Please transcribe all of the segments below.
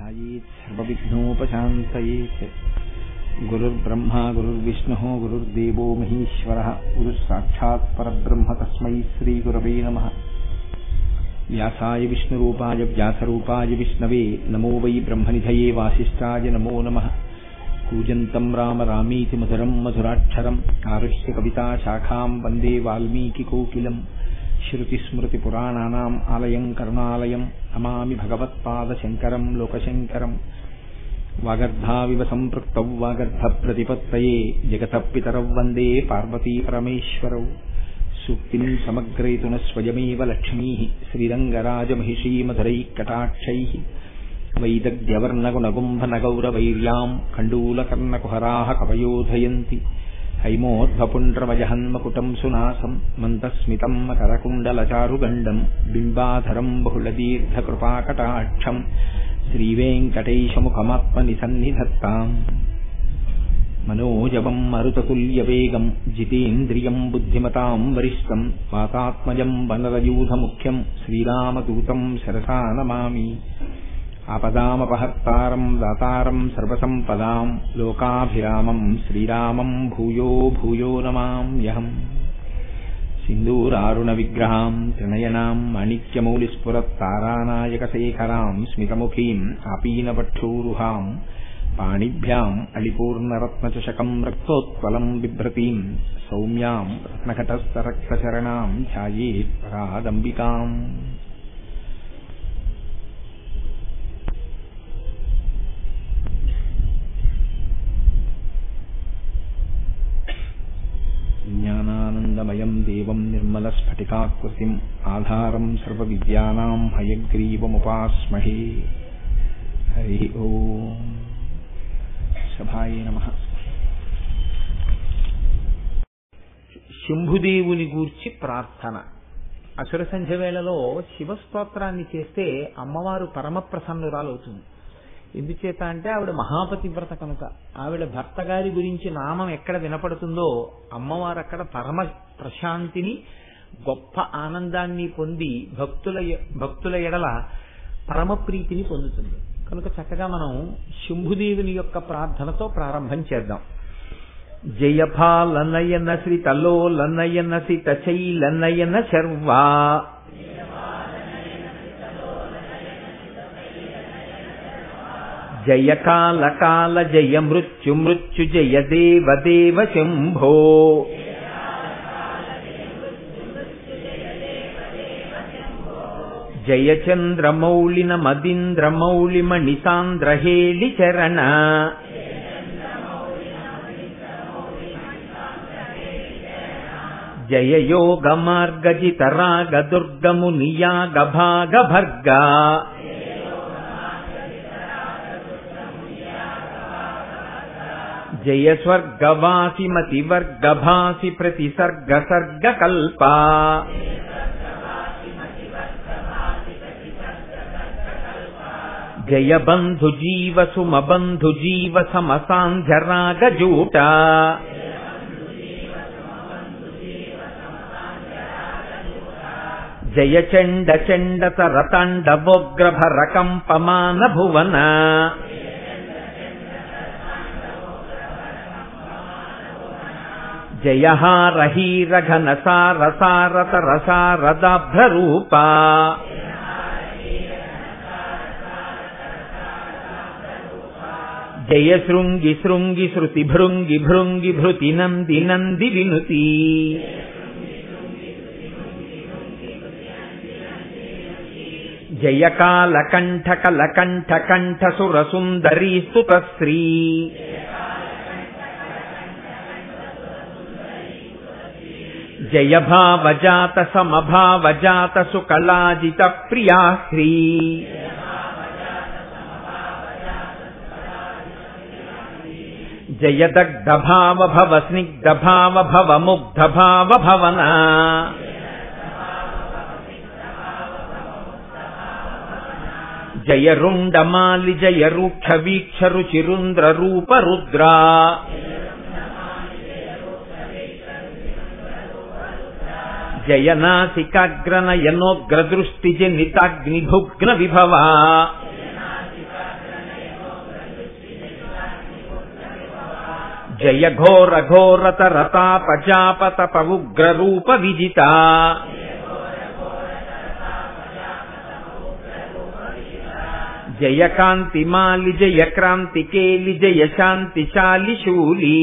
ध्यायेत् सर्वविघ्नोपशान्तयेत्। गुरुर्ब्रह्मा गुरुर्विष्णुः गुरुर्देवो महेश्वरः गुरुस्साक्षात् परब्रह्म तस्मै श्रीगुरवे नमः। व्यासाय विष्णुरूपाय व्यासरूपाय विष्णवे नमो वै ब्रह्मनिधये वासिष्ठाय नमो नमः। कूजन्तं राम रामीति मधुरं मधुराक्षरम् आरुह्य कविताशाखां वन्दे वाल्मीकिकोकिलम्। श्रुतिस्मृतिपुराणानाम् आलयं करुणालयं नमामि भगवत्पादशङ्करं लोकशङ्करम्। वागर्धाविव सम्पृक्तौ वागर्धप्रतिपत्तये जगतः पितरौ वन्दे पार्वतीपरमेश्वरौ। सूक्तिं समग्रयितु न स्वयमेव लक्ष्मीः श्रीरङ्गराजमहिषीमधुरैः कटाक्षैः। वैदग्ध्यवर्णगुणगुम्भनगौरवैर्यां कण्डूलकर्णकुहराः कवयोधयन्ति। हैमोद्भपुण्ड्रमजहन्मकुटं सुनासं मन्दस्मितं मकरकुण्डलचारुगण्डं बिम्बाधरं बहुलदीर्घकृपाकटाक्षं श्रीवेङ्कटेशमुखमात्मनिसन्निधत्ताम्। मनोजवं मरुततुल्यवेगं जितेन्द्रियं बुद्धिमतां वरिष्ठं वातात्मजं वनरयूथमुख्यं श्रीरामदूतं शिरसा नमामि। आपदामपहर्तारं दातारं सर्वसम्पदां लोकाभिरामं श्रीरामं भूयो भूयो नमाम्यहम्। सिन्दूरारुणविग्रहां त्रिनयनां माणिक्यमौलिस्फुरत्तारानायकशेखरां स्मितमुखीं आपीनपक्षोरुहां पाणिभ्याम् अलिपूर्णरत्नचषकं रक्तोत्पलं बिभ्रतीं सौम्यां रत्नघटस्थरक्तचरणां ध्यायेत् परादम्बिकाम्। ज्ञानानन्दमयं देवं निर्मलस्फटिकाकृतिम् आधारं सर्वविद्यानां हयग्रीवमुपास्महे। हरि ओम्। సభాయ నమః. శంభుదేవుని గూర్చి ప్రార్థన. అసుర సంధ్య వేళలో శివస్తోత్రాన్ని చేస్తే అమ్మవారు పరమ ప్రసన్నురాలవుతుంది. ఎందుచేత అంటే ఆవిడ మహాపతివ్రత కనుక. ఆవిడ భర్త గారి గురించి నామం ఎక్కడ వినపడుతుందో అమ్మవారు అక్కడ పరమ ప్రశాంతిని గొప్ప ఆనందాన్ని పొంది భక్తుల ఎడల పరమ ప్రీతిని పొందుతుంది. కనుక చక్కగా మనం శంభుదేవుని యొక్క ప్రార్థనతో ప్రారంభం చేద్దాం. జయపాలనయన శ్రీతలోలనయన సితశైలనయన శర్వా జయ కాల కాల జయ మృత్యు మృత్యు జయ దేవ దేవ శంభో. జయ చంద్రమౌళిన మదీంద్రమౌళి మణిసాంద్రహేళి చరణ. జయ యోగ మార్గజిత రాగ దుర్గము నియాగ భాగ భర్గా. జయ స్వర్గవాసి మతివర్గ భాసి ప్రతిసర్గ సర్గ కల్పా. జయ బంధు జీవ సుమ బంధు జీవ సమసాంధ్య రాగ జూట. జయ చండ చండ తరతండ వోగ్రభర కంపమాన భువన. జయ హార హీర ఘన సార సారత రసారదాభ్ర రూపా. జయ శృంగి శృంగి శృతి భృంగి భృంగి భృతి నంది నంది వినుతి. జయ కాల కంఠ కల కంఠ కంఠ సుర సుందరీ స్తుత శ్రీ. జయ భావజాత సమభావజాత సుకళాజిత ప్రియా శ్రీ. జయ దగ్ధ భావ భవ స్నిగ్ధ భావ భవ ముగ్ధ భావ భవన. జయ రుండమాలి జయ రూక్ష వీక్ష రుచిరుంద్ర రూప రుద్రా. జయ నాసికాగ్రనయనోగ్ర దృష్టి జనితాగ్నిభుగ్న విభవా. జయ ఘోర ఘోరతరతాపజాపతప ఉగ్రరూప విజిత జయ కాంతిమాలి జయ క్రాంతికేలి జయ శాంతిశాలి శూలి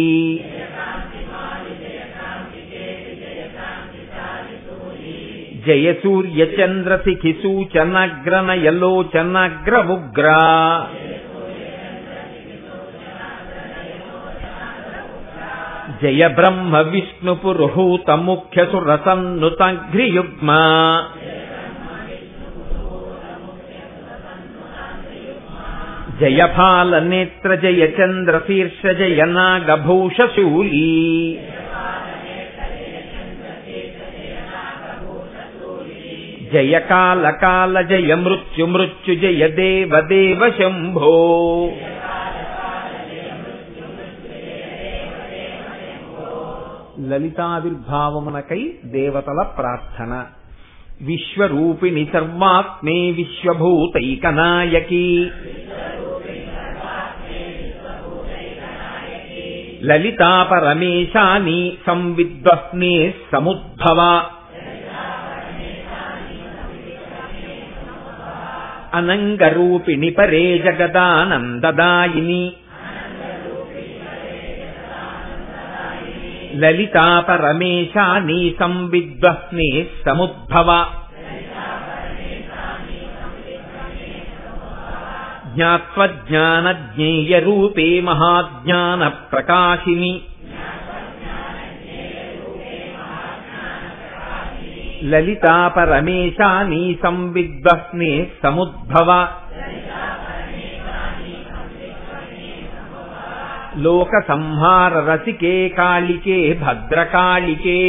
జయ సూర్య చంద్రశిఖి సూచనగ్రనయలోచనగ్రముగ్ర జయ బ్రహ్మ విష్ణు పురుహూత ముఖ్య సురసన్నుతఘ్రియుగ్మ జయ ఫాల నేత్ర జయ చంద్రశీర్ష జయ నాగభూషశూలి జయ కాల కాల జయ మృత్యు మృత్యు జయ దేవ దేవ శంభో లలితావిర్భావమునకై దేవతల ప్రార్థన. విశ్వరూపిణి సర్వాత్మే విశ్వభూతైకనాయకి లలితా పరమేశాని సంవిద్వస్నే సముద్భవ అనంగరూపిణి పరే జగదానందదాయిని లలితా పరమేశాని సంవిద్వస్నే సముద్భవ జ్ఞాత్వజ్ఞానజ్ఞేయరూపే మహాజ్ఞాన ప్రకాశిని లలితా పరమేశాని సంవిద్వస్నే సముద్భవ లోక సంహార రసికే కాళికే భద్రకాళికే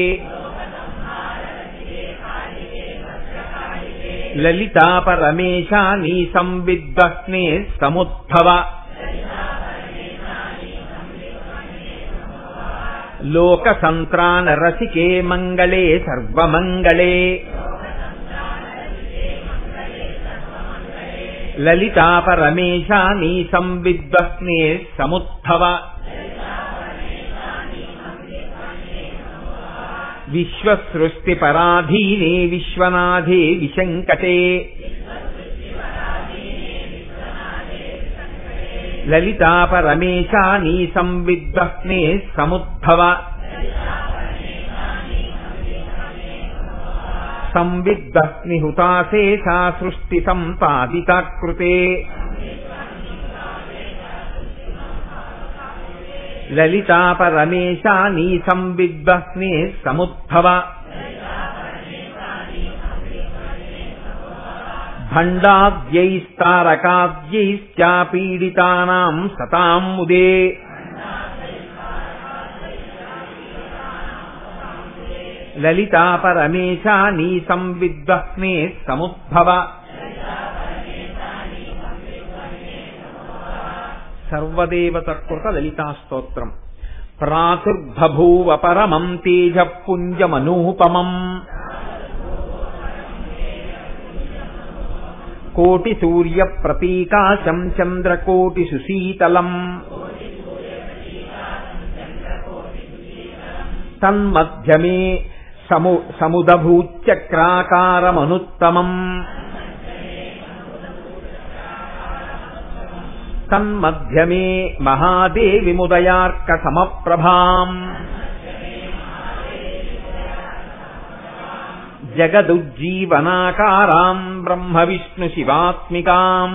లలితా పరమేశాని సంవిద్వస్నే సముద్భవ లోక సంత్రాణ రసికే మంగళే సర్వమంగళే లలితా పరమేశాని సంవిద్వస్నే సముద్భవ విశ్వసృష్టి పరాధీనే విశ్వనాథే విశంకటే లలితా పరమేశాని సంవిద్వస్నే సముద్భవ సంవిద్వస్ని హుతాశేషా సృష్టి సంపాదితాకృతే లలితా పరమేశాని సంవిద్వస్నే సముద్భవ భండాద్యైస్తారకాద్యైశ్చాపీడితానాం సతాం ముదే లలితా పరమేశాని సంవిద్వస్నే సముద్భవ సర్వదేవతకృత లలితా స్తోత్రం. ప్రాతుర్బభూవ పరమం తేజ పుంజమనూపమం కోటి సూర్య ప్రతీకాశం చంద్రకోటి సుశీతలం తన్మధ్యమే సముదభూచక్రాకారమనుత్తమం తన్మధ్యమే మహాదేవి ముదయార్క సమప్రభాం జగదుజ్జీవనాకారాం బ్రహ్మ విష్ణు శివాత్మికాం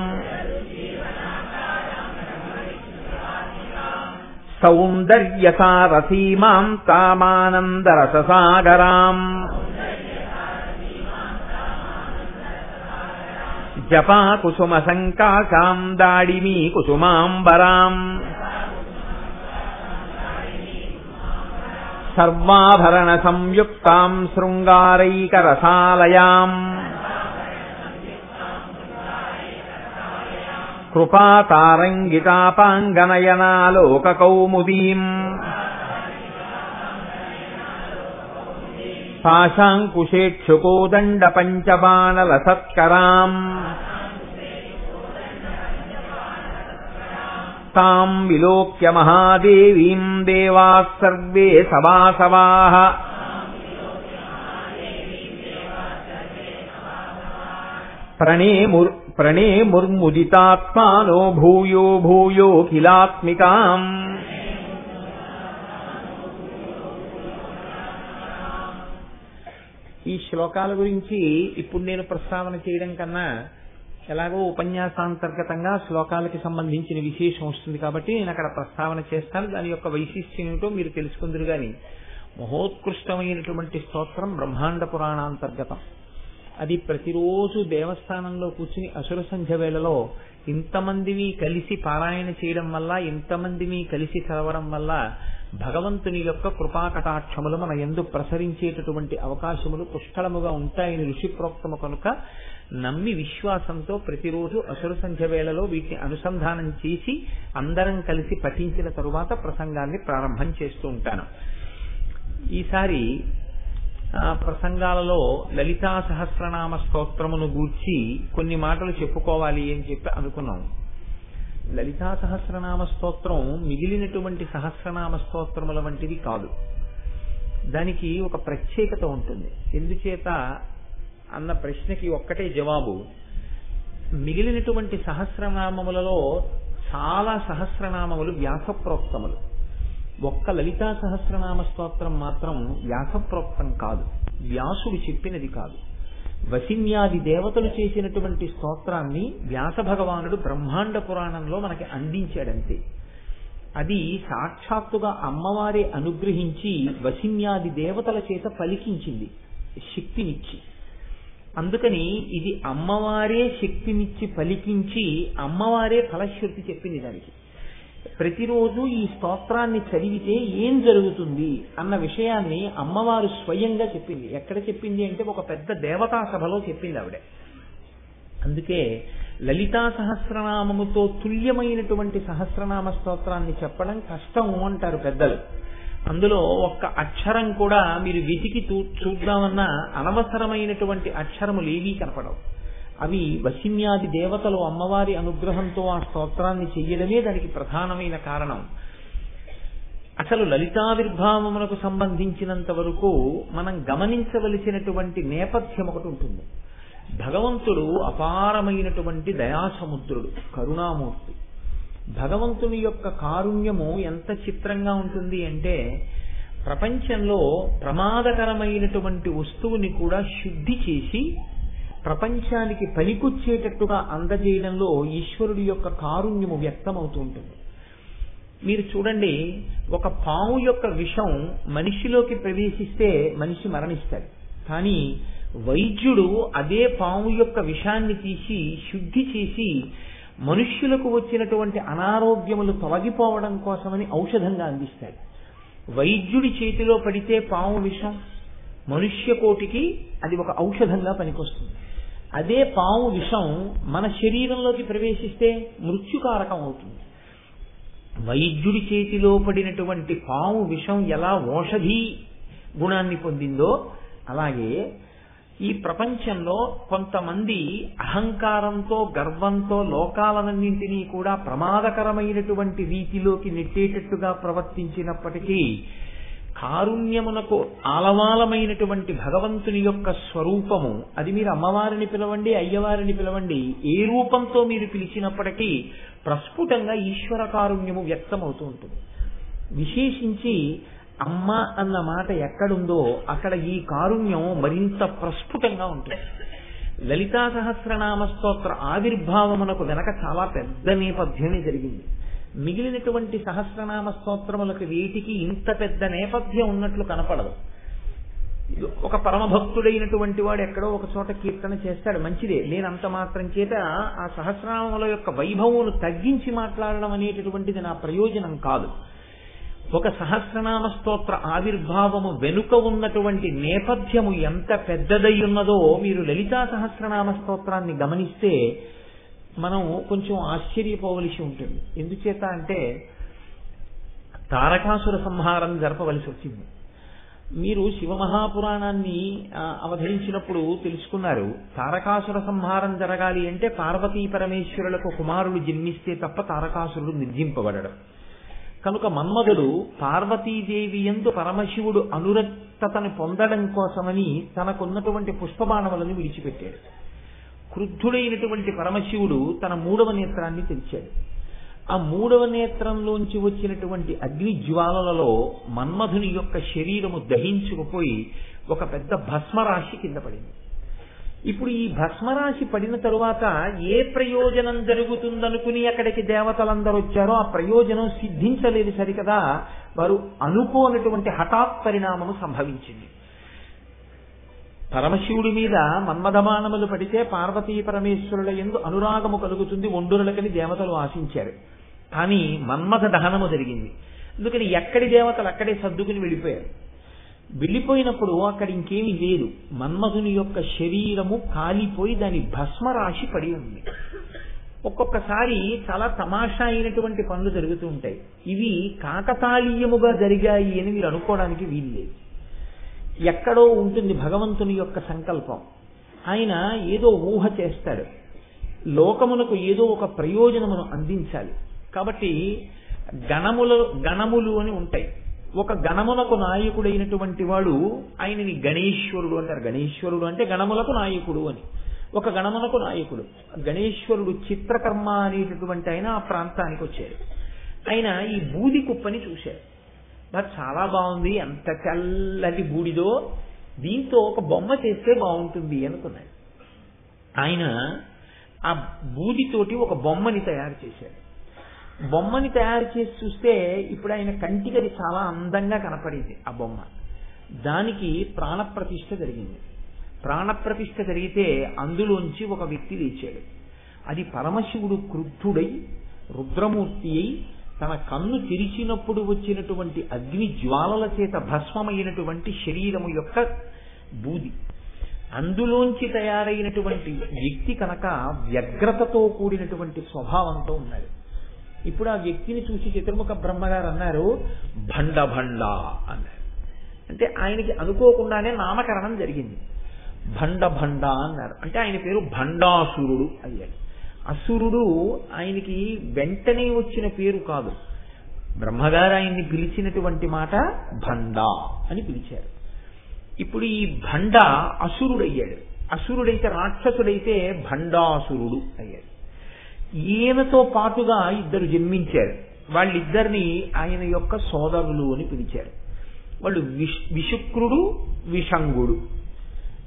సౌందర్యసారసీమాం తామానందరససాగరాం జపాకుసుమ సంకాశాం దాడిమీ కుసుమాంబరాం సర్వాభరణ సంయుక్తాం శృంగారైకరసాలయాం కృపాతారంగితాపాంగనయనాలోకకౌముదీం పాశాంకుశేక్షుకోదండ పంచబాణలసత్కరాం తాం విలోక్య మహాదేవీం దేవాః సర్వే సవాసవాః ప్రణేముర్ముదితాత్మానో భూయో భూయో కిలాత్మికాం. ఈ శ్లోకాల గురించి ఇప్పుడు నేను ప్రస్తావన చేయడం కన్నా ఎలాగో ఉపన్యాసాంతర్గతంగా శ్లోకాలకి సంబంధించిన విశేషం వస్తుంది కాబట్టి నేను అక్కడ ప్రస్తావన చేస్తాను. దాని యొక్క వైశిష్ట్యం ఏమిటో మీరు తెలుసుకుందరు. గాని మహోత్కృష్టమైనటువంటి స్తోత్రం బ్రహ్మాండ పురాణాంతర్గతం. అది ప్రతిరోజు దేవస్థానంలో కూర్చుని అసుర సంధ్య వేళలో ఇంతమందివి కలిసి పారాయణ చేయడం వల్ల, ఇంతమందివి కలిసి చదవడం వల్ల భగవంతుని యొక్క కృపాకటాక్షములు మన యందు ప్రసరించేటటువంటి అవకాశములు పుష్కళముగా ఉంటాయని ఋషిప్రోక్తము కనుక నమ్మి విశ్వాసంతో ప్రతిరోజు అసుర సంధ్య వేళలో వీటిని అనుసంధానం చేసి అందరం కలిసి పఠించిన తరువాత ప్రసంగాన్ని ప్రారంభం చేస్తూ ఉంటాను. ఈసారి ప్రసంగాలలో లలితా సహస్రనామ స్తోత్రమును గూర్చి కొన్ని మాటలు చెప్పుకోవాలి అని చెప్పి అనుకున్నాం. లలితా సహస్రనామ స్తోత్రం మిగిలినటువంటి సహస్రనామ స్తోత్రముల వంటిది కాదు. దానికి ఒక ప్రత్యేకత ఉంటుంది. ఎందుచేత అన్న ప్రశ్నకి ఒక్కటే జవాబు. మిగిలినటువంటి సహస్రనామములలో చాలా సహస్రనామములు వ్యాసప్రోక్తములు. ఒక్క లలితా సహస్రనామ స్తోత్రం మాత్రం వ్యాసప్రోక్తం కాదు, వ్యాసుడు చెప్పినది కాదు. వసిన్యాది దేవతలు చేసినటువంటి స్తోత్రాన్ని వ్యాస భగవానుడు బ్రహ్మాండ పురాణంలో మనకి అందించాడంతే. అది సాక్షాత్తుగా అమ్మవారే అనుగ్రహించి వసిన్యాది దేవతల చేత పలికించింది శక్తినిచ్చి. అందుకని ఇది అమ్మవారే శక్తినిచ్చి పలికించి అమ్మవారే ఫలశ్రుతి చెప్పింది. దానికి ప్రతిరోజు ఈ స్తోత్రాన్ని చదివితే ఏం జరుగుతుంది అన్న విషయాన్ని అమ్మవారు స్వయంగా చెప్పింది. ఎక్కడ చెప్పింది అంటే ఒక పెద్ద దేవతా సభలో చెప్పింది ఆవిడ. అందుకే లలితా సహస్రనామముతో తుల్యమైనటువంటి సహస్రనామ స్తోత్రాన్ని చెప్పడం కష్టము అంటారు పెద్దలు. అందులో ఒక్క అక్షరం కూడా మీరు వెతికి చూద్దామన్నా అనవసరమైనటువంటి అక్షరములు ఏవీ కనపడవు. అవి వసిన్యాది దేవతలు అమ్మవారి అనుగ్రహంతో ఆ స్తోత్రాన్ని చెయ్యడమే దానికి ప్రధానమైన కారణం. అసలు లలితావిర్భావమునకు సంబంధించినంత వరకు మనం గమనించవలసినటువంటి నేపథ్యం ఒకటి ఉంటుంది. భగవంతుడు అపారమైనటువంటి దయాసముద్రుడు, కరుణామూర్తి. భగవంతుని యొక్క కారుణ్యము ఎంత చిత్రంగా ఉంటుంది అంటే ప్రపంచంలో ప్రమాదకరమైనటువంటి వస్తువుని కూడా శుద్ధి చేసి ప్రపంచానికి పనికొచ్చేటట్టుగా అందజేయడంలో ఈశ్వరుడి యొక్క కారుణ్యము వ్యక్తమవుతూ ఉంటుంది. మీరు చూడండి, ఒక పాము యొక్క విషం మనిషిలోకి ప్రవేశిస్తే మనిషి మరణిస్తాడు. కానీ వైద్యుడు అదే పాము యొక్క విషాన్ని తీసి శుద్ధి చేసి మనుష్యులకు వచ్చినటువంటి అనారోగ్యములు తొలగిపోవడం కోసమని ఔషధంగా అందిస్తాడు. వైద్యుడి చేతిలో పడితే పాము విషం మనుష్య కోటికి అది ఒక ఔషధంగా పనికొస్తుంది. అదే పాము విషం మన శరీరంలోకి ప్రవేశిస్తే మృత్యుకారకం అవుతుంది. వైద్యుడి చేతిలో పడినటువంటి పాము విషం ఎలా ఔషధి గుణాన్ని పొందిందో అలాగే ఈ ప్రపంచంలో కొంతమంది అహంకారంతో గర్వంతో లోకాలన్నింటినీ కూడా ప్రమాదకరమైనటువంటి రీతిలోకి నెట్టేటట్టుగా ప్రవర్తించినప్పటికీ కారుణ్యమునకు ఆలవాలమైనటువంటి భగవంతుని యొక్క స్వరూపము, అది మీరు అమ్మవారిని పిలవండి, అయ్యవారిని పిలవండి, ఏ రూపంతో మీరు పిలిచినప్పటికీ ప్రస్ఫుటంగా ఈశ్వర కారుణ్యము వ్యక్తమవుతూ ఉంటుంది. విశేషించి అమ్మ అన్న మాట ఎక్కడుందో అక్కడ ఈ కారుణ్యం మరింత ప్రస్ఫుటంగా ఉంటుంది. లలితా సహస్రనామ స్తోత్ర ఆవిర్భావమునకు వెనక చాలా పెద్ద నేపథ్యమే జరిగింది. మిగిలినటువంటి సహస్రనామ స్తోత్రములకు వేటికి ఇంత పెద్ద నేపథ్యం ఉన్నట్లు కనపడదు. ఒక పరమభక్తుడైనటువంటి వాడు ఎక్కడో ఒక చోట కీర్తన చేస్తాడు, మంచిదే. నేనంత మాత్రం చేత ఆ సహస్రనామముల యొక్క వైభవమును తగ్గించి మాట్లాడడం అనేటటువంటిది నా ప్రయోజనం కాదు. ఒక సహస్రనామ స్తోత్ర ఆవిర్భావము వెనుక ఉన్నటువంటి నేపథ్యము ఎంత పెద్దదై ఉన్నదో మీరు లలితా సహస్రనామ స్తోత్రాన్ని గమనిస్తే మనం కొంచెం ఆశ్చర్యపోవలసి ఉంటుంది. ఎందుచేత అంటే తారకాసుర సంహారం జరపవలసి వచ్చింది. మీరు శివమహాపురాణాన్ని అవతరించినప్పుడు తెలుసుకున్నారు, తారకాసుర సంహారం జరగాలి అంటే పార్వతీ పరమేశ్వరులకు కుమారులు జన్మిస్తే తప్ప తారకాసురుడు నిర్జింపబడడం. కనుక మన్మధుడు పార్వతీదేవి యందు పరమశివుడు అనురక్తతను పొందడం కోసమని తనకున్నటువంటి పుష్పబాణములను విడిచిపెట్టాడు. క్రుద్ధుడైనటువంటి పరమశివుడు తన 3వ నేత్రాన్ని తెరిచాడు. ఆ 3వ నేత్రంలోంచి వచ్చినటువంటి అగ్ని జ్వాలలలో మన్మధుని యొక్క శరీరము దహించుకుపోయి ఒక పెద్ద భస్మరాశి కింద పడింది. ఇప్పుడు ఈ భస్మరాశి పడిన తరువాత ఏ ప్రయోజనం జరుగుతుందనుకుని అక్కడికి దేవతలందరూ వచ్చారో ఆ ప్రయోజనం సిద్ధించలేదు సరికదా, వారు అనుకోనటువంటి హఠాత్ పరిణామము సంభవించింది. పరమశివుడి మీద మన్మథబాణములు పడితే పార్వతీ పరమేశ్వరుల యందు అనురాగము కలుగుతుంది ఒండురలకని దేవతలు ఆశించారు. కానీ మన్మథ దహనము జరిగింది. అందుకని ఎక్కడి దేవతలు అక్కడే సర్దుకుని వెళ్ళిపోయారు. వెళ్ళిపోయినప్పుడు అక్కడ ఇంకేమీ లేదు. మన్మధుని యొక్క శరీరము కాలిపోయి దాని భస్మరాశి పడి ఉంది. ఒక్కొక్కసారి చాలా తమాషా అయినటువంటి పనులు జరుగుతూ ఉంటాయి. ఇవి కాకతాళీయముగా జరిగాయి అని మీరు అనుకోవడానికి వీల్లేదు. ఎక్కడో ఉంటుంది భగవంతుని యొక్క సంకల్పం. ఆయన ఏదో ఊహ చేస్తాడు, లోకమునకు ఏదో ఒక ప్రయోజనమును అందించాలి. కాబట్టి గణములు అని ఉంటాయి. ఒక గణములకు నాయకుడైనటువంటి వాడు ఆయనని గణేశ్వరుడు అంటారు. గణేశ్వరుడు అంటే గణములకు నాయకుడు అని. ఒక గణములకు నాయకుడు గణేశ్వరుడు చిత్రకర్మ అనేటటువంటి ఆయన ఆ ప్రాంతానికి వచ్చాడు. ఆయన ఈ బూది కుప్పని చూశాడు. నాకు చాలా బాగుంది, ఎంత చల్లటి బూడిదో, దీంతో ఒక బొమ్మ చేస్తే బాగుంటుంది అనుకున్నాడు. ఆయన ఆ బూదితోటి ఒక బొమ్మని తయారు చేశాడు. బొమ్మని తయారు చేసి చూస్తే ఇప్పుడు ఆయన కంటికి అది చాలా అందంగా కనపడింది ఆ బొమ్మ. దానికి ప్రాణప్రతిష్ఠ జరిగింది. ప్రాణప్రతిష్ఠ జరిగితే అందులోంచి ఒక వ్యక్తి లేచాడు. అది పరమశివుడు క్రుద్ధుడై రుద్రమూర్తి అయి తన కన్ను తెరిచినప్పుడు వచ్చినటువంటి అగ్ని జ్వాలల చేత భస్మమైనటువంటి శరీరము యొక్క బూది. అందులోంచి తయారైనటువంటి వ్యక్తి కనుక వ్యగ్రతతో కూడినటువంటి స్వభావంతో ఉన్నాడు. ఇప్పుడు ఆ వ్యక్తిని చూసి చతుర్ముఖ బ్రహ్మగారు అన్నారు, భండ భండ అన్నారు. అంటే ఆయనకి అనుకోకుండానే నామకరణం జరిగింది. భండ భండ అన్నారు. అంటే ఆయన పేరు భండాసురుడు అయ్యాడు. అసురుడు ఆయనకి వెంటనే వచ్చిన పేరు కాదు. బ్రహ్మగారు ఆయన్ని పిలిచినటువంటి మాట భండ అని పిలిచారు. ఇప్పుడు ఈ భండ అసురుడయ్యాడు. అసురుడైతే రాక్షసుడైతే భండాసురుడు అయ్యాడు. ఈయనతో పాటుగా 2 జన్మించారు. వాళ్ళిద్దరిని ఆయన యొక్క సోదరులు అని పిలిచారు. వాళ్ళు విశుక్రుడు, విషంగుడు.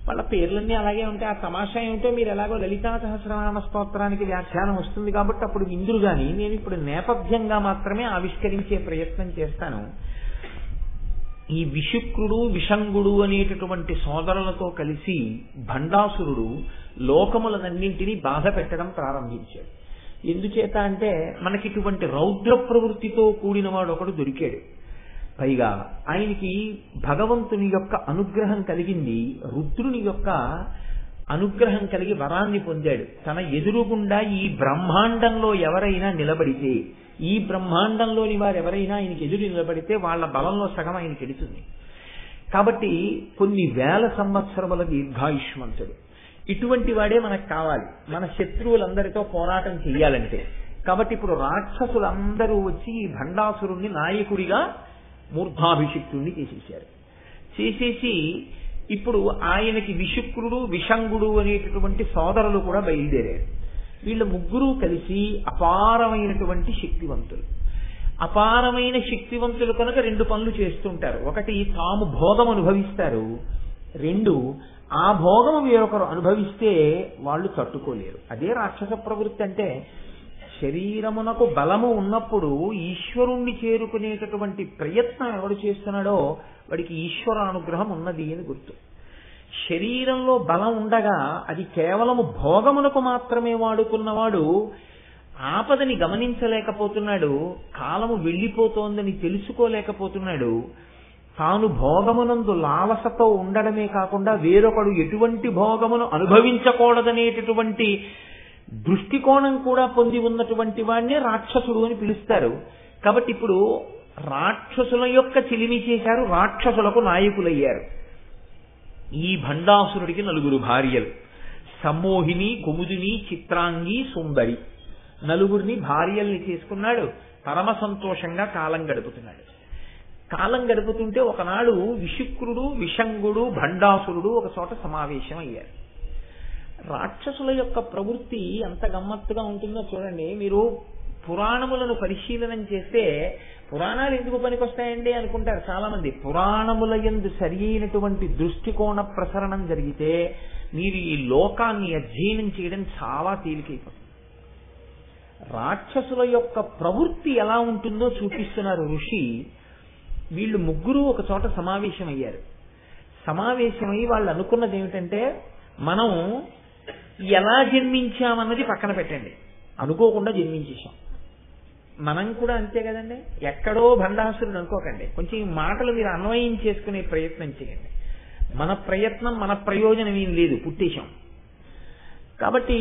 వాళ్ళ పేర్లన్నీ అలాగే ఉంటాయి. ఆ తమాషా ఏమిటో మీరు ఎలాగో లలితా సహస్రనామ స్తోత్రానికి వ్యాఖ్యానం వస్తుంది కాబట్టి అప్పుడు ఇందురు గాని నేను ఇప్పుడు నేపథ్యంగా మాత్రమే ఆవిష్కరించే ప్రయత్నం చేస్తాను. ఈ విశుక్రుడు, విషంగుడు అనేటటువంటి సోదరులతో కలిసి భండాసురుడు లోకములనన్నింటినీ బాధ పెట్టడం ప్రారంభించాడు. ఎందుచేత అంటే మనకి ఇటువంటి రౌద్ర ప్రవృత్తితో కూడిన వాడు ఒకడు దొరికాడు. పైగా ఆయనకి భగవంతుని యొక్క అనుగ్రహం కలిగింది. రుద్రుని యొక్క అనుగ్రహం కలిగి వరాన్ని పొందాడు. తన ఎదురుగుండా ఈ బ్రహ్మాండంలో ఎవరైనా నిలబడితే, ఈ బ్రహ్మాండంలోని వారు ఎవరైనా ఆయనకి ఎదురు నిలబడితే వాళ్ళ బలంలో సగం ఆయనకి ఎడుతుంది. కాబట్టి కొన్ని వేల సంవత్సరముల దీర్ఘాయుష్మంతుడు. ఇటువంటి వాడే మనకు కావాలి మన శత్రువులందరితో పోరాటం చెయ్యాలంటే. కాబట్టి ఇప్పుడు రాక్షసులందరూ వచ్చి ఈ భండాసురుణ్ణి నాయకుడిగా మూర్ధాభిషిక్తుణ్ణి చేసేశారు. చేసేసి ఇప్పుడు ఆయనకి విశుక్రుడు, విషంగుడు అనేటటువంటి సోదరులు కూడా బయలుదేరారు. వీళ్ళ ముగ్గురు కలిసి అపారమైనటువంటి శక్తివంతులు. అపారమైన శక్తివంతులు కనుక 2 పనులు చేస్తుంటారు. ఒకటి, తాము భోగం అనుభవిస్తారు. 2, ఆ భోగము వేరొకరు అనుభవిస్తే వాళ్ళు తట్టుకోలేరు. అదే రాక్షస ప్రవృత్తి అంటే. శరీరమునకు బలము ఉన్నప్పుడు ఈశ్వరుణ్ణి చేరుకునేటటువంటి ప్రయత్నం ఎవడు చేస్తున్నాడో వాడికి ఈశ్వర అనుగ్రహం ఉన్నది అని గుర్తు. శరీరంలో బలం ఉండగా అది కేవలము భోగమునకు మాత్రమే వాడుకున్నవాడు ఆపదని గమనించలేకపోతున్నాడు. కాలము వెళ్ళిపోతోందని తెలుసుకోలేకపోతున్నాడు. తాను భోగమునందు లాలసతో ఉండడమే కాకుండా వేరొకడు ఎటువంటి భోగమును అనుభవించకూడదనేటటువంటి దృష్టికోణం కూడా పొంది ఉన్నటువంటి వాడినే రాక్షసుడు అని పిలుస్తారు. కాబట్టి ఇప్పుడు రాక్షసుల యొక్క చిలిమి చేశారు, రాక్షసులకు నాయకులయ్యారు. ఈ భండాసురుడికి 4 భార్యలు, సమ్మోహిని, కుముదిని, చిత్రాంగి, సుందరి. 4 భార్యల్ని చేసుకున్నాడు. పరమ సంతోషంగా కాలం గడుపుతున్నాడు. కాలం గడుపుతుంటే ఒకనాడు విశుక్రుడు, విషంగుడు, భండాసురుడు ఒక చోట సమావేశం అయ్యారు. రాక్షసుల యొక్క ప్రవృత్తి ఎంత గమ్మత్తుగా ఉంటుందో చూడండి. మీరు పురాణములను పరిశీలనం చేస్తే పురాణాలు ఎందుకు పనికొస్తాయండి అనుకుంటారు చాలా మంది. పురాణముల యందు సరి అయినటువంటి దృష్టికోణ ప్రసరణం జరిగితే మీరు ఈ లోకాన్ని అధ్యయనం చేయడం చాలా తేలికైపోతుంది. రాక్షసుల యొక్క ప్రవృత్తి ఎలా ఉంటుందో చూపిస్తున్నారు ఋషి. వీళ్ళు 3 ఒక చోట సమావేశమయ్యారు. సమావేశమై వాళ్ళు అనుకున్నది ఏమిటంటే, మనం ఎలా జన్మించామన్నది పక్కన పెట్టండి, అనుకోకుండా జన్మించేశాం. మనం కూడా అంతే కదండి. ఎక్కడో భండాసురుడు అనుకోకండి. కొంచెం ఈ మాటలు మీరు అన్వయం చేసుకునే ప్రయత్నం చేయండి. మన ప్రయత్నం, మన ప్రయోజనం ఏం లేదు, పుట్టేశాం. కాబట్టి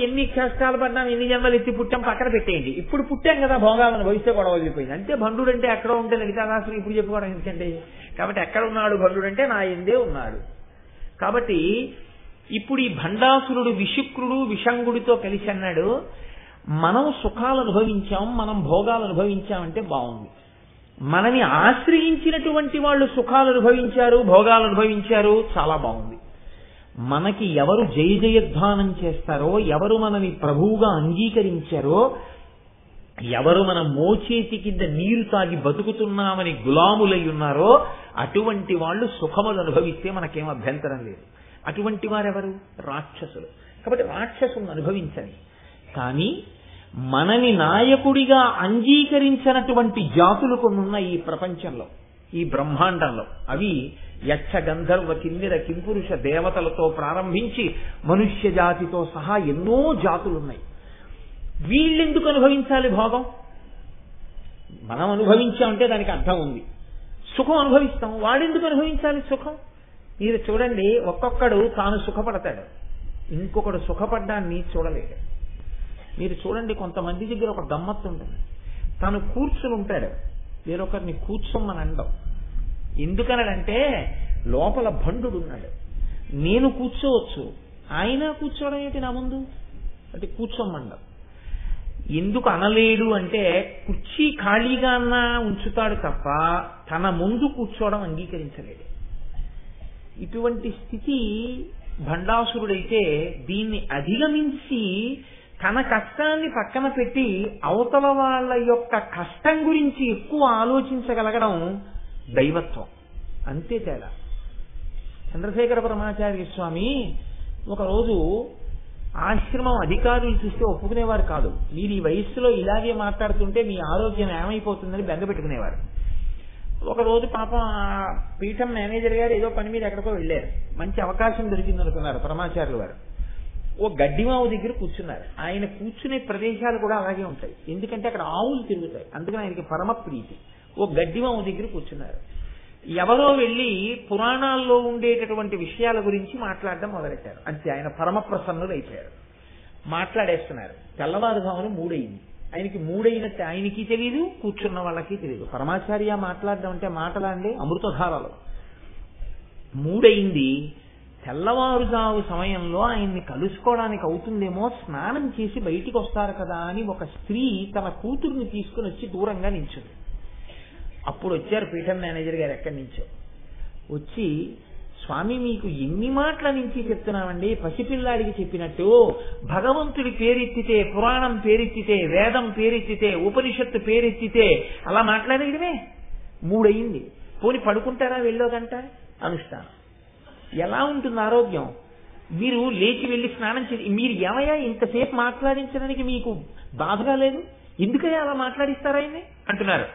ఎన్ని కష్టాలు పడ్డాం, ఎన్ని జన్మలు ఎత్తి పుట్టాం పక్కన పెట్టేయండి. ఇప్పుడు పుట్టాం కదా, భోగాలను భవిష్యత్తు కూడా వదిలిపోయింది. అంటే భండుడు అంటే ఎక్కడో ఉంటే లలితాదాసులు ఇప్పుడు చెప్పుకోవడం ఎందుకంటే, కాబట్టి ఎక్కడ ఉన్నాడు భండుడు అంటే నా ఎందే ఉన్నాడు. కాబట్టి ఇప్పుడు ఈ భండాసురుడు విశుక్రుడు విషంగుడితో కలిసి అన్నాడు, మనం సుఖాలు అనుభవించాం, మనం భోగాలు అనుభవించామంటే బాగుంది. మనని ఆశ్రయించినటువంటి వాళ్ళు సుఖాలు అనుభవించారు, భోగాలు అనుభవించారు, చాలా బాగుంది. మనకి ఎవరు జయ జయధ్వానం చేస్తారో, ఎవరు మనని ప్రభువుగా అంగీకరించారో, ఎవరు మన మోచేతి కింద నీరు తాగి బతుకుతున్నామని గులాములై ఉన్నారో అటువంటి వాళ్ళు సుఖములు అనుభవిస్తే మనకేం అభ్యంతరం లేదు. అటువంటి వారెవరు? రాక్షసులు. కాబట్టి రాక్షసులను అనుభవించని. కానీ మనని నాయకుడిగా అంగీకరించినటువంటి జాతులు కొన్నున్న ఈ ప్రపంచంలో, ఈ బ్రహ్మాండంలో, అవి యక్ష గంధర్వ కిన్నెర కింపురుష దేవతలతో ప్రారంభించి మనుష్య జాతితో సహా ఎన్నో జాతులున్నాయి. వీళ్ళెందుకు అనుభవించాలి భోగం? మనం అనుభవించామంటే దానికి అర్థం ఉంది. సుఖం అనుభవిస్తాం, వాడెందుకు అనుభవించాలి సుఖం? మీరు చూడండి, ఒక్కొక్కడు తాను సుఖపడతాడు, ఇంకొకడు సుఖపడ్డాన్ని చూడలేడు. మీరు చూడండి, కొంతమంది దగ్గర ఒక గమ్మత్తు ఉంటుంది. తను కూర్చుని ఉంటాడు, వేరొకరిని కూర్చోమని అండం. ఎందుకనంటే లోపల భండు ఉన్నాడు. నేను కూర్చోవచ్చు, ఆయన కూర్చోవడం ఏంటి నా ముందు అంటే కూర్చోమండం. ఎందుకు అనలేడు అంటే కుర్చీ ఖాళీగా అన్నా ఉంచుతాడు తప్ప తన ముందు కూర్చోవడం అంగీకరించలేడు. ఇటువంటి స్థితి భండాసురుడైతే దీన్ని అధిగమించి తన కష్టాన్ని పక్కన పెట్టి అవతల వాళ్ళ యొక్క కష్టం గురించి ఎక్కువ ఆలోచించగలగడం దైవత్వం. అంతే తేడా. చంద్రశేఖర పరమాచార్య స్వామి ఒకరోజు ఆశ్రమం అధికారులు చూస్తే ఒప్పుకునేవారు కాదు. మీరు ఈ వయస్సులో ఇలాగే మాట్లాడుతుంటే మీ ఆరోగ్యం ఏమైపోతుందని బెంగపెట్టుకునేవారు. ఒకరోజు పాపం పీఠం మేనేజర్ గారు ఏదో పని మీద ఎక్కడికో వెళ్ళారు. మంచి అవకాశం దొరికింది అనుకున్నారు పరమాచార్యుల వారు. ఓ గడ్డిమావు దగ్గర కూర్చున్నారు. ఆయన కూర్చునే ప్రదేశాలు కూడా అలాగే ఉంటాయి, ఎందుకంటే అక్కడ ఆవులు తిరుగుతాయి, అందుకని ఆయనకి పరమ ప్రీతి. ఓ గడ్డిమావు దగ్గర కూర్చున్నారు. ఎవరో వెళ్ళి పురాణాల్లో ఉండేటటువంటి విషయాల గురించి మాట్లాడడం మొదలెట్టారు. అంతే, ఆయన పరమ ప్రసన్నులు అయిపోయారు. మాట్లాడేస్తున్నారు. తెల్లవారుజామున 3 అయింది. ఆయనకి 3 అయినట్టు ఆయనకి తెలియదు, కూర్చున్న వాళ్ళకి తెలియదు. పరమాచార్య మాట్లాడడం అంటే మాటలా అండి, అమృతధారాలు. 3 అయింది. తెల్లవారుజాము సమయంలో ఆయన్ని కలుసుకోవడానికి అవుతుందేమో, స్నానం చేసి బయటికి వస్తారు కదా అని ఒక స్త్రీ తన కూతుర్ని తీసుకుని వచ్చి దూరంగా నించుంది. అప్పుడు వచ్చారు పీఠం మేనేజర్ గారు ఎక్కడి నుంచో వచ్చి, స్వామి మీకు ఎన్ని మాటల నుంచి చెప్తున్నామండి, పసిపిల్లాడికి చెప్పినట్టు భగవంతుడి పేరెత్తితే, పురాణం పేరెత్తితే, వేదం పేరెత్తితే, ఉపనిషత్తు పేరెత్తితే అలా మాట్లాడేయడమే. 3 అయింది. పోని పడుకుంటారా వెళ్ళో గంట అనుష్ఠానం. ఎలా ఉంటుంది ఆరోగ్యం? మీరు లేచి వెళ్ళి స్నానం చేసి మీరు ఏమయ్యా ఇంతసేపు మాట్లాడించడానికి మీకు బాధగా లేదు, ఎందుకయ్యా అలా మాట్లాడిస్తారా ఆయన్ని అంటున్నారు.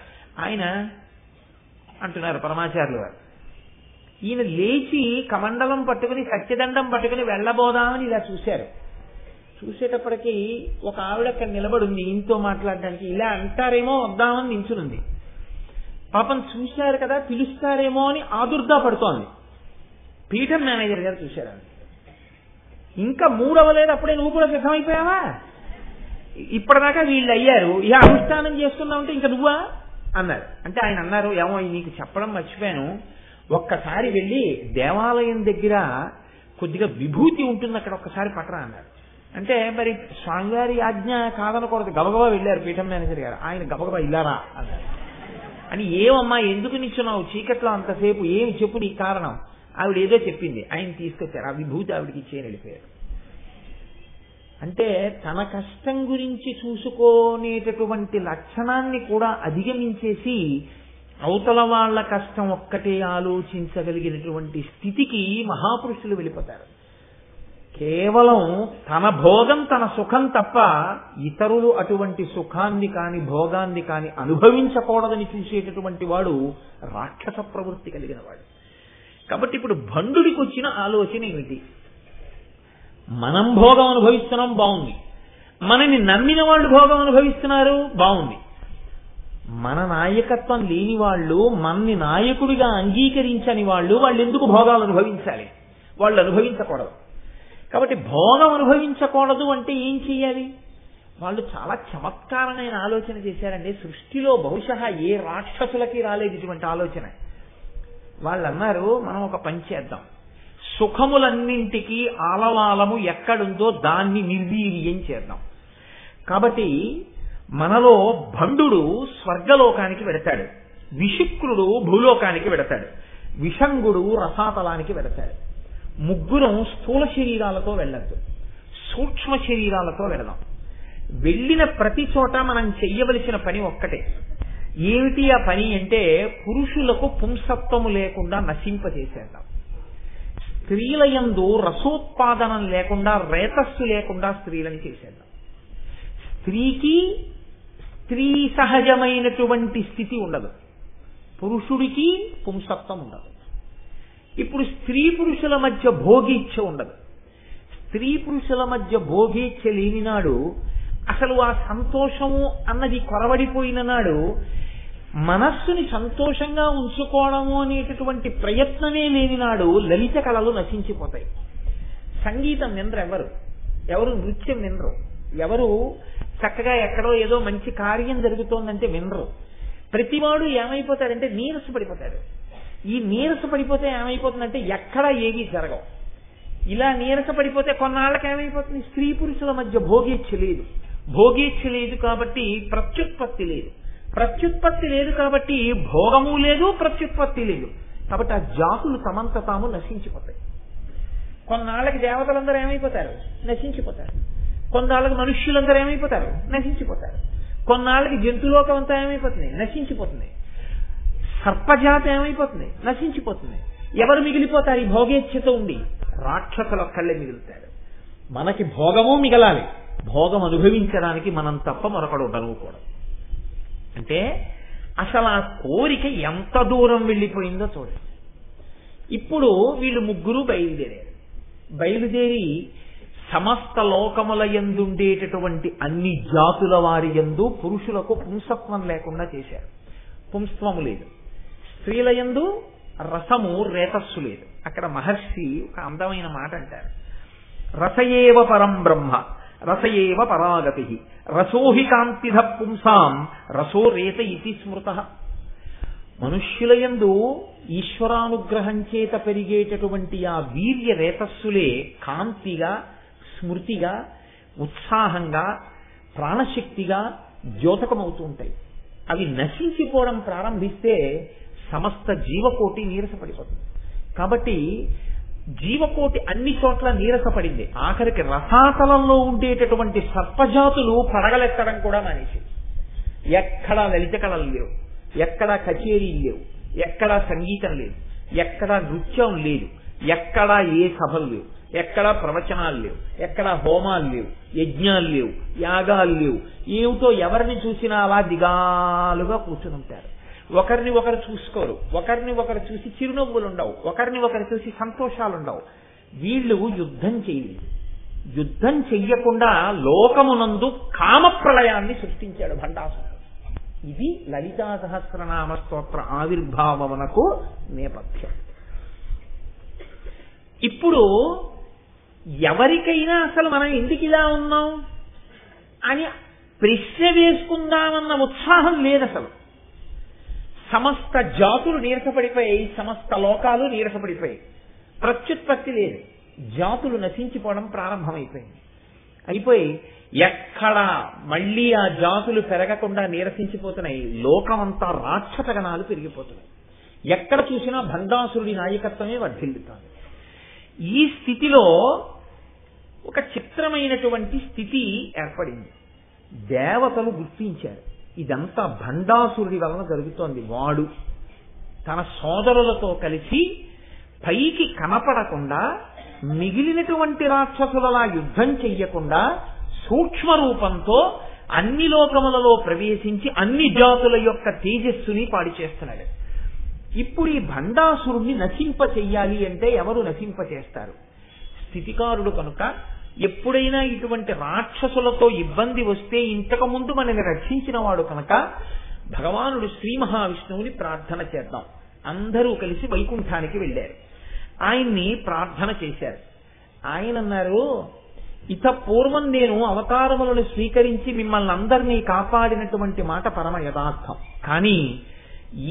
ఆయన అంటున్నారు పరమాచార్యులు వారు, ఈయన లేచి కమండలం పట్టుకుని సత్యదండం పట్టుకుని వెళ్ళబోదామని ఇలా చూశారు. చూసేటప్పటికీ ఒక ఆవిడ అక్కడ నిలబడింది ఈయనతో మాట్లాడడానికి. ఇలా అంటారేమో వద్దామని నించునుంది. పాపం చూశారు కదా, పిలుస్తారేమో అని ఆదుర్దా పడుతోంది. పీఠం మేనేజర్ గారు చూశారు. ఇంకా 3 అవ్వలేదు, అప్పుడే నువ్వు కూడా సిద్ధమైపోయావా? ఇప్పటిదాకా వీళ్ళు అయ్యారు, ఇక అనుష్ఠానం చేసుకున్నామంటే ఇంకా నువ్వా? అన్నారు. అంటే ఆయన అన్నారు, ఏమో నీకు చెప్పడం మర్చిపోయాను, ఒక్కసారి వెళ్ళి దేవాలయం దగ్గర కొద్దిగా విభూతి ఉంటుంది అక్కడ ఒక్కసారి పట్టరా అన్నారు. అంటే మరి స్వామివారి ఆజ్ఞ కాదనకూడదు, గబగబా వెళ్ళారు పీఠం మేనేజర్ గారు. ఆయన గబగబా ఇల్లారా అన్నారు. అని ఏమమ్మా ఎందుకు నిల్చున్నావు చీకట్లో అంతసేపు, ఏమి చెప్పు నీ కారణం? ఆవిడ ఏదో చెప్పింది, ఆయన తీసుకొచ్చారు, ఆ విభూతి ఆవిడకి ఇచ్చేయని వెళ్ళిపోయారు. అంటే తన కష్టం గురించి చూసుకునేటటువంటి లక్షణాన్ని కూడా అధిగమించేసి అవతల వాళ్ళ కష్టం ఒక్కటే ఆలోచించగలిగినటువంటి స్థితికి మహాపురుషులు వెళ్ళిపోతారు. కేవలం తన భోగం తన సుఖం తప్ప ఇతరులు అటువంటి సుఖాన్ని కాని భోగాన్ని కాని అనుభవించకూడదని చూసేటటువంటి వాడు రాక్షస ప్రవృత్తి కలిగిన వాడు. కాబట్టి ఇప్పుడు భండుడికి వచ్చిన ఆలోచన ఏమిటి? మనం భోగం అనుభవిస్తున్నాం, బాగుంది. మనని నమ్మిన వాళ్ళు భోగం అనుభవిస్తున్నారు, బాగుంది. మన నాయకత్వం లేని వాళ్ళు, మనని నాయకుడిగా అంగీకరించని వాళ్ళు ఎందుకు భోగాలు అనుభవించాలి? వాళ్ళు అనుభవించకూడదు. కాబట్టి భోగం అనుభవించకూడదు అంటే ఏం చెయ్యాలి? వాళ్ళు చాలా చమత్కారమైన ఆలోచన చేశారండి. సృష్టిలో బహుశా ఏ రాక్షసులకి రాలేదు ఇటువంటి ఆలోచన. వాళ్ళు అన్నారు, మనం ఒక పని చేద్దాం, సుఖములన్నింటికీ ఆలవాలము ఎక్కడుందో దాన్ని నిర్వీర్యం చేద్దాం. కాబట్టి మనలో భండుడు స్వర్గలోకానికి వెడతాడు, విశుక్రుడు భూలోకానికి వెడతాడు, విషంగుడు రసాతలానికి వెడతాడు. ముగ్గురం స్థూల శరీరాలతో వెళ్ళద్దు, సూక్ష్మ శరీరాలతో వెళదాం. వెళ్ళిన ప్రతి చోట మనం చెయ్యవలసిన పని ఒక్కటే. ఏమిటి ఆ పని అంటే, పురుషులకు పుంసత్వము లేకుండా నశింపజేసేద్దాం. స్త్రీల యందు రసోత్పాదనం లేకుండా, రేతస్సు లేకుండా స్త్రీలను చేసేద్దాం. స్త్రీకి స్త్రీ సహజమైనటువంటి స్థితి ఉండదు, పురుషుడికి పుంసత్వం ఉండదు. ఇప్పుడు స్త్రీ పురుషుల మధ్య భోగీచ్ఛ ఉండదు. స్త్రీ పురుషుల మధ్య భోగీచ్ఛ లేని నాడు, అసలు ఆ సంతోషము అన్నది కొరవడిపోయిన నాడు, మనస్సుని సంతోషంగా ఉంచుకోవడము అనేటటువంటి ప్రయత్నమే లేని నాడు లలిత కళలు నశించిపోతాయి. సంగీతం నింద్ర ఎవరు నృత్యం నింద్రు, ఎవరు చక్కగా ఎక్కడో ఏదో మంచి కార్యం జరుగుతోందంటే వినరు. ప్రతివాడు ఏమైపోతాడంటే నీరసపడిపోతాడు. ఈ నీరసపడిపోతే ఏమైపోతుందంటే ఎక్కడా ఏమీ జరగవు. ఇలా నీరసపడిపోతే కొన్నాళ్ళకి ఏమైపోతుంది? స్త్రీ పురుషుల మధ్య భోగేచ్ఛ లేదు. భోగేచ్ఛ లేదు కాబట్టి ప్రత్యుత్పత్తి లేదు. ప్రత్యుత్పత్తి లేదు కాబట్టి భోగము లేదు, ప్రత్యుత్పత్తి లేదు. కాబట్టి ఆ జాతులు తమంత తాము నశించిపోతాయి. కొన్నాళ్ళకి దేవతలందరూ ఏమైపోతారు? నశించిపోతారు. కొన్నాళ్ళకి మనుష్యులందరూ ఏమైపోతారు? నశించిపోతారు. కొన్నాళ్ళకి జంతులోకం అంతా ఏమైపోతుంది? నశించిపోతుంది. సర్పజాతి ఏమైపోతుంది? నశించిపోతుంది. ఎవరు మిగిలిపోతారు ఈ భోగేచ్ఛతో ఉండి? రాక్షసులు ఒక్కళ్ళే మిగులుతారు. మనకి భోగము మిగలాలి, భోగం అనుభవించడానికి మనం తప్ప మరొకడు ఉండకూడదు. అంటే అసలు ఆ కోరిక ఎంత దూరం వెళ్ళిపోయిందో చూడండి. ఇప్పుడు వీళ్ళు ముగ్గురు బయలుదేరి సమస్త లోకముల యందుండేటటువంటి అన్ని జాతుల వారి యందు పురుషులకు పుంసత్వం లేకుండా చేశారు. పుంసత్వము లేదు. స్త్రీల యందు రసము రేతస్సు లేదు. అక్కడ మహర్షి ఒక అందమైన మాట అంటారు, రసయేవ పరం బ్రహ్మ రసయేవ పరాగతి రసోహి కాంతిధ పుంసాం రసో రేత ఇతి స్మృత. మనుష్యుల యందు ఈశ్వరానుగ్రహం చేత పెరిగేటటువంటి ఆ వీర్య రేతస్సులే కాంతిగా, స్మృతిగా, ఉత్సాహంగా, ప్రాణశక్తిగా ద్యోతకమవుతూ ఉంటాయి. అవి నశించిపోవడం ప్రారంభిస్తే సమస్త జీవకోటి నీరసపడిపోతుంది. కాబట్టి జీవకోటి అన్ని చోట్ల నీరసపడింది. ఆఖరికి రసాతలంలో ఉండేటటువంటి సర్పజాతులు పడగలెత్తడం కూడా మానేసి, ఎక్కడా లలిత కళలు లేవు, ఎక్కడా కచేరీలు లేవు, ఎక్కడా సంగీతం లేదు, ఎక్కడా నృత్యం లేదు, ఎక్కడా ఏ సభలు లేవు, ఎక్కడా ప్రవచనాలు లేవు, ఎక్కడా హోమాలు లేవు, యజ్ఞాలు లేవు, యాగాలు లేవు. ఏమిటో ఎవరిని చూసినా అలా దిగాలుగా కూర్చుని ఉంటారు. ఒకరిని ఒకరు చూసుకోరు, ఒకరిని ఒకరు చూసి చిరునవ్వులు ఉండవు, ఒకరిని ఒకరు చూసి సంతోషాలు ఉండవు. వీళ్ళు యుద్ధం చేయలేదు. యుద్ధం చెయ్యకుండా లోకమునందు కామ ప్రళయాన్ని సృష్టించాడు భండాసురుడు. ఇది లలితా సహస్రనామ స్తోత్ర ఆవిర్భావమునకు నేపథ్యం. ఇప్పుడు ఎవరికైనా అసలు మనం ఎందుకు ఇలా ఉన్నాం అని ప్రశ్న వేసుకుందామన్న ఉత్సాహం లేదు అసలు. సమస్త జాతులు నీరసపడిపోయాయి, సమస్త లోకాలు నీరసపడిపోయాయి. ప్రత్యుత్పత్తి లేదు, జాతులు నశించిపోవడం ప్రారంభమైపోయింది. అయిపోయి ఎక్కడ మళ్ళీ ఆ జాతులు పెరగకుండా నీరసించిపోతున్నాయి. లోకమంతా రాక్షసగణాలు పెరిగిపోతున్నాయి. ఎక్కడ చూసినా భండాసురుడి నాయకత్వమే వర్ధిల్లుతోంది. ఈ స్థితిలో ఒక చిత్రమైనటువంటి స్థితి ఏర్పడింది. దేవతలు గుర్తించారు ఇదంతా భండాసురుడి వలన జరుగుతోంది. వాడు తన సోదరులతో కలిసి పైకి కనపడకుండా మిగిలినటువంటి రాక్షసులలా యుద్ధం చెయ్యకుండా సూక్ష్మ రూపంతో అన్ని లోకములలో ప్రవేశించి అన్ని జాతుల యొక్క తేజస్సుని పాడి చేస్తున్నాడు. ఇప్పుడు ఈ భండాసురుణ్ణి నశింప చెయ్యాలి అంటే ఎవరు నశింప చేస్తారు? స్థితికారుడు కనుక ఎప్పుడైనా ఇటువంటి రాక్షసులతో ఇబ్బంది వస్తే ఇంతకు ముందు మనని రక్షించిన వాడు కనుక భగవానుడు శ్రీ మహావిష్ణువుని ప్రార్థన చేద్దాం. అందరూ కలిసి వైకుంఠానికి వెళ్ళారు. ఆయన్ని ప్రార్థన చేశారు. ఆయన అన్నారు, ఇత పూర్వం నేను అవతారములను స్వీకరించి మిమ్మల్ని అందరినీ కాపాడినటువంటి మాట పరమ యథార్థం. కానీ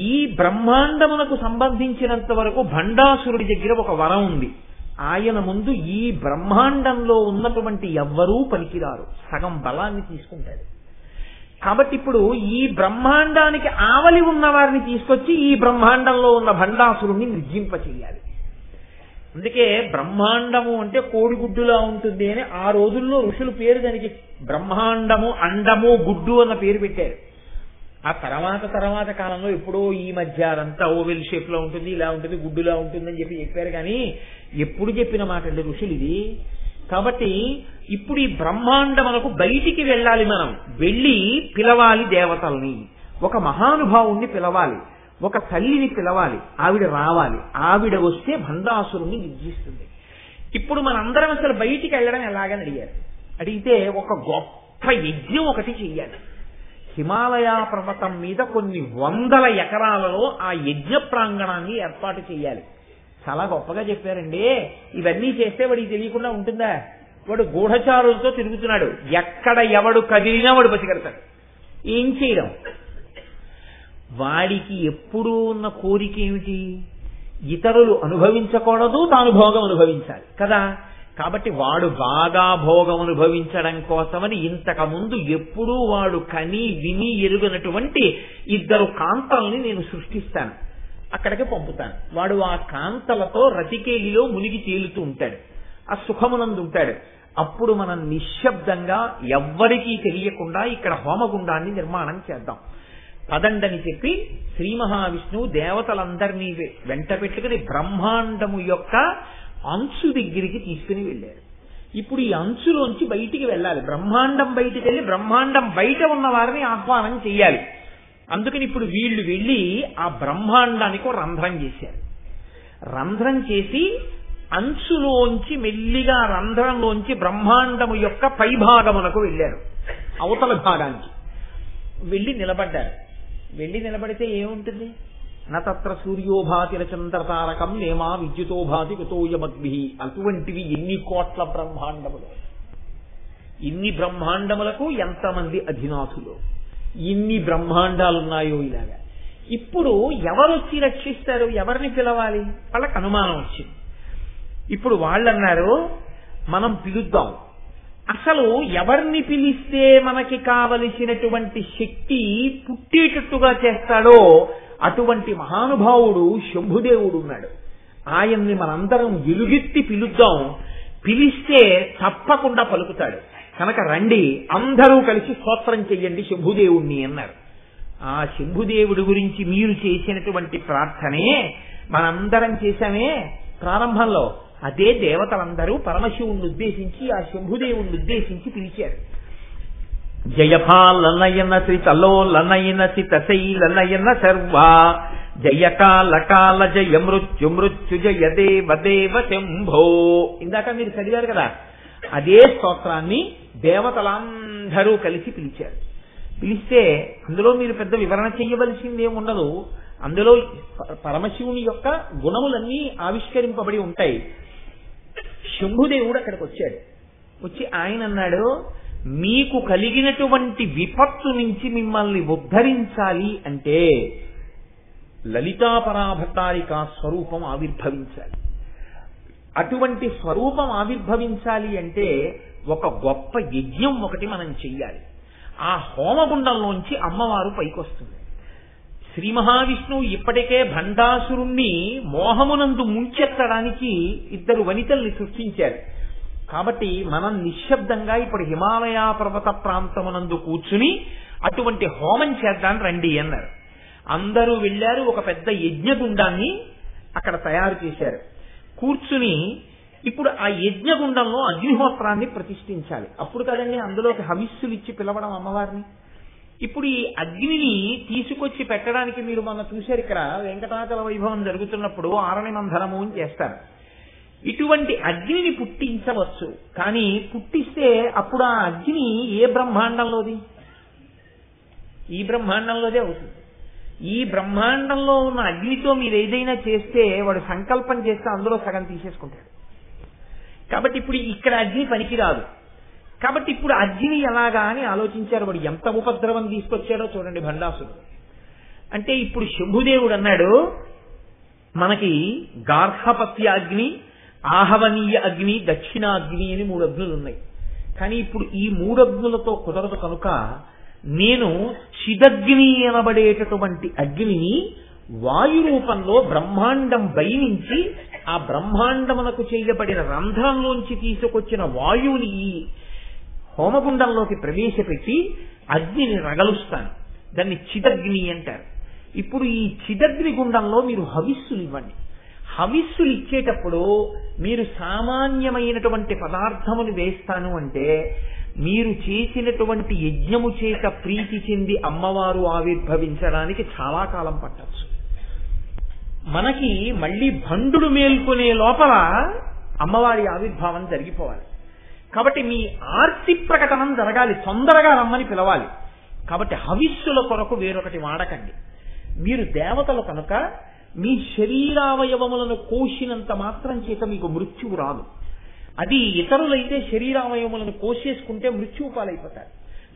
ఈ బ్రహ్మాండమునకు సంబంధించినంత వరకు భండాసురుడి దగ్గర ఒక వరం ఉంది. ఆయన ముందు ఈ బ్రహ్మాండంలో ఉన్నటువంటి ఎవ్వరూ పనికిరారు, సగం బలాన్ని తీసుకుంటాడు. కాబట్టి ఇప్పుడు ఈ బ్రహ్మాండానికి ఆవలి ఉన్న వారిని తీసుకొచ్చి ఈ బ్రహ్మాండంలో ఉన్న భండాసురుణ్ణి నిర్జింప చెయ్యాలి. అందుకే బ్రహ్మాండము అంటే కోడిగుడ్డులా ఉంటుంది అని ఆ రోజుల్లో ఋషులు పేరు దానికి బ్రహ్మాండము, అండము, గుడ్డు అన్న పేరు పెట్టారు. ఆ తర్వాత కాలంలో ఎప్పుడో ఈ మధ్య అదంతా ఓవెల్ షేప్ లో ఉంటుంది, ఇలా ఉంటుంది, గుడ్డులా ఉంటుందని చెప్పారు. కానీ ఎప్పుడు చెప్పిన మాట అండి ఋషులు ఇది. కాబట్టి ఇప్పుడు ఈ బ్రహ్మాండమునకు బయటికి వెళ్ళాలి. మనం వెళ్ళి పిలవాలి దేవతల్ని, ఒక మహానుభావుణ్ణి పిలవాలి, ఒక తల్లిని పిలవాలి, ఆవిడ రావాలి. ఆవిడ వస్తే భండాసురుణ్ణి నిర్జిస్తుంది. ఇప్పుడు మనందరం అసలు బయటికి వెళ్ళడం ఎలాగని అడిగారు. అడిగితే ఒక గొప్ప యజ్ఞం ఒకటి చెయ్యాలి. హిమాలయ పర్వతం మీద కొన్ని 100 ఎకరాలలో ఆ యజ్ఞ ప్రాంగణాన్ని ఏర్పాటు చేయాలి. చాలా గొప్పగా చెప్పారండి. ఇవన్నీ చేస్తే వాడికి తెలియకుండా ఉంటుందా? వాడు గూఢచారులతో తిరుగుతున్నాడు. ఎక్కడ ఎవడు కదిలినా వాడు పసిగడతాడు. ఏం చేయడం? వాడికి ఎప్పుడూ ఉన్న కోరిక ఏమిటి? ఇతరులు అనుభవించకూడదు, తాను భోగం అనుభవించాలి కదా. కాబట్టి వాడు బాగా భోగం అనుభవించడం కోసమని ఇంతకు ముందు ఎప్పుడూ వాడు కని విని ఎరుగనటువంటి 2 కాంతల్ని నేను సృష్టిస్తాను, అక్కడికి పంపుతాను. వాడు ఆ కాంతలతో రతికేలిలో మునిగి తేలుతూ ఉంటాడు, ఆ సుఖమునందు ఉంటాడు. అప్పుడు మనం నిశ్శబ్దంగా ఎవ్వరికీ తెలియకుండా ఇక్కడ హోమగుండాన్ని నిర్మాణం చేద్దాం పదండని చెప్పి శ్రీ మహావిష్ణువు దేవతలందరినీ వెంట పెట్టుకుని బ్రహ్మాండము యొక్క అంచు దగ్గరికి తీసుకుని వెళ్ళారు. ఇప్పుడు ఈ అంచులోంచి బయటికి వెళ్ళాలి. బ్రహ్మాండం బయటికి వెళ్ళి బ్రహ్మాండం బయట ఉన్న వారిని ఆహ్వానం చెయ్యాలి. అందుకని ఇప్పుడు వీళ్ళు వెళ్ళి ఆ బ్రహ్మాండానికి రంధ్రం చేశారు. రంధ్రం చేసి అంచులోంచి మెల్లిగా రంధ్రంలోంచి బ్రహ్మాండము యొక్క పైభాగమునకు వెళ్ళారు. అవతల భాగానికి వెళ్ళి నిలబడ్డారు. వెళ్ళి నిలబడితే ఏముంటుంది? నత్ర సూర్యోభాతి చంద్రతారకం నేమా విద్యుతోభాతి కుతోయమగ్భి. అటువంటివి ఎన్ని కోట్ల బ్రహ్మాండములు, ఇన్ని బ్రహ్మాండములకు ఎంతమంది అధినాథులు, ఇన్ని బ్రహ్మాండాలున్నాయో ఇలాగా. ఇప్పుడు ఎవరొచ్చి రక్షిస్తారు? ఎవరిని పిలవాలి? వాళ్ళకి అనుమానం వచ్చింది. ఇప్పుడు వాళ్ళన్నారు, మనం పిలుద్దాం. అసలు ఎవరిని పిలిస్తే మనకి కావలసినటువంటి శక్తి పుట్టేటట్టుగా చేస్తాడో అటువంటి మహానుభావుడు శంభుదేవుడు ఉన్నాడు. ఆయన్ని మనందరం ఎలుగెత్తి పిలుద్దాం. పిలిస్తే తప్పకుండా పలుకుతాడు. కనుక రండి, అందరూ కలిసి స్తోత్రం చెయ్యండి శంభుదేవుణ్ణి అన్నారు. ఆ శంభుదేవుడి గురించి మీరు చేసినటువంటి ప్రార్థనే మనందరం చేశామే ప్రారంభంలో. అదే దేవతలందరూ పరమశివుణ్ణి ఉద్దేశించి ఆ శంభుదేవుణ్ణి ఉద్దేశించి పిలిచారు. జయపాలనయన శ్రీతలోలనయన సితశైలనయన సర్వా జయకాల కాల జయ మృత్యు మృత్యు జయ దేవ దేవ శంభో. ఇందాక మీరు చదివారు కదా, అదే స్తోత్రాన్ని దేవతలందరూ కలిసి పిలిచారు. పిలిస్తే అందులో మీరు పెద్ద వివరణ చెయ్యవలసిందేముండదు. అందులో పరమశివుని యొక్క గుణములన్నీ ఆవిష్కరింపబడి ఉంటాయి. శంభుదేవుడు అక్కడికి వచ్చాడు. వచ్చి ఆయన అన్నాడు, మీకు కలిగినటువంటి విపత్తు నుంచి మిమ్మల్ని ఉద్ధరించాలి అంటే లలితాపరాభట్టారిక స్వరూపం ఆవిర్భవించాలి. అటువంటి స్వరూపం ఆవిర్భవించాలి అంటే ఒక గొప్ప యజ్ఞం ఒకటి మనం చెయ్యాలి. ఆ హోమగుండంలోంచి అమ్మవారు పైకొస్తుంది. శ్రీ మహావిష్ణువు ఇప్పటికే భండాసురుణ్ణి మోహమునందు ముంచెత్తడానికి 2 వనితల్ని సృష్టించారు. కాబట్టి మనం నిశ్శబ్దంగా ఇప్పుడు హిమాలయ పర్వత ప్రాంతమునందు కూర్చుని అటువంటి హోమం చేద్దాం రండి అన్నారు. అందరూ వెళ్ళారు. ఒక పెద్ద యజ్ఞగుండాన్ని అక్కడ తయారు చేశారు. కూర్చుని ఇప్పుడు ఆ యజ్ఞగుండంలో అగ్నిహోత్రాన్ని ప్రతిష్ఠించాలి. అప్పుడు కదండి అందులోకి హవిస్సులు ఇచ్చి పిలవడం అమ్మవారిని. ఇప్పుడు ఈ అగ్నిని తీసుకొచ్చి పెట్టడానికి మీరు మొన్న చూశారు, ఇక్కడ వెంకటాచల వైభవం జరుగుతున్నప్పుడు ఆరణి మంధనము అని చేస్తారు. ఇటువంటి అగ్నిని పుట్టించవచ్చు. కానీ పుట్టిస్తే అప్పుడు ఆ అగ్ని ఏ బ్రహ్మాండంలోది? ఈ బ్రహ్మాండంలోదే అవుతుంది. ఈ బ్రహ్మాండంలో ఉన్న అగ్నితో మీరు ఏదైనా చేస్తే వాడు సంకల్పం చేస్తే అందులో సగం తీసేసుకుంటాడు. కాబట్టి ఇప్పుడు ఇక్కడ అగ్ని పనికిరాదు. కాబట్టి ఇప్పుడు అగ్ని ఎలాగా అని ఆలోచించారు. వాడు ఎంత ఉపద్రవం తీసుకొచ్చాడో చూడండి భండాసురుడు. అంటే ఇప్పుడు శంభుదేవుడు అన్నాడు, మనకి గార్హపత్య అగ్ని, ఆహవనీయ అగ్ని, దక్షిణాగ్ని అని 3 అగ్నులు ఉన్నాయి. కానీ ఇప్పుడు ఈ 3 అగ్నులతో కుదరదు కనుక నేను చిదగ్ని అనబడేటటువంటి అగ్నిని వాయు రూపంలో బ్రహ్మాండం బయనించి ఆ బ్రహ్మాండమునకు చేయబడిన రంధ్రంలోంచి తీసుకొచ్చిన వాయువుని ఈ హోమగుండంలోకి ప్రవేశపెట్టి అగ్నిని రగలుస్తాను. దాన్ని చిదగ్ని అంటారు. ఇప్పుడు ఈ చిదగ్ని గుండంలో మీరు హవిస్సులు ఇవ్వండి. హవిస్సులు ఇచ్చేటప్పుడు మీరు సామాన్యమైనటువంటి పదార్థమును వేస్తాను అంటే మీరు చేసినటువంటి యజ్ఞము చేత ప్రీతి చెంది అమ్మవారు ఆవిర్భవించడానికి చాలా కాలం పట్టచ్చు. మనకి మళ్ళీ భండుడు మేల్కొనే లోపల అమ్మవారి ఆవిర్భావం జరిగిపోవాలి. కాబట్టి మీ ఆర్తి ప్రకటనం జరగాలి, తొందరగా రమ్మని పిలవాలి. కాబట్టి హవిస్సుల కొరకు వేరొకటి వాడకండి. మీరు దేవతలు కనుక మీ శరీరావయవములను కోసినంత మాత్రం చేత మీకు మృత్యువు రాదు. అది ఇతరులైతే శరీరావయవములను కోసేసుకుంటే మృత్యువు పాలైపోతారు.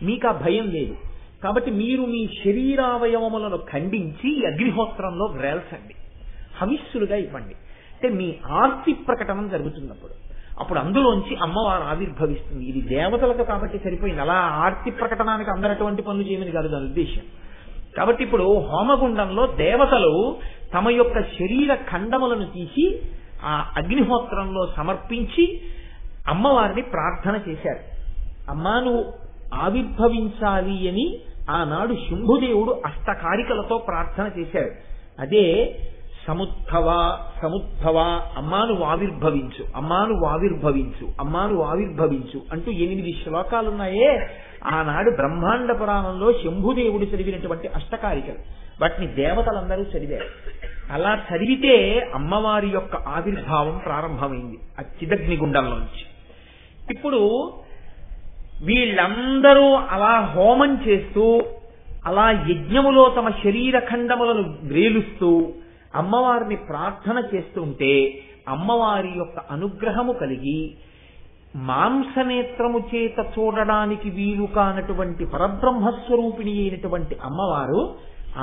మీకు ఆ భయం లేదు. కాబట్టి మీరు మీ శరీరావయవములను ఖండించి అగ్నిహోత్రంలో వేల్చండి, హవిస్సులుగా ఇవ్వండి. అంటే మీ ఆర్తి ప్రకటనం జరుగుతున్నప్పుడు అప్పుడు అందులోంచి అమ్మవారు ఆవిర్భవిస్తుంది. ఇది దేవతలకు కాబట్టి సరిపోయింది. అలా ఆర్తి ప్రకటనానికి అందరటువంటి పనులు చేయమని కాదు దాని ఉద్దేశం. కాబట్టి ఇప్పుడు హోమగుండంలో దేవతలు తమ యొక్క శరీర ఖండములను తీసి ఆ అగ్నిహోత్రంలో సమర్పించి అమ్మవారిని ప్రార్థన చేశారు. అమ్మా నువ్వు ఆవిర్భవించాలి అని ఆనాడు శంభుదేవుడు అష్టకారికలతో ప్రార్థన చేశాడు. అదే సముద్భవ సముద్భవ, అమ్మాను ఆవిర్భవించు, అమ్మాను ఆవిర్భవించు, అమ్మాను ఆవిర్భవించు అంటూ 8 శ్లోకాలున్నాయే ఆనాడు బ్రహ్మాండ పురాణంలో శంభుదేవుడు చదివినటువంటి అష్టకారికలు. వాటిని దేవతలందరూ చదివారు. అలా చదివితే అమ్మవారి యొక్క ఆవిర్భావం ప్రారంభమైంది ఆ చిదగ్నిగుండంలోంచి. ఇప్పుడు వీళ్ళందరూ అలా హోమం చేస్తూ అలా యజ్ఞములో తమ శరీర ఖండములను వ్రేలుస్తూ అమ్మవారిని ప్రార్థన చేస్తుంటే అమ్మవారి యొక్క అనుగ్రహము కలిగి మాంసనేత్రము చేత చూడడానికి వీలు కానటువంటి పరబ్రహ్మస్వరూపిణి అయినటువంటి అమ్మవారు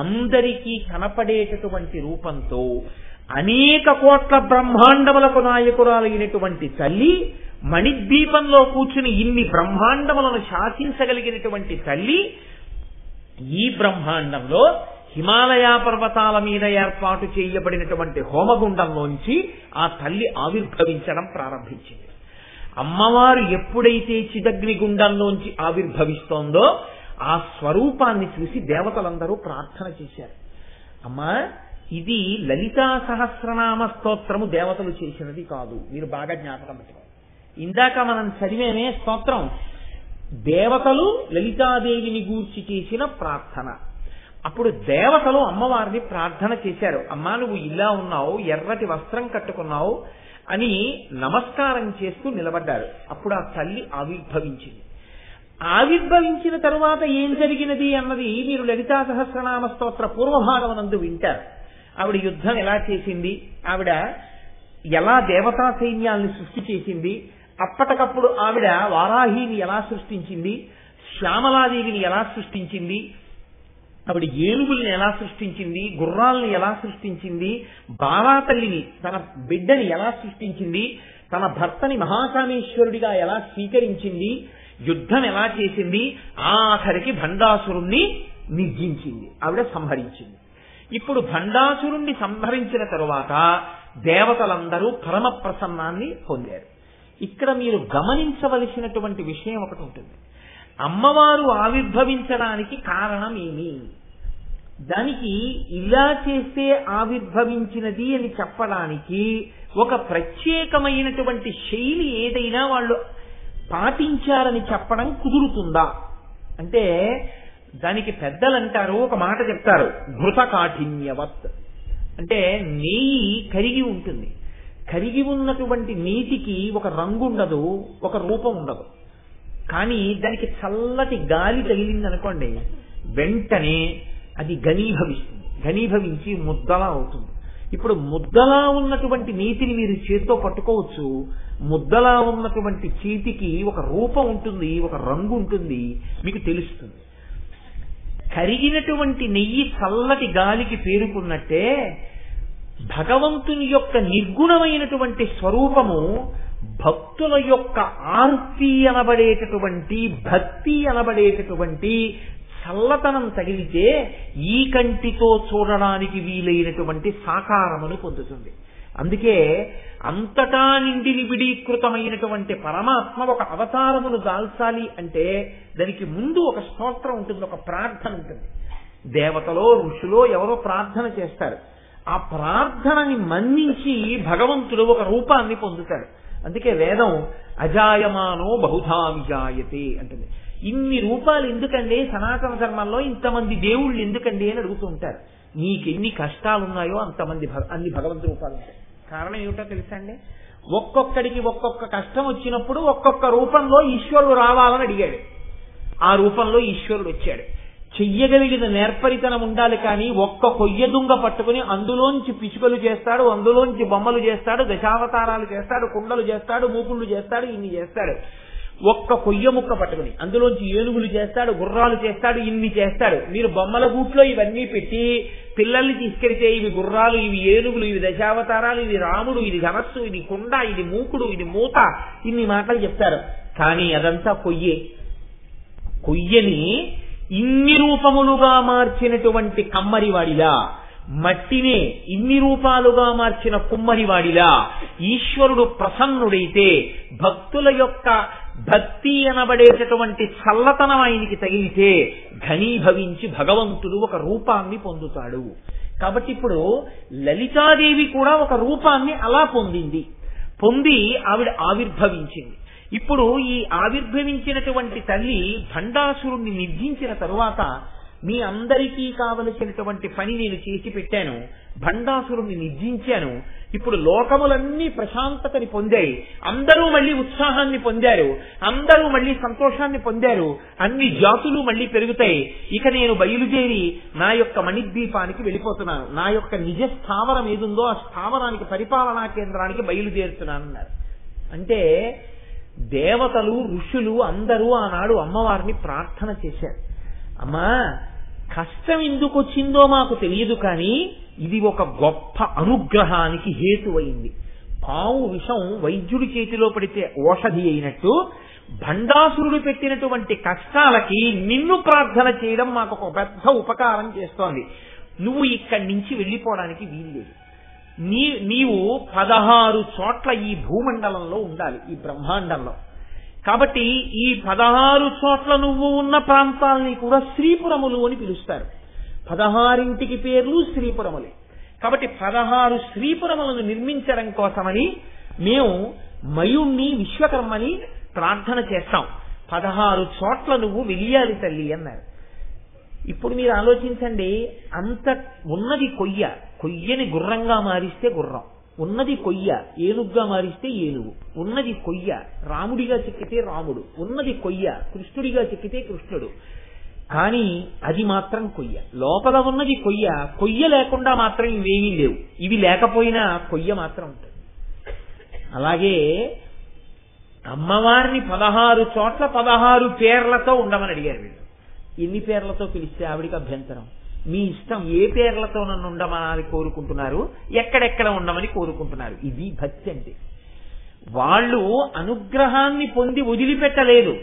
అందరికీ కనపడేటటువంటి రూపంతో అనేక కోట్ల బ్రహ్మాండములకు నాయకురాలైనటువంటి తల్లి, మణిద్వీపంలో కూర్చుని ఇన్ని బ్రహ్మాండములను శాసించగలిగినటువంటి తల్లి ఈ బ్రహ్మాండంలో హిమాలయ పర్వతాల మీద ఏర్పాటు చేయబడినటువంటి హోమగుండంలోంచి ఆ తల్లి ఆవిర్భవించడం ప్రారంభించింది. అమ్మవారు ఎప్పుడైతే చిదగ్ని గుండంలోంచి ఆవిర్భవిస్తోందో ఆ స్వరూపాన్ని చూసి దేవతలందరూ ప్రార్థన చేశారు. అమ్మా ఇది లలితా సహస్రనామ స్తోత్రము దేవతలు చేసినది కాదు. మీరు బాగా జ్ఞాపకం పెట్టుకోండి. ఇందాక మనం చదివేనే స్తోత్రం దేవతలు లలితాదేవిని గూర్చి చేసిన ప్రార్థన. అప్పుడు దేవతలు అమ్మవారిని ప్రార్థన చేశారు. అమ్మా నువ్వు ఇలా ఉన్నావు, ఎర్రటి వస్త్రం కట్టుకున్నావు అని నమస్కారం చేస్తూ నిలబడ్డారు. అప్పుడు ఆ తల్లి ఆవిర్భవించింది. ఆవిర్భవించిన తరువాత ఏం జరిగినది అన్నది మీరు లలితా సహస్రనామ స్తోత్ర పూర్వభాగమునందు వింటారు. ఆవిడ యుద్ధం ఎలా చేసింది, ఆవిడ ఎలా దేవతా సైన్యాల్ని సృష్టి చేసింది, అప్పటికప్పుడు ఆవిడ వారాహిని ఎలా సృష్టించింది, శ్యామలాదేవిని ఎలా సృష్టించింది, 3 ఆవిడ ఏనుగుల్ని ఎలా సృష్టించింది, గుర్రాలను ఎలా సృష్టించింది, బాలాతల్లిని తన బిడ్డని ఎలా సృష్టించింది, తన భర్తని మహాకామేశ్వరుడిగా ఎలా స్వీకరించింది, యుద్ధం ఎలా చేసింది, ఆఖరికి భండాసురుణ్ణి నిర్జించింది, ఆవిడ సంహరించింది. ఇప్పుడు భండాసురుణ్ణి సంహరించిన తరువాత దేవతలందరూ పరమ ప్రసన్నాన్ని పొందారు. ఇక్కడ మీరు గమనించవలసినటువంటి విషయం ఒకటి ఉంటుంది. అమ్మవారు ఆవిర్భవించడానికి కారణం ఏమి, దానికి ఇలా చేస్తే ఆవిర్భవించినది అని చెప్పడానికి ఒక ప్రత్యేకమైనటువంటి శైలి ఏదైనా వాళ్ళు పాటించారని చెప్పడం కుదురుతుందా అంటే, దానికి పెద్దలు అంటారు, ఒక మాట చెప్తారు, ఘృత కాఠిన్యవత్. అంటే నెయ్యి కరిగి ఉంటుంది, కరిగి ఉన్నటువంటి నీటికి ఒక రంగు ఉండదు, ఒక రూపం ఉండదు. కానీ దానికి చల్లటి గాలి తగిలిందనుకోండి, వెంటనే అది ఘనీభవిస్తుంది, ఘనీభవించి ముద్దలా అవుతుంది. ఇప్పుడు ముద్దలా ఉన్నటువంటి నీటిని మీరు చేత్తో పట్టుకోవచ్చు, ముద్దలా ఉన్నటువంటి చేతికి ఒక రూపం ఉంటుంది, ఒక రంగు ఉంటుంది, మీకు తెలుస్తుంది. కరిగినటువంటి నెయ్యి చల్లటి గాలికి పేరుకున్నట్టే భగవంతుని యొక్క నిర్గుణమైనటువంటి స్వరూపము భక్తుల యొక్క ఆర్తి అనబడేటటువంటి, భక్తి అనబడేటటువంటి చల్లతనం తగిలితే ఈ కంటితో చూడడానికి వీలైనటువంటి సాకారమును పొందుతుంది. అందుకే అంతటా నిండి నిబిడీకృతమైనటువంటి పరమాత్మ ఒక అవతారమును దాల్చాలి అంటే దానికి ముందు ఒక స్తోత్రం ఉంటుంది, ఒక ప్రార్థన ఉంటుంది. దేవతలో ఋషులో ఎవరో ప్రార్థన చేస్తారు, ఆ ప్రార్థనని మన్నించి భగవంతుడు ఒక రూపాన్ని పొందుతాడు. అందుకే వేదం అజాయమానో బహుధా విజాయతే అంటుంది. ఇన్ని రూపాలు ఎందుకండి సనాతన ధర్మంలో, ఇంతమంది దేవుళ్ళు ఎందుకండి అని అడుగుతూ ఉంటారు. నీకెన్ని కష్టాలున్నాయో అన్ని భగవంతు రూపాలు ఉంటాయి. కారణం ఏమిటో తెలుసా అండి, ఒక్కొక్కడికి ఒక్కొక్క కష్టం వచ్చినప్పుడు ఒక్కొక్క రూపంలో ఈశ్వరుడు రావాలని అడిగాడు, ఆ రూపంలో ఈశ్వరుడు వచ్చాడు. చెయ్యగలిగిన నేర్పరితనం ఉండాలి, కానీ ఒక్క కొయ్య దుంగ పట్టుకుని అందులోంచి పిచుకలు చేస్తాడు, అందులోంచి బొమ్మలు చేస్తాడు, దశావతారాలు చేస్తాడు, కుండలు చేస్తాడు, మూకుళ్ళు చేస్తాడు, ఇన్ని చేస్తాడు. ఒక్క కొయ్య ముక్క పట్టుకుని అందులోంచి ఏనుగులు చేస్తాడు, గుర్రాలు చేస్తాడు, ఇన్ని చేస్తాడు. మీరు బొమ్మల గూట్లో ఇవన్నీ పెట్టి పిల్లల్ని తీసుకెళ్తే ఇవి గుర్రాలు, ఇవి ఏనుగులు, ఇవి దశావతారాలు, ఇది రాముడు, ఇది ధనస్సు, ఇది కుండ, ఇది మూకుడు, ఇది మూత, ఇన్ని మాటలు చెప్తారు. కానీ అదంతా కొయ్యే. కొయ్యని ఇన్ని రూపములుగా మార్చినటువంటి కమ్మరివాడిలా, మట్టినే ఇన్ని రూపాలుగా మార్చిన కుమ్మరివాడిలా ఈశ్వరుడు ప్రసన్నుడైతే భక్తుల యొక్క భక్తి అనబడేటటువంటి చల్లతనం ఆయనకి తగిలితే ఘనీభవించి భగవంతుడు ఒక రూపాన్ని పొందుతాడు. కాబట్టి ఇప్పుడు లలితాదేవి కూడా ఒక రూపాన్ని అలా పొంది ఆవిడ ఆవిర్భవించింది. ఇప్పుడు ఈ ఆవిర్భవించినటువంటి తల్లి భండాసురుణ్ణి నిర్జించిన తరువాత మీ అందరికీ కావలసినటువంటి పని నేను చేసి పెట్టాను, భండాసురుణ్ణి నిర్జించాను. ఇప్పుడు లోకములన్నీ ప్రశాంతతని పొందాయి, అందరూ మళ్ళీ ఉత్సాహాన్ని పొందారు, అందరూ మళ్ళీ సంతోషాన్ని పొందారు, అన్ని జాతులు మళ్ళీ పెరుగుతాయి. ఇక నేను బయలుదేరి నా యొక్క మణిద్వీపానికి వెళ్ళిపోతున్నాను, నా యొక్క నిజ స్థావరం ఏదుందో ఆ స్థావరానికి, పరిపాలనా కేంద్రానికి బయలుదేరుతున్నానన్నారు. అంటే దేవతలు ఋషులు అందరూ ఆనాడు అమ్మవారిని ప్రార్థన చేశారు. అమ్మా, కష్టం ఎందుకు వచ్చిందో మాకు తెలియదు, కానీ ఇది ఒక గొప్ప అనుగ్రహానికి హేతువైంది. పాము విషం వైద్యుడి చేతిలో పడితే ఓషధి అయినట్టు భండాసురుడు పెట్టినటువంటి కష్టాలకి నిన్ను ప్రార్థన చేయడం మాకు ఒక పెద్ద ఉపకారం చేస్తోంది. నువ్వు ఇక్కడి నుంచి వెళ్ళిపోవడానికి వీల్లేదు. నీవు 16 చోట్ల ఈ భూమండలంలో ఉండాలి, ఈ బ్రహ్మాండంలో. కాబట్టి ఈ 16 చోట్ల నువ్వు ఉన్న ప్రాంతాలని కూడా శ్రీపురములు అని పిలుస్తారు. 16 పేర్లు శ్రీపురములే. కాబట్టి 16 శ్రీపురములను నిర్మించడం కోసమని మేము మయుణ్ణి, విశ్వకర్మని ప్రార్థన చేస్తాం. 16 చోట్ల నువ్వు వెలియాలి తల్లి అన్నారు. ఇప్పుడు మీరు ఆలోచించండి, అంత ఉన్నది కొయ్యని గుర్రంగా మారిస్తే గుర్రం, ఉన్నది కొయ్య ఏనుగ్గా మారిస్తే ఏనుగు, ఉన్నది కొయ్య రాముడిగా చెక్కితే రాముడు, ఉన్నది కొయ్య కృష్ణుడిగా చెక్కితే కృష్ణుడు. కానీ అది మాత్రం కొయ్య, లోపల ఉన్నది కొయ్య లేకుండా మాత్రం ఇవేమీ లేవు. ఇవి లేకపోయినా కొయ్య మాత్రం ఉంటుంది. అలాగే అమ్మవారిని 16 చోట్ల 16 పేర్లతో ఉండమని అడిగారు వీళ్ళు. ఎన్ని పేర్లతో పిలిస్తే ఆవిడికి అభ్యంతరం? మీ ఇష్టం, ఏ పేర్లతో నన్ను ఉండమని కోరుకుంటున్నారు, ఎక్కడెక్కడ ఉండమని కోరుకుంటున్నారు. ఇది భక్తి అంటే. వాళ్ళు అనుగ్రహాన్ని పొంది వదిలిపెట్టలేదు,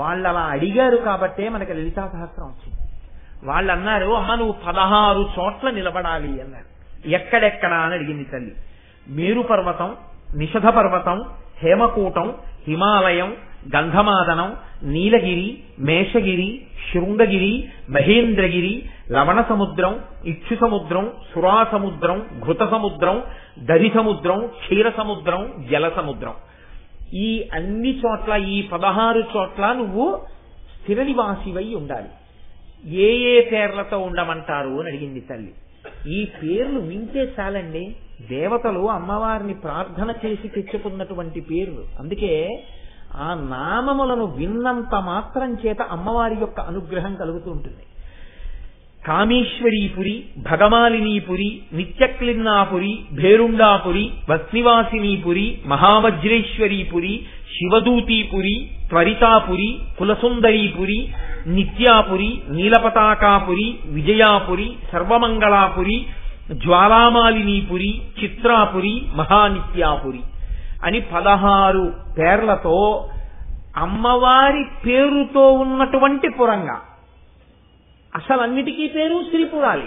వాళ్ళు అలా అడిగారు కాబట్టే మనకి లలితా సహస్రం వచ్చింది. వాళ్ళు అన్నారు, నువ్వు 16 చోట్ల నిలబడాలి అన్నారు. ఎక్కడెక్కడా అని అడిగింది తల్లి. మేరు పర్వతం, నిషధ పర్వతం, హేమకూటం, హిమాలయం, గంధమాదనం, నీలగిరి, మేషగిరి, శృంగగిరి, మహేంద్రగిరి, లవణ సముద్రం, ఇక్షు సముద్రం, సురా సముద్రం, ఘృత సముద్రం, దరి సముద్రం, క్షీర సముద్రం, జల సముద్రం. ఈ అన్ని చోట్ల, ఈ 16 చోట్ల నువ్వు స్థిర నివాసివై ఉండాలి. ఏ ఏ పేర్లతో ఉండమంటారు అని అడిగింది తల్లి. ఈ పేర్లు వింటే చాలండి, దేవతలు అమ్మవారిని ప్రార్థన చేసి తెచ్చుకున్నటువంటి పేర్లు. అందుకే ఆ నామములను విన్నంత మాత్రం చేత అమ్మవారి యొక్క అనుగ్రహం కలుగుతూ ఉంటుంది. కామేశ్వరీపురి, భగమాలినీపురి, నిత్యక్లిన్నాపురి, భేరుండాపురి, వస్నివాసినీపురి, మహావజ్రేశ్వరీపురి, శివదూతీపురి, త్వరితాపురి, కులసుందరీపురి, నిత్యాపురి, నీలపతాకాపురి, విజయాపురి, సర్వమంగళాపురి, జ్వాలామాలినీపురి, చిత్రాపురి, మహానిత్యాపురి అని 16 పేర్లతో అమ్మవారి పేరుతో ఉన్నటువంటి పురంగా. అసలన్నిటికీ పేరు శ్రీపురాలి.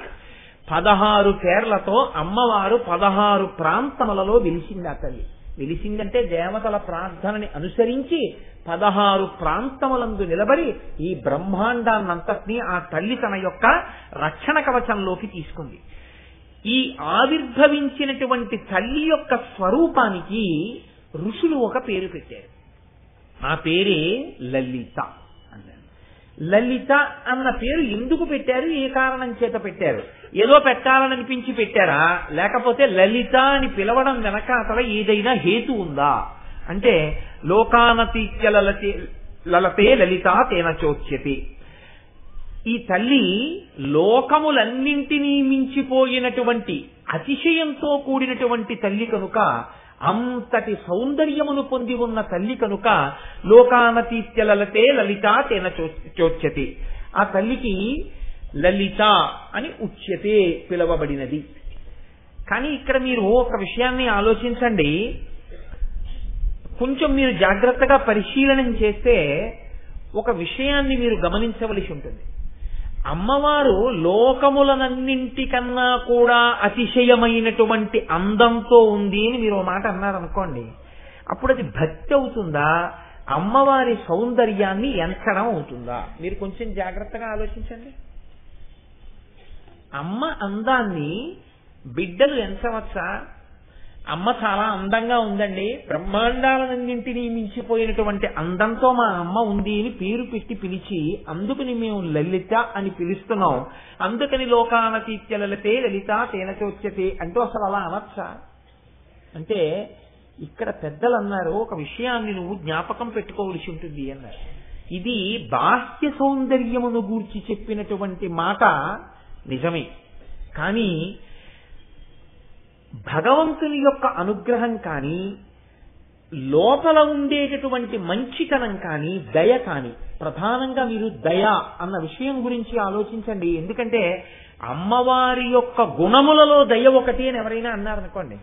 16 పేర్లతో అమ్మవారు 16 ప్రాంతములలో వెలిసింది. ఆ తల్లి వెలిసిందంటే దేవతల ప్రార్థనని అనుసరించి 16 ప్రాంతములందు నిలబడి ఈ బ్రహ్మాండాన్నంతటినీ ఆ తల్లి తన యొక్క రక్షణ కవచంలోకి తీసుకుంది. ఈ ఆవిర్భవించినటువంటి తల్లి యొక్క స్వరూపానికి ఋషులు ఒక పేరు పెట్టారు. ఆ పేరే లలిత అన్నారు. లలిత అన్న పేరు ఎందుకు పెట్టారు, ఏ కారణం చేత పెట్టారు? ఏదో పెట్టాలనిపించి పెట్టారా, లేకపోతే లలిత అని పిలవడం వెనకాతల ఏదైనా హేతు ఉందా అంటే, లోకానతీత్య లలతే లలిత తేన చోచ్యతే. ఈ తల్లి లోకములన్నింటినీ మించిపోయినటువంటి అతిశయంతో కూడినటువంటి తల్లి కనుక, అంతటి సౌందర్యమును పొంది ఉన్న తల్లి కనుక లోకానతీత్య లలతే లలిత తేన చోచ్యతే. ఆ తల్లికి లలిత అని ఉచ్యతే పిలవబడినది. కానీ ఇక్కడ మీరు ఒక విషయాన్ని ఆలోచించండి, కొంచెం మీరు జాగ్రత్తగా పరిశీలనం చేస్తే ఒక విషయాన్ని మీరు గమనించవలసి ఉంటుంది. అమ్మవారు లోకములనన్నింటికన్నా కూడా అతిశయమైనటువంటి అందంతో ఉంది అని మీరు మాట అన్నారనుకోండి, అప్పుడు అది భక్తి అవుతుందా, అమ్మవారి సౌందర్యాన్ని ఎంచడం అవుతుందా? మీరు కొంచెం జాగ్రత్తగా ఆలోచించండి. అమ్మ అందాన్ని బిడ్డలు ఎంచవచ్చా? అమ్మ చాలా అందంగా ఉందండి, బ్రహ్మాండాలన్నింటినీ మించిపోయినటువంటి అందంతో మా అమ్మ ఉంది అని పేరు పెట్టి పిలిచి, అందుకని మేము లలిత అని పిలుస్తున్నాం, అందుకని లోకానతీత్య లలితే లలిత తేన చోచ్యతే అంటూ అసలు అలా అనొచ్చా? అంటే ఇక్కడ పెద్దలు అన్నారు, ఒక విషయాన్ని నువ్వు జ్ఞాపకం పెట్టుకోవలసి ఉంటుంది అన్నారు. ఇది బాహ్య సౌందర్యమును గూర్చి చెప్పినటువంటి మాట నిజమే, కానీ భగవంతుని యొక్క అనుగ్రహం కానీ, లోపల ఉండేటటువంటి మంచితనం కానీ, దయ కానీ, ప్రధానంగా మీరు దయ అన్న విషయం గురించి ఆలోచించండి. ఎందుకంటే అమ్మవారి యొక్క గుణములలో దయ ఒకటి అని ఎవరైనా అన్నారనుకోండి,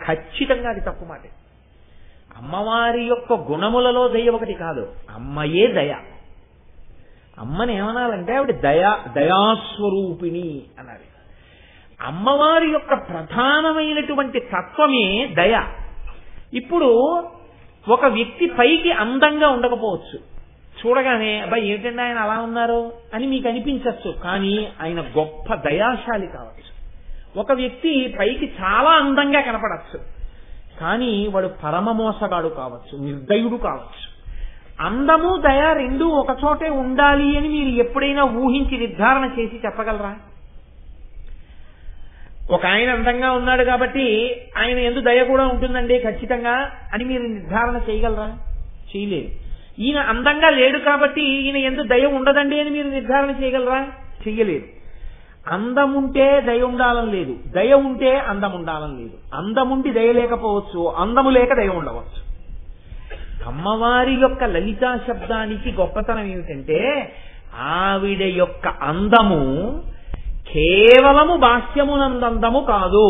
ఖచ్చితంగా అది తప్పు మాట. అమ్మవారి యొక్క గుణములలో దయ ఒకటి కాదు, అమ్మయే దయ. అమ్మని ఏమనాలంటే ఆవిడ దయాస్వరూపిణి అన్నారు. అమ్మవారి యొక్క ప్రధానమైనటువంటి తత్వమే దయ. ఇప్పుడు ఒక వ్యక్తి పైకి అందంగా ఉండకపోవచ్చు, చూడగానే అబ్బాయి ఏంటంటే ఆయన అలా ఉన్నారు అని మీకు అనిపించవచ్చు, కానీ ఆయన గొప్ప దయాశాలి కావచ్చు. ఒక వ్యక్తి పైకి చాలా అందంగా కనపడచ్చు, కానీ వాడు పరమ మోసగాడు కావచ్చు, నిర్దయుడు కావచ్చు. అందము దయ రెండూ ఒక చోటే ఉండాలి అని మీరు ఎప్పుడైనా ఊహించి నిర్ధారణ చేసి చెప్పగలరా? ఒక ఆయన అందంగా ఉన్నాడు కాబట్టి ఆయన యందు దయ కూడా ఉంటుందండి ఖచ్చితంగా అని మీరు నిర్ధారణ చేయగలరా? చేయలేరు. ఈయన అందంగా లేడు కాబట్టి ఈయన యందు దయ ఉండదండి అని మీరు నిర్ధారణ చేయగలరా? చెయ్యలేరు. అందం ఉంటే దయ ఉండాలని లేదు, దయ ఉంటే అందం ఉండాలని లేదు. అందముండి దయ లేకపోవచ్చు, అందము లేక దయ ఉండవచ్చు. అమ్మవారి యొక్క లలితా శబ్దానికి గొప్పతనం ఏమిటంటే, ఆవిడ యొక్క అందము కేవలము బాహ్యమునందందము కాదు,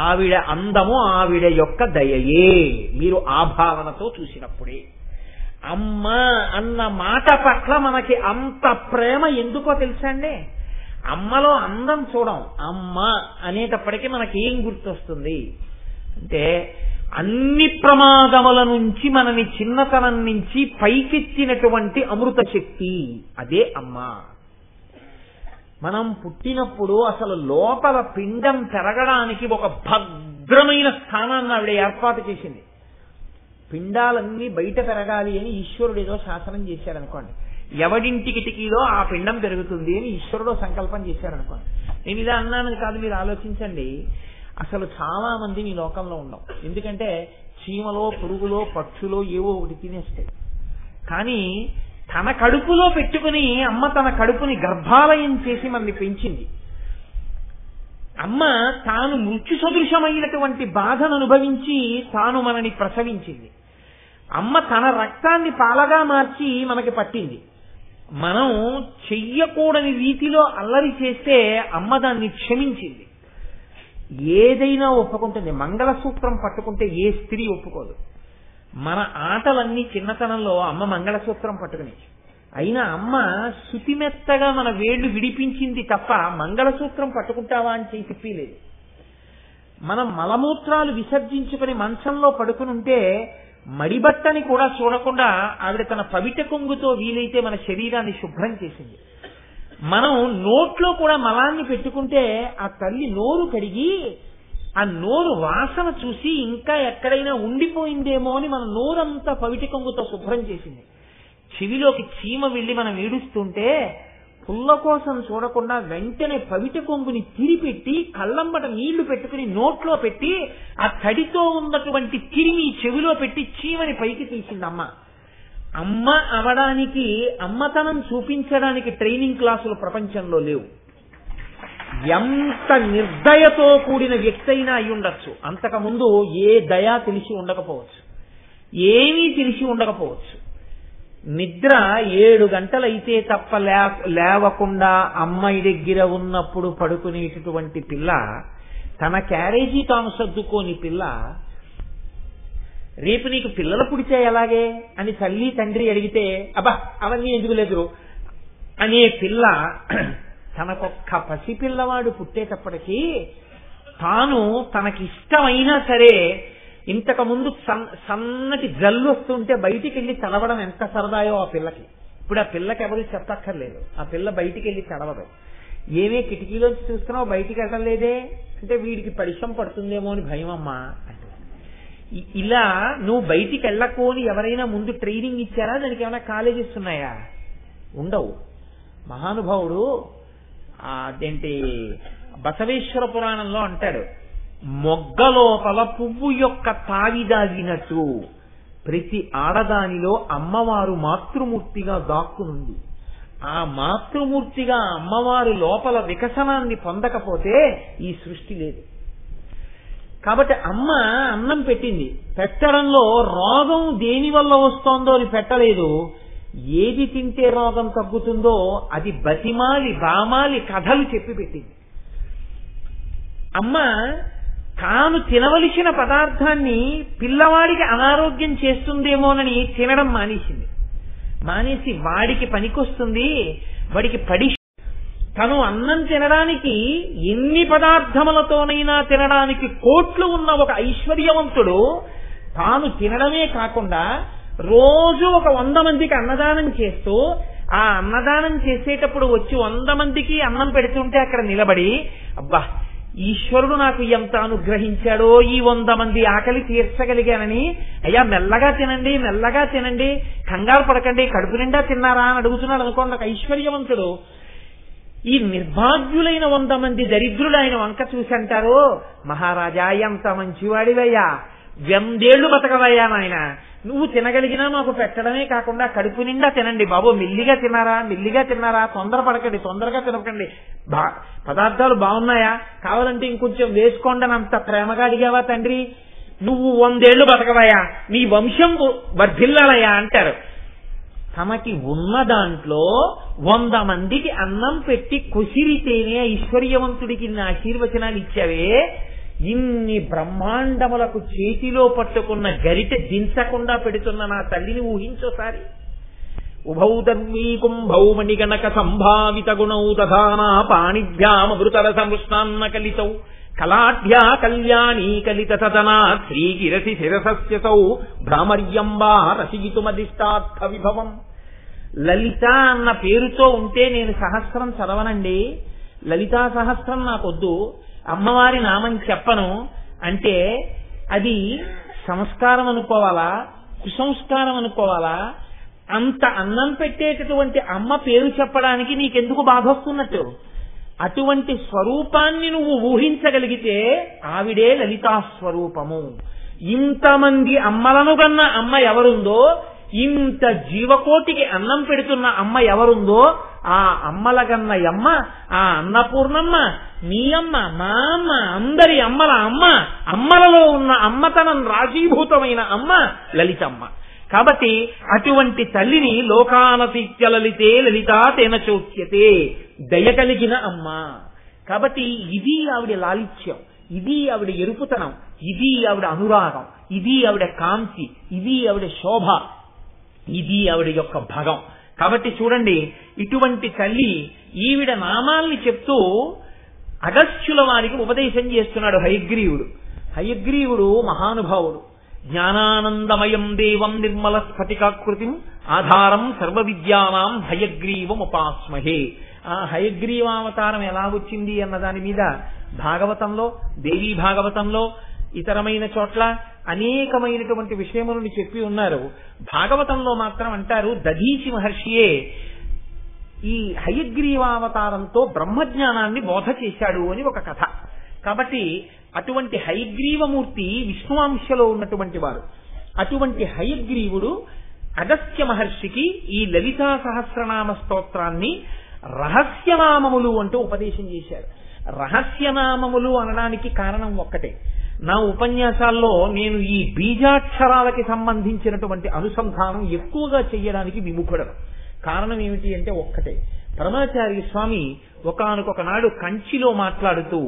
ఆవిడ అందము ఆవిడ యొక్క దయయే. మీరు ఆ భావనతో చూసినప్పుడే. అమ్మ అన్న మాట పట్ల మనకి అంత ప్రేమ ఎందుకో తెలుసండి. అమ్మలో అందం చూడం, అమ్మ అనేటప్పటికీ మనకేం గుర్తొస్తుంది అంటే అన్ని ప్రమాదముల నుంచి మనని చిన్నతనం నుంచి పైకెత్తినటువంటి అమృత శక్తి, అదే అమ్మ. మనం పుట్టినప్పుడు అసలు లోపల పిండం పెరగడానికి ఒక భద్రమైన స్థానాన్ని ఆవిడ ఏర్పాటు చేసింది. పిండాలన్నీ బయట పెరగాలి అని ఈశ్వరుడు ఏదో శాసనం చేశాడనుకోండి, ఎవడింటి కిటికీలో ఆ పిండం పెరుగుతుంది అని ఈశ్వరుడు సంకల్పం చేశాడనుకోండి. నేను ఇలా అన్నాను కాదు, మీరు ఆలోచించండి. అసలు చాలా మంది మీ లోకంలో ఉండవు, ఎందుకంటే చీమలో పురుగులో పక్షులో ఏవో ఒకటి తినేస్తాయి. కానీ తన కడుపులో పెట్టుకుని అమ్మ తన కడుపుని గర్భాలయం చేసి మనల్ని పెంచింది. అమ్మ తాను మృత్యు సదృశమైనటువంటి బాధను అనుభవించి తాను మనని ప్రసవించింది. అమ్మ తన రక్తాన్ని పాలగా మార్చి మనకి పట్టింది. మనం చెయ్యకూడని రీతిలో అల్లరి చేస్తే అమ్మ దాన్ని క్షమించింది. ఏదైనా ఒప్పుకుంటుంది. మంగళసూత్రం పట్టుకుంటే ఏ స్త్రీ ఒప్పుకోదు. మన ఆటలన్నీ చిన్నతనంలో అమ్మ మంగళసూత్రం పట్టుకుని, అయినా అమ్మ శుతిమెత్తగా మన వేళ్లు విడిపించింది తప్ప మంగళసూత్రం పట్టుకుంటావా అని చేసి తిప్పలేదు. మనం మలమూత్రాలు విసర్జించుకుని మంచంలో పడుకుని ఉంటే మడిబట్టని కూడా చూడకుండా ఆవిడ తన పవిట కొంగుతో వీలైతే మన శరీరాన్ని శుభ్రం చేసింది. మనం నోట్లో కూడా మలాన్ని పెట్టుకుంటే ఆ తల్లి నోరు కడిగి ఆ నోరు వాసన చూసి ఇంకా ఎక్కడైనా ఉండిపోయిందేమో అని మన నోరంతా పవిట కొంగుతో శుభ్రం చేసింది. చెవిలోకి చీమ వెళ్ళి మనం ఏడుస్తుంటే పుల్ల కోసం చూడకుండా వెంటనే పవిట కొంగుని తిరిపెట్టి కళ్ళంబట నీళ్లు పెట్టుకుని నోట్లో పెట్టి ఆ తడితో ఉన్నటువంటి తిరిగి చెవిలో పెట్టి చీమని పైకి తీసిందమ్మ. అమ్మ అవడానికి, అమ్మతనం చూపించడానికి ట్రైనింగ్ క్లాసులు ప్రపంచంలో లేవు. ఎంత నిర్దయతో కూడిన వ్యక్తి అయినా అయి ఉండొచ్చు, అంతకుముందు ఏ దయా తెలిసి ఉండకపోవచ్చు, ఏమీ తెలిసి ఉండకపోవచ్చు. నిద్ర 7 గంటలైతే తప్ప లేవకుండా అమ్మాయి దగ్గర ఉన్నప్పుడు పడుకునేటటువంటి పిల్ల, తన క్యారేజీ తాను సర్దుకోని పిల్ల, రేపు నీకు పిల్లలు పుడితే ఎలాగే అని తల్లి తండ్రి అడిగితే అబ్బా అవన్నీ ఎందుకు లేదు అనే పిల్ల, తనకొక్క పసిపిల్లవాడు పుట్టేటప్పటికీ తాను తనకిష్టమైనా సరే, ఇంతకు ముందు సన్నటి జల్లు వస్తుంటే బయటికి వెళ్ళి తడవడం ఎంత సరదాయో ఆ పిల్లకి. ఇప్పుడు ఆ పిల్లకి ఎవరు చెప్పక్కర్లేదు, ఆ పిల్ల బయటికి వెళ్ళి తడవదు. ఏమే కిటికీలోంచి చూస్తున్నావు బయటికి వెళ్ళలేదే అంటే వీడికి పరిశ్రమ పడుతుందేమో అని భయం అమ్మా. ఇలా నువ్వు బయటికి వెళ్ళకు అని ఎవరైనా ముందు ట్రైనింగ్ ఇచ్చారా? దానికి ఏమైనా కాలేజెస్ ఉన్నాయా? ఉండవు. మహానుభావుడు అదేంటి బసవేశ్వర పురాణంలో అంటాడు, మొగ్గ లోపల పువ్వు యొక్క తావిదాగినట్టు ప్రతి ఆడదానిలో అమ్మవారు మాతృమూర్తిగా దాక్కునుంది. ఆ మాతృమూర్తిగా అమ్మవారు లోపల వికసనాన్ని పొందకపోతే ఈ సృష్టి లేదు. కాబట్టి అమ్మ అన్నం పెట్టింది. పెట్టడంలో రోగం దేని వల్ల వస్తోందో అని పెట్టలేదు. ఏది తింటే రోగం తగ్గుతుందో అది బతిమాలి బామాలి కథలు చెప్పి పెట్టింది. అమ్మ తాను తినవలసిన పదార్థాన్ని పిల్లవాడికి అనారోగ్యం చేస్తుందేమోనని తినడం మానేసింది. మానేసి వాడికి పనికొస్తుంది, వాడికి తను అన్నం తినడానికి ఎన్ని పదార్థములతోనైనా తినడానికి కోట్లు ఉన్న ఒక ఐశ్వర్యవంతుడు తాను తినడమే కాకుండా రోజు ఒక 100 మందికి అన్నదానం చేస్తూ, ఆ అన్నదానం చేసేటప్పుడు వచ్చి 100 మందికి అన్నం పెడుతుంటే అక్కడ నిలబడి అబ్బా ఈశ్వరుడు నాకు ఎంత అనుగ్రహించాడో, ఈ 100 మంది ఆకలి తీర్చగలిగానని, అయ్యా మెల్లగా తినండి మెల్లగా తినండి కంగారు పడకండి కడుపు నిండా తిన్నారా అని అడుగుతున్నాడు అనుకోండి. ఒక ఐశ్వర్యవంతుడు ఈ నిర్భాగ్యులైన 100 మంది దరిద్రులు ఆయన వంక చూసి అంటారు, మహారాజా ఎంత మంచివాడివయ్యా, 100 ఏళ్లు బతకవయ్యా నాయన, నువ్వు తినగలిగినా మాకు పెట్టడమే కాకుండా కడుపు నిండా తినండి బాబు, మెల్లిగా తిన్నారా, తొందరపడకండి, తొందరగా తినకండి, పదార్థాలు బాగున్నాయా, కావాలంటే ఇంకొంచెం వేసుకోండి అని అంత ప్రేమగా అడిగావా తండ్రి, నువ్వు 100 ఏళ్లు బతకవయ్యా, నీ వంశం వర్ధిల్లాలయ్యా అంటారు. తనకి ఉన్న దాంట్లో 100 మందికి అన్నం పెట్టి కుసిరితేనే ఐశ్వర్యవంతుడికి ఇన్ని ఆశీర్వచనాలు ఇచ్చావే, ఇన్ని బ్రహ్మాండములకు చేతిలో పట్టుకున్న గరిటె దించకుండా పెడుతున్న నా తల్లిని ఊహించోసారి. ఉభౌ ధర్మీ కుంభౌ మణిగణక సంభావిత గుణౌ దధానా పాణిభ్యామృతర సమృష్ణాన్న కలితౌ కళాఢ్యా కళ్యాణీ కలిత సదనా శ్రీగిరసి శిరసస్యసౌ భ్రామర్యంబా రసిగితుమదిష్టార్థ విభవం. లలిత అన్న పేరుతో ఉంటే నేను సహస్రం చదవనండి, లలితా సహస్రం నాకొద్దు, అమ్మవారి నామం చెప్పను అంటే అది సంస్కారం అనుకోవాలా, కుసంస్కారం అనుకోవాలా? అంత అన్నం పెట్టేటటువంటి అమ్మ పేరు చెప్పడానికి నీకెందుకు బాధ వస్తున్నట్టు? అటువంటి స్వరూపాన్ని నువ్వు ఊహించగలిగితే ఆవిడే లలితా స్వరూపము. ఇంతమంది అమ్మలను కన్న అమ్మ ఎవరుందో, ఇంత జీవకోటికి అన్నం పెడుతున్న అమ్మ ఎవరుందో, ఆ అమ్మల గన్న అమ్మ, ఆ అన్నపూర్ణమ్మ, నీ అమ్మ, మా అమ్మ, అందరి అమ్మల అమ్మ, అమ్మలలో ఉన్న అమ్మతనం రాశీభూతమైన అమ్మ లలితమ్మ. కాబట్టి అటువంటి తల్లిని లోకానతీత్య లలితే లలితా తేన చోక్యతే, దయ కలిగిన అమ్మ. కాబట్టి ఇది ఆవిడ లాలిత్యం, ఇది ఆవిడ ఎరుపుతనం, ఇది ఆవిడ అనురాగం, ఇది ఆవిడ కాంతి, ఇది ఆవిడ శోభ, ఇది ఆవిడ యొక్క భగం. కాబట్టి చూడండి, ఇటువంటి తల్లి ఈవిడ నామాల్ని చెప్తూ అగస్త్యుల వారికి ఉపదేశం చేస్తున్నాడు హయగ్రీవుడు. హయగ్రీవుడు మహానుభావుడు. జ్ఞానానందమయం దేవం నిర్మల స్ఫటికాకృతిం ఆధారం సర్వ విద్యానాం హయగ్రీవం ఉపాస్మహే. ఆ హయగ్రీవావతారం ఎలా వచ్చింది అన్న దాని మీద భాగవతంలో, దేవీ భాగవతంలో, ఇతరమైన చోట్ల అనేకమైనటువంటి విషయములను చెప్పి ఉన్నారు. భాగవతంలో మాత్రం అంటారు దధీచి మహర్షియే ఈ హయగ్రీవావతారంతో బ్రహ్మజ్ఞానాన్ని బోధ చేశాడు అని ఒక కథ. కాబట్టి అటువంటి హయగ్రీవమూర్తి విష్ణువాంశలో ఉన్నటువంటి వారు. అటువంటి హయగ్రీవుడు అగస్త్య మహర్షికి ఈ లలితా సహస్రనామ స్తోత్రాన్ని రహస్యనామములు అంటూ ఉపదేశం చేశారు. రహస్యనామములు అనడానికి కారణం ఒక్కటే. నా ఉపన్యాసాల్లో నేను ఈ బీజాక్షరాలకి సంబంధించినటువంటి అనుసంధానం ఎక్కువగా చెయ్యడానికి విముఖుడను. కారణం ఏమిటి అంటే ఒక్కటే. పరమాచార్య స్వామి ఒకానొక నాడు కంచిలో మాట్లాడుతూ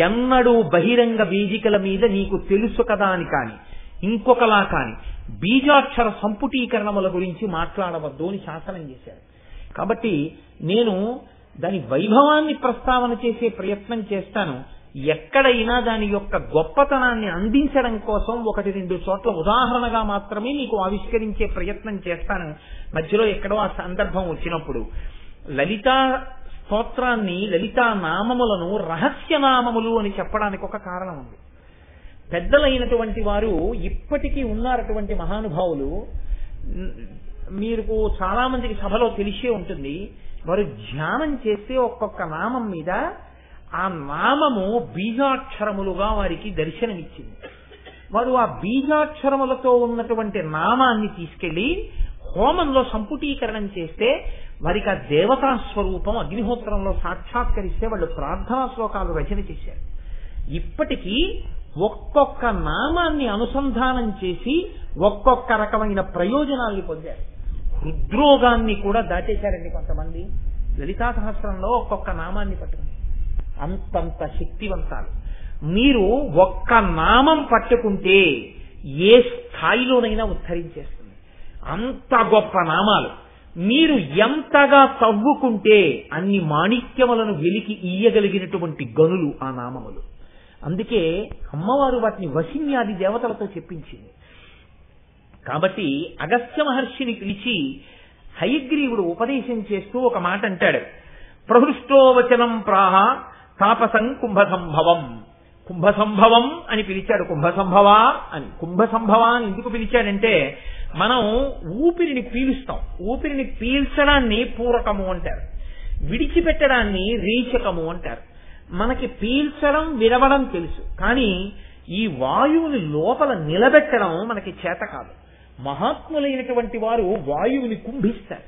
ఎన్నడూ బహిరంగ వేదికల మీద నీకు తెలుసు కదా అని కాని ఇంకొకలా కాని బీజాక్షర సంపుటీకరణముల గురించి మాట్లాడవద్దు అని శాసనం చేశారు. కాబట్టి నేను దాని వైభవాన్ని ప్రస్తావన చేసే ప్రయత్నం చేస్తాను. ఎక్కడైనా దాని యొక్క గొప్పతనాన్ని అందించడం కోసం 1-2 చోట్ల ఉదాహరణగా మాత్రమే మీకు ఆవిష్కరించే ప్రయత్నం చేస్తాను. మధ్యలో ఎక్కడో ఆ సందర్భం వచ్చినప్పుడు లలితా స్తోత్రాన్ని, లలితా నామములను రహస్యనామములు అని చెప్పడానికి ఒక కారణం ఉంది. పెద్దలైనటువంటి వారు ఇప్పటికీ ఉన్నారటువంటి మహానుభావులు, మీకు చాలా మందికి సభలో తెలిసే ఉంటుంది. వారు ధ్యానం చేస్తే ఒక్కొక్క నామం మీద ఆ నామము బీజాక్షరములుగా వారికి దర్శనమిచ్చింది. వారు ఆ బీజాక్షరములతో ఉన్నటువంటి నామాన్ని తీసుకెళ్లి హోమంలో సంపుటీకరణం చేస్తే వారికి ఆ దేవతా స్వరూపం అగ్నిహోత్రంలో సాక్షాత్కరిస్తే వాళ్ళు ప్రార్థనా శ్లోకాలు రచన చేశారు. ఇప్పటికీ ఒక్కొక్క నామాన్ని అనుసంధానం చేసి ఒక్కొక్క రకమైన ప్రయోజనాల్ని పొందారు. హృద్రోగాన్ని కూడా దాటేశారండి కొంతమంది లలితా సహస్రంలో ఒక్కొక్క నామాన్ని పట్టుకుని. అంతంత శక్తివంతాలు. మీరు ఒక్క నామం పట్టుకుంటే ఏ స్థాయిలోనైనా ఉద్ధరించేస్తుంది. అంత గొప్ప నామాలు. మీరు ఎంతగా తవ్వుకుంటే అన్ని మాణిక్యములను వెలికి ఇయ్యగలిగినటువంటి గనులు ఆ నామములు. అందుకే అమ్మవారు వాటిని వశిన్యాది దేవతలతో చెప్పించింది. కాబట్టి అగస్త్య మహర్షిని పిలిచి హయగ్రీవుడు ఉపదేశం చేస్తూ ఒక మాట అంటాడు. ప్రహృష్టో వచనం ప్రాహ తాపసం కుంభసంభవం. కుంభసంభవం అని పిలిచాడు. కుంభసంభవ అని. కుంభసంభవ అని ఎందుకు పిలిచాడంటే, మనం ఊపిరిని పీలుస్తాం. ఊపిరిని పీల్చడాన్ని పూరకము అంటారు, విడిచిపెట్టడాన్ని రేచకము అంటారు. మనకి పీల్చడం విడవడం తెలుసు, కానీ ఈ వాయువుని లోపల నిలబెట్టడం మనకి చేత కాదు. మహాత్ములైనటువంటి వారు వాయువుని కుంభిస్తారు.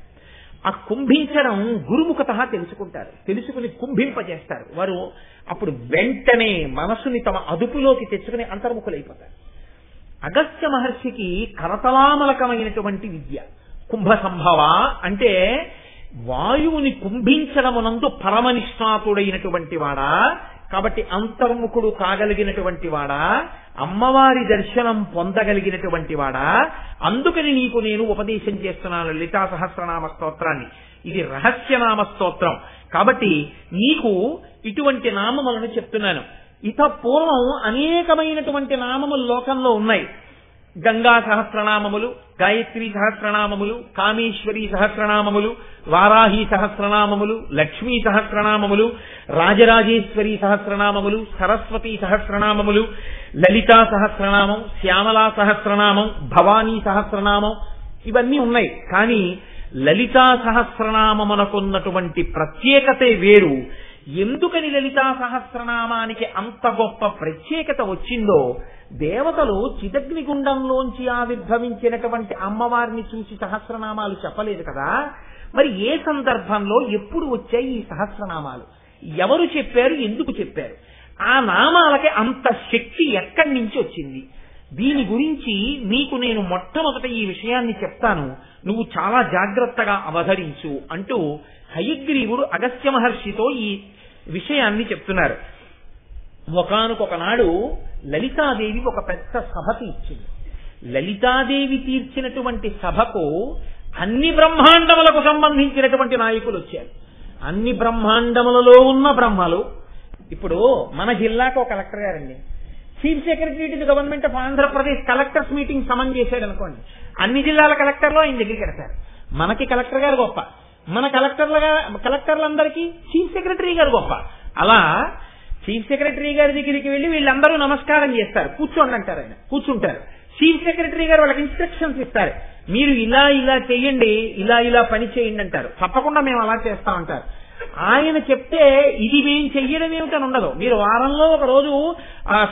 ఆ కుంభించడం గురుముఖత తెలుసుకుంటారు, తెలుసుకుని కుంభింపజేస్తారు. వారు అప్పుడు వెంటనే మనసుని తమ అదుపులోకి తెచ్చుకుని అంతర్ముఖులైపోతారు. అగస్త్య మహర్షికి కరతలామలకమైనటువంటి విద్య, కుంభ సంభవ అంటే వాయువుని కుంభించడమునందు పరమనిష్ణాతుడైనటువంటి వాడా, కాబట్టి అంతర్ముఖుడు కాగలిగినటువంటి వాడా, అమ్మవారి దర్శనం పొందగలిగినటువంటి వాడా, అందుకని నీకు నేను ఉపదేశం చేస్తున్నాను లలితా సహస్రనామ స్తోత్రాన్ని. ఇది రహస్యనామ స్తోత్రం కాబట్టి నీకు ఇటువంటి నామములను చెప్తున్నాను. ఇత పూర్వం అనేకమైనటువంటి నామములు లోకంలో ఉన్నాయి. గంగా సహస్రనామములు, గాయత్రి సహస్రనామములు, కామేశ్వరి సహస్రనామములు, వారాహి సహస్రనామములు, లక్ష్మీ సహస్రనామములు, రాజరాజేశ్వరి సహస్రనామములు, సరస్వతి సహస్రనామములు, లలితా సహస్రనామం, శ్యామలా సహస్రనామం, భవానీ సహస్రనామం, ఇవన్నీ ఉన్నాయి. కానీ లలితా సహస్రనామమునకున్నటువంటి ప్రత్యేకతే వేరు. ఎందుకని లలితా సహస్రనామానికి అంత గొప్ప ప్రత్యేకత వచ్చిందో, దేవతలు చిదగ్నిగుండంలోంచి ఆవిర్భవించినటువంటి అమ్మవారిని చూసి సహస్రనామాలు చెప్పలేదు కదా. మరి ఏ సందర్భంలో ఎప్పుడు వచ్చాయి ఈ సహస్రనామాలు, ఎవరు చెప్పారు, ఎందుకు చెప్పారు, ఆ నామాలకి అంత శక్తి ఎక్కడి నుంచి వచ్చింది? దీని గురించి నీకు నేను మొట్టమొదట ఈ విషయాన్ని చెప్తాను, నువ్వు చాలా జాగ్రత్తగా అవధరించు అంటూ హయగ్రీవుడు అగస్త్య మహర్షితో ఈ విషయాన్ని చెప్తున్నారు. ఒకానొకనాడు లలితాదేవి ఒక పెద్ద సభ తీర్చింది. లలితాదేవి తీర్చినటువంటి సభకు అన్ని బ్రహ్మాండములకు సంబంధించినటువంటి నాయకులు వచ్చారు. అన్ని బ్రహ్మాండములలో ఉన్న బ్రహ్మలు. ఇప్పుడు మన జిల్లాకు ఒక కలెక్టర్ గారండి, chief secretary to the government of Andhra Pradesh collectors meeting summon చేశాడు అనుకోండి, అన్ని జిల్లాల కలెక్టర్లు ఆయన దగ్గరికి వెళ్తారు. మనకి కలెక్టర్ గారు గొప్ప, మన కలెక్టర్లందరికీ చీఫ్ సెక్రటరీ గారు గొప్ప. అలా చీఫ్ సెక్రటరీ గారి దగ్గరికి వెళ్లి వీళ్ళందరూ నమస్కారం చేస్తారు, కూర్చోండి అంటారు. ఆయన కూర్చుంటారు. చీఫ్ సెక్రటరీ గారు వాళ్ళకి ఇన్స్ట్రక్షన్స్ ఇస్తారు, మీరు ఇలా ఇలా చెయ్యండి, ఇలా ఇలా పని చేయండి అంటారు. తప్పకుండా మేము అలా చేస్తామంటారు. ఆయన చెప్తే ఇది మేము చెయ్యడం ఏమిటని ఉండదు. మీరు వారంలో ఒక రోజు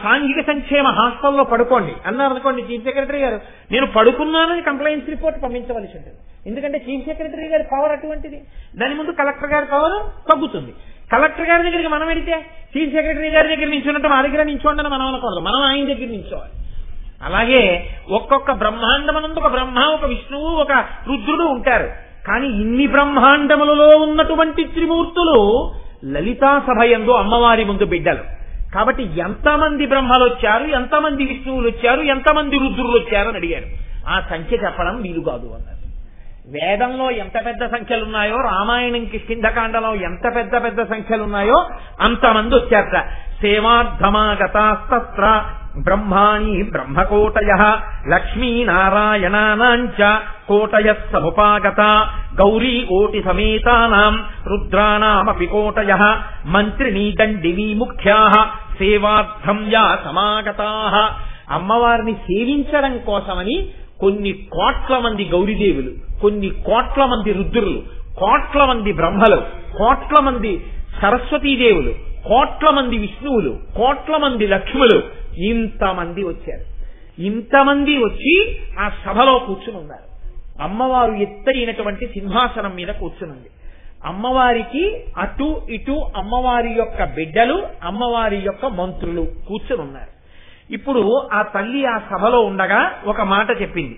సాంఘిక సంక్షేమ హాస్టల్లో పడుకోండి అన్నారు అనుకోండి, చీఫ్ సెక్రటరీ గారు నేను పడుకున్నానని కంప్లైంట్స్ రిపోర్ట్ పంపించవలసి ఉంటుంది. ఎందుకంటే చీఫ్ సెక్రటరీ గారి పవర్ అటువంటిది. దాని ముందు కలెక్టర్ గారి పవర్ తగ్గుతుంది. కలెక్టర్ గారి దగ్గరికి మనం వెళితే చీఫ్ సెక్రటరీ గారి దగ్గర నించున్నట్టు మా దగ్గర నించోండి మనం అనకూడదు, మనం ఆయన దగ్గర నించోవాలి. అలాగే ఒక్కొక్క బ్రహ్మాండమనందు ఒక బ్రహ్మ, ఒక విష్ణువు, ఒక రుద్రుడు ఉంటారు. కానీ ఇన్ని బ్రహ్మాండములలో ఉన్నటువంటి త్రిమూర్తులు లలితా సభయందు అమ్మవారి ముందు బిడ్డలు. కాబట్టి ఎంతమంది బ్రహ్మలు వచ్చారు, ఎంతమంది విష్ణువులు వచ్చారు, ఎంతమంది రుద్రులు వచ్చారు అని అడిగారు. ఆ సంఖ్య చెప్పడం వీలు కాదు అన్నారు. వేదంలో ఎంత పెద్ద సంఖ్యలున్నాయో, రామాయణం కిష్కింధకాండలో ఎంత పెద్ద పెద్ద సంఖ్యలున్నాయో అంతమంది వచ్చారట. సేవార్థమాగతాస్తత్ర బ్రహ్మాణి బ్రహ్మకోటయ లక్ష్మీనారాయణానాంచ కోటయ సముపాగత గౌరీ కోటి సమేతానాం రుద్రానామపి కోటయ మంత్రిణీ దండివీ ముఖ్యా సేవార్థం యా సమాగతాః. అమ్మవారిని సేవించడం కోసమని కొన్ని కోట్ల మంది గౌరీదేవులు, కొన్ని కోట్ల మంది రుద్రులు, కోట్ల మంది బ్రహ్మలు, కోట్ల మంది సరస్వతీదేవులు, కోట్ల మంది విష్ణువులు, కోట్ల మంది లక్ష్ములు, ఇంతమంది వచ్చారు. ఇంతమంది వచ్చి ఆ సభలో కూర్చుని ఉన్నారు. అమ్మవారు ఎత్తైనటువంటి సింహాసనం మీద కూర్చునుంది. అమ్మవారికి అటు ఇటు అమ్మవారి యొక్క బిడ్డలు, అమ్మవారి యొక్క మంత్రులు కూర్చుని ఉన్నారు. ఇప్పుడు ఆ తల్లి ఆ సభలో ఉండగా ఒక మాట చెప్పింది.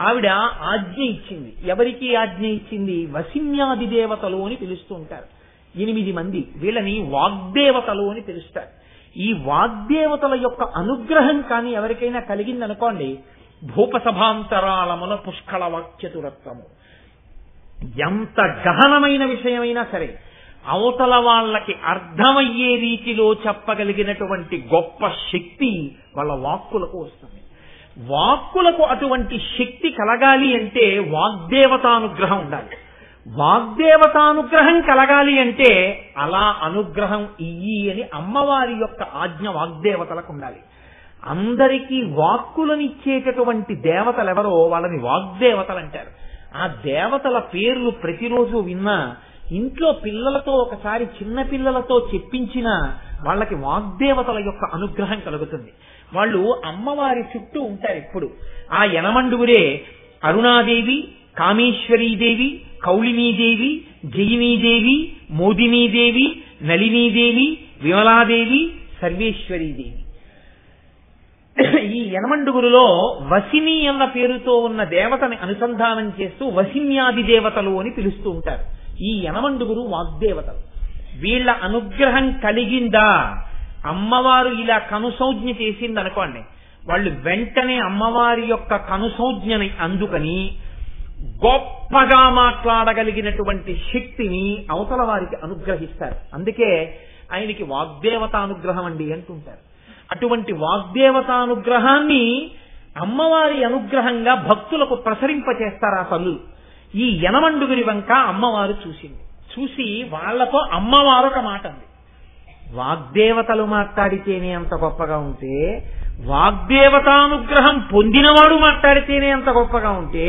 ఆవిడ ఆజ్ఞ ఇచ్చింది. ఎవరికి ఆజ్ఞ ఇచ్చింది? వసిన్యాది దేవతలు అని పిలుస్తూ ఉంటారు. 8 మంది, వీళ్ళని వాగ్దేవతలు అని పిలుస్తారు. ఈ వాగ్దేవతల యొక్క అనుగ్రహం కానీ ఎవరికైనా కలిగిందనుకోండి, భూపసభాంతరాళమున పుష్కళ వాక్యతురత్వము, ఎంత గహనమైన విషయమైనా సరే అవతల వాళ్ళకి అర్థమయ్యే రీతిలో చెప్పగలిగినటువంటి గొప్ప శక్తి వాళ్ళ వాక్కులకు వస్తుంది. వాక్కులకు అటువంటి శక్తి కలగాలి అంటే వాగ్దేవతానుగ్రహం ఉండాలి. వాగ్దేవతానుగ్రహం కలగాలి అంటే అలా అనుగ్రహం ఇయ్యి అని అమ్మవారి యొక్క ఆజ్ఞ వాగ్దేవతలకు ఉండాలి. అందరికీ వాక్కులనిచ్చేటటువంటి దేవతలు ఎవరో వాళ్ళని వాగ్దేవతలు అంటారు. ఆ దేవతల పేర్లు ప్రతిరోజు విన్నా, ఇంట్లో పిల్లలతో ఒకసారి చిన్న పిల్లలతో చెప్పించినా వాళ్ళకి వాగ్దేవతల యొక్క అనుగ్రహం కలుగుతుంది. వాళ్ళు అమ్మవారి చుట్టూ ఉంటారు ఎప్పుడు. ఆ యనమండుగురే అరుణాదేవి, కామేశ్వరీదేవి, కౌళినీదేవి, జయినీదేవి, మోదినీదేవి, నళినీదేవి, విమలాదేవి, సర్వేశ్వరీదేవి. ఈ యనమండుగురులో వసిని అన్న పేరుతో ఉన్న దేవతని అనుసంధానం చేస్తూ వసిన్యాది దేవతలు అని పిలుస్తూ ఉంటారు. ఈ యనమండుగురు వాగ్దేవతలు. వీళ్ళ అనుగ్రహం కలిగిందా, అమ్మవారు ఇలా కనుసౌజ్ఞ చేసింది అనుకోండి, వాళ్ళు వెంటనే అమ్మవారి యొక్క కనుసౌజ్ఞని అందుకని గొప్పగా మాట్లాడగలిగినటువంటి శక్తిని అవతల వారికి అనుగ్రహిస్తారు. అందుకే ఆయనకి వాగ్దేవతానుగ్రహం అండి అంటుంటారు. అటువంటి వాగ్దేవతానుగ్రహాన్ని అమ్మవారి అనుగ్రహంగా భక్తులకు ప్రసరింపచేస్తారు ఆ తల్లులు. ఈ యనమండుగురి వంక అమ్మవారు చూసింది. చూసి వాళ్లతో అమ్మవారు ఒక మాట అంది, వాగ్దేవతలు మాట్లాడితేనే అంత గొప్పగా ఉంటే, వాగ్దేవతానుగ్రహం పొందినవాడు మాట్లాడితేనే అంత గొప్పగా ఉంటే,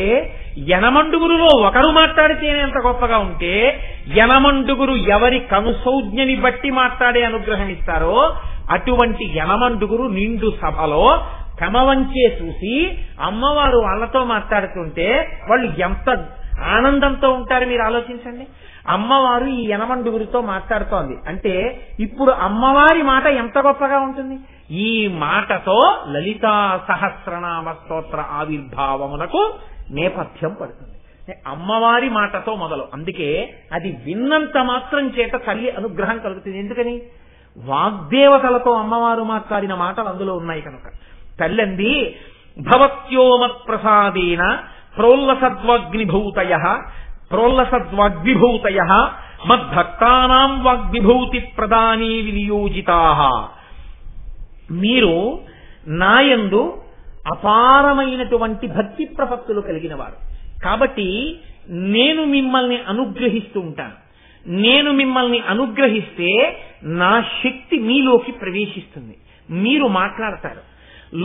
యనమండుగురులో ఒకరు మాట్లాడితేనే అంత గొప్పగా ఉంటే, యనమండుగురు ఎవరి కనుసౌజ్ఞని బట్టి మాట్లాడే అనుగ్రహం ఇస్తారో అటువంటి యనమండుగురు నిండు సభలో క్రమవంచే చూసి అమ్మవారు వాళ్ళతో మాట్లాడుతుంటే వాళ్ళు ఎంత ఆనందంతో ఉంటారు మీరు ఆలోచించండి. అమ్మవారు ఈ యనమండుగురితో మాట్లాడుతోంది అంటే ఇప్పుడు అమ్మవారి మాట ఎంత గొప్పగా ఉంటుంది. ఈ మాటతో లలితా సహస్రనామ స్తోత్ర ఆవిర్భావమునకు నేపథ్యం పడుతుంది. అమ్మవారి మాటతో మొదలు. అందుకే అది విన్నంత మాత్రం చేత తల్లి అనుగ్రహం కలుగుతుంది. ఎందుకని? వాగ్దేవతలతో అమ్మవారు మాట్లాడిన మాటలు అందులో ఉన్నాయి కనుక. తల్లంది భవత్యోమత్ ప్రసాదేన ప్రోల్లసద్వాగ్విభూతయ మద్భక్తానాం వాగ్విభూతి ప్రదానీ వినియోజితాః. మీరు నాయందు అపారమైనటువంటి భక్తి ప్రపత్తులు కలిగిన వారు కాబట్టి నేను మిమ్మల్ని అనుగ్రహిస్తూ ఉంటాను. నేను మిమ్మల్ని అనుగ్రహిస్తే నా శక్తి మీలోకి ప్రవేశిస్తుంది, మీరు మాట్లాడతారు.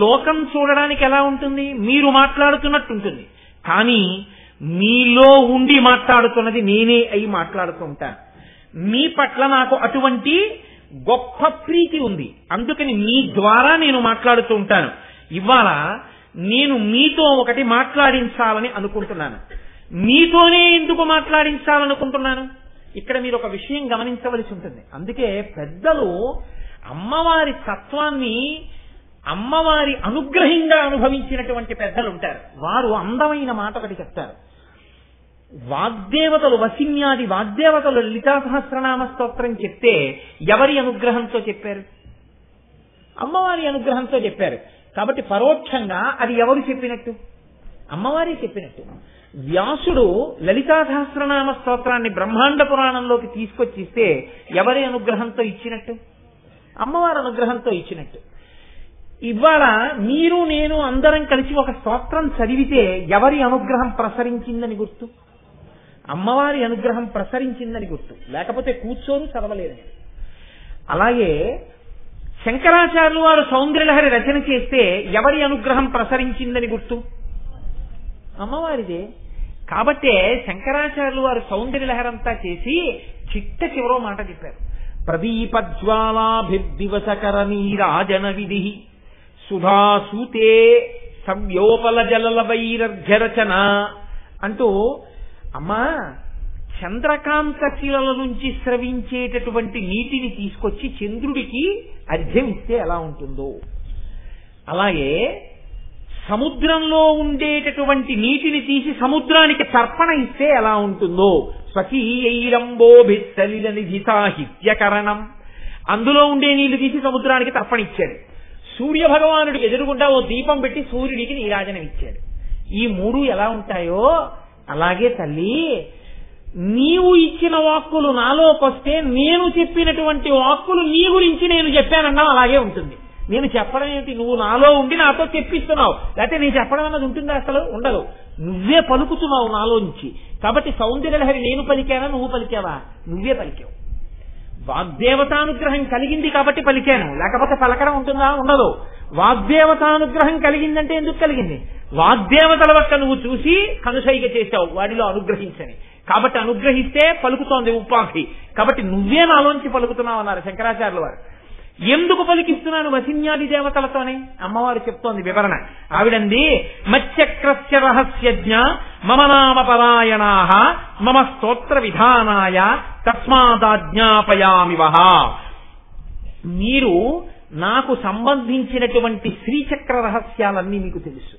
లోకం చూడడానికి ఎలా ఉంటుంది? మీరు మాట్లాడుతున్నట్టు ఉంటుంది, కానీ మీలో ఉండి మాట్లాడుతున్నది నేనే అయి మాట్లాడుతూ ఉంటాను. మీ పట్ల నాకు అటువంటి గొప్ప ప్రీతి ఉంది, అందుకని మీ ద్వారా నేను మాట్లాడుతూ ఉంటాను. ఇవాళ నేను మీతో ఒకటి మాట్లాడించాలని అనుకుంటున్నాను. మీతోనే ఎందుకు మాట్లాడించాలనుకుంటున్నాను? ఇక్కడ మీరు ఒక విషయం గమనించవలసి ఉంటుంది. అందుకే పెద్దలు అమ్మవారి తత్వాన్ని అమ్మవారి అనుగ్రహంగా అనుభవించినటువంటి పెద్దలు ఉంటారు. వారు అందమైన మాట ఒకటి చెప్తారు. వాగ్దేవతలు వసిన్యాది వాగ్దేవతలు లలితా సహస్రనామ స్తోత్రం చెప్తే ఎవరి అనుగ్రహంతో చెప్పారు? అమ్మవారి అనుగ్రహంతో చెప్పారు. కాబట్టి పరోక్షంగా అది ఎవరు చెప్పినట్టు? అమ్మవారి చెప్పినట్టు. వ్యాసుడు లలితా సహస్రనామ స్తోత్రాన్ని బ్రహ్మాండ పురాణంలోకి తీసుకొచ్చిస్తే ఎవరి అనుగ్రహంతో ఇచ్చినట్టు? అమ్మవారి అనుగ్రహంతో ఇచ్చినట్టు. ఇవాళ మీరు నేను అందరం కలిసి ఒక స్తోత్రం చదివితే ఎవరి అనుగ్రహం ప్రసరించిందని గుర్తు? అమ్మవారి అనుగ్రహం ప్రసరించిందని గుర్తు. లేకపోతే కూర్చోని చదవలేదని. అలాగే శంకరాచార్యులు వారు సౌందర్యలహరి రచన చేస్తే ఎవరి అనుగ్రహం ప్రసరించిందని గుర్తు? అమ్మవారిదే. కాబట్టే శంకరాచార్యులు వారు సౌందర్యలహరంతా చేసి చిట్ట చివరో మాట చెప్పారు. ప్రదీపజ్వాలాభిర్దివసకర నీరాజన విధి సుధాసూతే సవ్యోపల జలల వైరర్ఘ్యరచన అంటూ, అమ్మా చంద్రకాంత శిలల నుంచి స్రవించేటటువంటి నీటిని తీసుకొచ్చి చంద్రుడికి అర్ఘ్యం ఇస్తే ఎలా ఉంటుందో, అలాగే సముద్రంలో ఉండేటటువంటి నీటిని తీసి సముద్రానికి తర్పణ ఇస్తే ఎలా ఉంటుందో, స్వకీయైరంబోభిత్తలిల నిధితాహిత్యకరణం, అందులో ఉండే నీళ్లు తీసి సముద్రానికి తర్పణ ఇచ్చాడు. సూర్య భగవానుడికి ఎదురుగుండా ఓ దీపం పెట్టి సూర్యుడికి నీరాజనం ఇచ్చాడు. ఈ మూడు ఎలా ఉంటాయో అలాగే తల్లి నీవు ఇచ్చిన వాక్కులు నాలోకొస్తే నేను చెప్పినటువంటి వాక్కులు నీ గురించి నేను చెప్పానన్నా అలాగే ఉంటుంది. నేను చెప్పడం ఏంటి? నువ్వు నాలో ఉండి నాతో చెప్పిస్తున్నావు. లేకపోతే నీ చెప్పడం అన్నది ఉంటుందా? అసలు ఉండదు. నువ్వే పలుకుతున్నావు నాలోంచి. కాబట్టి సౌందర్యలహరి నేను పలికానా నువ్వు పలికావా? నువ్వే పలికావు. వాగ్దేవతానుగ్రహం కలిగింది కాబట్టి పలికాను, లేకపోతే పలకడం ఉంటుందా? ఉండదు. వాగ్దేవతానుగ్రహం కలిగిందంటే ఎందుకు కలిగింది? వాగ్దేవతల వక్క నువ్వు చూసి కనుసైగ చేశావు వాడిలో అనుగ్రహించని. కాబట్టి అనుగ్రహిస్తే పలుకుతోంది ఉపాధి. కాబట్టి నువ్వే నాలోంచి పలుకుతున్నావు అన్నారు శంకరాచార్యుల వారు. ఎందుకు పలికిస్తున్నాను వసిన్యాది దేవతలతోనే? అమ్మవారు చెప్తోంది వివరణ. ఆవిడంది మచ్చక్రస్య రహస్యజ్ఞ మమ నామ పరాయణాః మమ స్తోత్ర విధానాయ తస్మాదాజ్ఞాపయామి వహ. మీరు నాకు సంబంధించినటువంటి శ్రీచక్ర రహస్యాలన్నీ మీకు తెలుసు,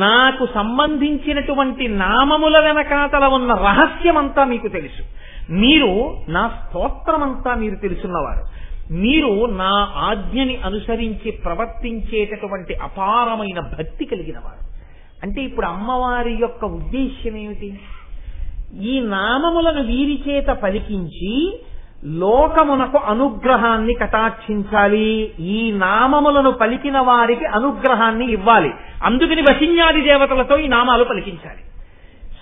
నాకు సంబంధించినటువంటి నామముల వెనకాతల ఉన్న రహస్యమంతా మీకు తెలుసు, మీరు నా స్తోత్రమంతా మీరు తెలుసున్నవారు, మీరు నా ఆజ్ఞని అనుసరించి ప్రవర్తించేటటువంటి అపారమైన భక్తి కలిగిన వారు. అంటే ఇప్పుడు అమ్మవారి యొక్క ఉద్దేశ్యం ఏమిటి? ఈ నామములను వీరి చేత పలికించి లోకమునకు అనుగ్రహాన్ని కటాక్షించాలి, ఈ నామములను పలికిన వారికి అనుగ్రహాన్ని ఇవ్వాలి. అందుకని వశిన్యాది దేవతలతో ఈ నామాలు పలికించాలి.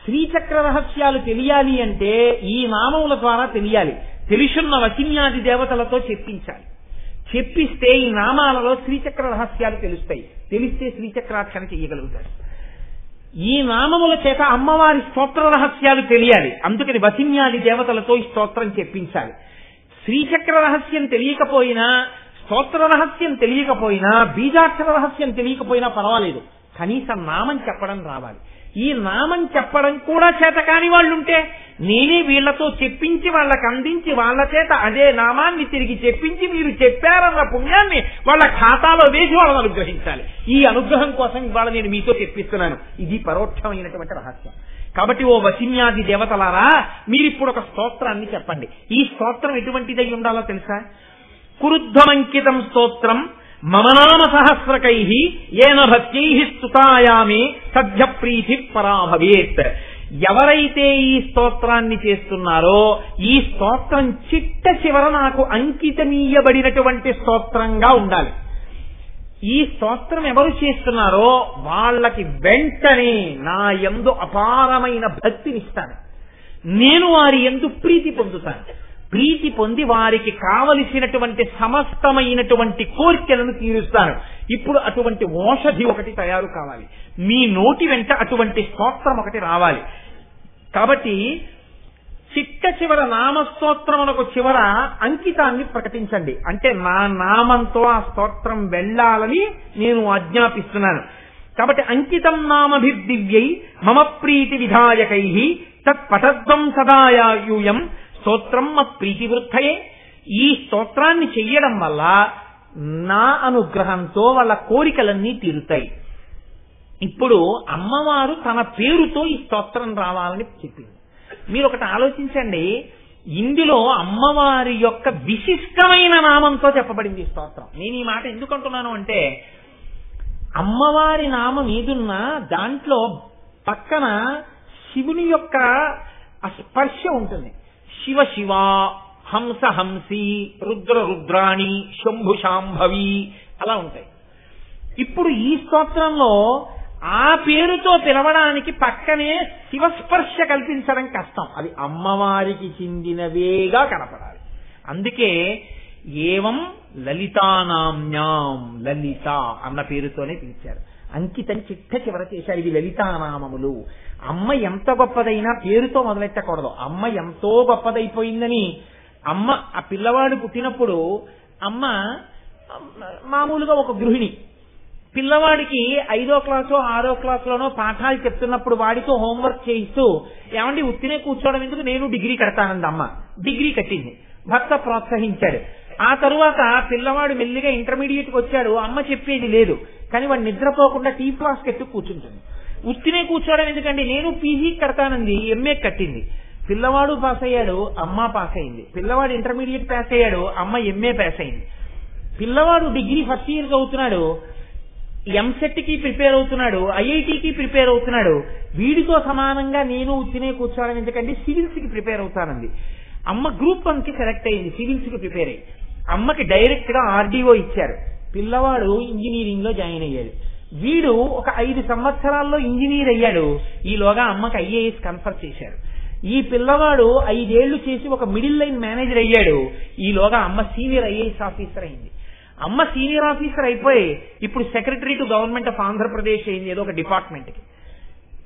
శ్రీచక్ర రహస్యాలు తెలియాలి అంటే ఈ నామముల ద్వారా తెలియాలి. తెలుసున్న వశిన్యాది దేవతలతో చెప్పించాలి. చెప్పిస్తే ఈ నామాలలో శ్రీచక్ర రహస్యాలు తెలుస్తాయి. తెలిస్తే శ్రీచక్రార్చన చెయ్యగలుగుతారు. ఈ నామముల చేత అమ్మవారి స్తోత్ర రహస్యాలు తెలియాలి. అందుకని వశిన్యాది దేవతలతో ఈ స్తోత్రం చెప్పించాలి. శ్రీచక్ర రహస్యం తెలియకపోయినా, స్తోత్ర రహస్యం తెలియకపోయినా, బీజాక్షర రహస్యం తెలియకపోయినా పర్వాలేదు, కనీసం నామం చెప్పడం రావాలి. ఈ నామం చెప్పడం కూడా చేత కాని వాళ్ళుంటే నేనే వీళ్లతో చెప్పించి వాళ్ళకి అందించి వాళ్ళ చేత అదే నామాన్ని తిరిగి చెప్పించి మీరు చెప్పారన్న పుణ్యాన్ని వాళ్ళ ఖాతాలో వేసి వాళ్ళని అనుగ్రహించాలి. ఈ అనుగ్రహం కోసం ఇవాళ నేను మీతో చెప్పిస్తున్నాను. ఇది పరోక్షమైనటువంటి రహస్యం. కాబట్టి ఓ వశిన్యాది దేవతలారా, మీరిప్పుడు ఒక స్తోత్రాన్ని చెప్పండి. ఈ స్తోత్రం ఎటువంటిదై ఉండాలో తెలుసా? కురుధ్వమంకితం స్తోత్రం మమనామ సహస్రకై ఏన భక్తై స్తుతాయామి సద్య ప్రీతి పరాభవేత్. ఎవరైతే ఈ స్తోత్రాన్ని చేస్తున్నారో ఈ స్తోత్రం చిట్ట చివర నాకు అంకితమీయబడినటువంటి స్తోత్రంగా ఉండాలి. ఈ స్తోత్రం ఎవరు చేస్తున్నారో వాళ్ళకి వెంటనే నా యందు అపారమైన భక్తినిస్తాను. నేను వారి యందు ప్రీతి పొందుతాను. ప్రీతి పొంది వారికి కావలసినటువంటి సమస్తమైనటువంటి కోరికలను తీరుస్తాను. ఇప్పుడు అటువంటి ఓషధి ఒకటి తయారు కావాలి. మీ నోటి వెంట అటువంటి స్తోత్రం ఒకటి రావాలి. కాబట్టి చిట్ట చివర నామస్తోత్రమునకు చివర అంకితాన్ని ప్రకటించండి. అంటే నా నామంతో ఆ స్తోత్రం వెళ్ళాలని నేను ఆజ్ఞాపిస్తున్నాను. కాబట్టి అంకితం నామభిర్దివ్యై మమ ప్రీతి విధాయకై తత్పఠద్వం సదాయూయం స్తోత్రం ప్రీతి వృద్ధయే. ఈ స్తోత్రాన్ని చెయ్యడం వల్ల నా అనుగ్రహంతో వాళ్ళ కోరికలన్నీ తీరుతాయి. ఇప్పుడు అమ్మవారు తన పేరుతో ఈ స్తోత్రం రావాలని చెప్పింది. మీరు ఒకటి ఆలోచించండి, ఇందులో అమ్మవారి యొక్క విశిష్టమైన నామంతో చెప్పబడింది ఈ స్తోత్రం. నేను ఈ మాట ఎందుకు అంటున్నాను అంటే, అమ్మవారి నామం ఏదున్నా దాంట్లో పక్కన శివుని యొక్క స్పర్శ ఉంటుంది. శివ శివ, హంస హంసి, రుద్ర రుద్రాణి, శంభు శాంభవి అలా ఉంటాయి. ఇప్పుడు ఈ స్తోత్రంలో ఆ పేరుతో పిలవడానికి పక్కనే శివస్పర్శ కల్పించడం కష్టం. అది అమ్మవారికి చెందినవేగా కనపడాలి. అందుకే ఏవం లలితానామ్యాం, లలిత అన్న పేరుతోనే పిలిచారు. అంకితం చిట్ట చివర చేశారు. ఇవి లలితానామములు. అమ్మ ఎంత గొప్పదైనా పేరుతో మొదలెట్టకూడదు. అమ్మ ఎంతో గొప్పదైపోయిందని అమ్మ ఆ పిల్లవాడు పుట్టినప్పుడు అమ్మ మామూలుగా ఒక గృహిణి పిల్లవాడికి 5వ క్లాసో 6వ క్లాసులోనో పాఠాలు చెప్తున్నప్పుడు వాడితో హోంవర్క్ చేయిస్తూ ఏమండి ఉత్తినే కూర్చోవడం ఎందుకు, నేను డిగ్రీ కడతానంది అమ్మ. డిగ్రీ కట్టింది. భర్త ప్రోత్సహించాడు. ఆ తరువాత పిల్లవాడు మెల్లిగా ఇంటర్మీడియట్ కి వచ్చాడు. అమ్మ చెప్పేది లేదు, కానీ వాడు నిద్రపోకుండా టీ ఫ్లాస్క్ ఎత్తు కూర్చుంటుంది. ఉత్తినే కూర్చోవడం ఎందుకండి, నేను పీజీ కడతానంది, ఎంఏ కట్టింది. పిల్లవాడు పాస్ అయ్యాడు, అమ్మ పాస్ అయింది. పిల్లవాడు ఇంటర్మీడియట్ పాస్ అయ్యాడు, అమ్మ ఎంఏ పాస్ అయింది. పిల్లవాడు డిగ్రీ ఫస్ట్ ఇయర్ చదువుతున్నాడు, ఎంసెట్ కి ప్రిపేర్ అవుతున్నాడు, ఐఐటికి ప్రిపేర్ అవుతున్నాడు. వీడితో సమానంగా నేను ఉత్తినే కూర్చోవడం ఎందుకంటే సివిల్స్ కి ప్రిపేర్ అవుతానంది. అమ్మ గ్రూప్ 1 కి సెలెక్ట్ అయింది, సివిల్స్ కి ప్రిపేర్ అయ్యి. అమ్మకి డైరెక్ట్ గా ఆర్డీఓ ఇచ్చారు. పిల్లవాడు ఇంజనీరింగ్ లో జాయిన్ అయ్యాడు. వీడు ఒక 5 సంవత్సరాల్లో ఇంజనీర్ అయ్యాడు. ఈలోగా అమ్మకి ఐఏఎస్ కన్ఫర్ చేశారు. ఈ పిల్లవాడు 5 ఏళ్లు చేసి ఒక మిడిల్ లైన్ మేనేజర్ అయ్యాడు. ఈలోగా అమ్మ సీనియర్ ఐఏఎస్ ఆఫీసర్ అయింది. అమ్మ సీనియర్ ఆఫీసర్ అయిపోయి ఇప్పుడు secretary to government of Andhra Pradesh అయింది, ఏదో ఒక డిపార్ట్మెంట్ కి.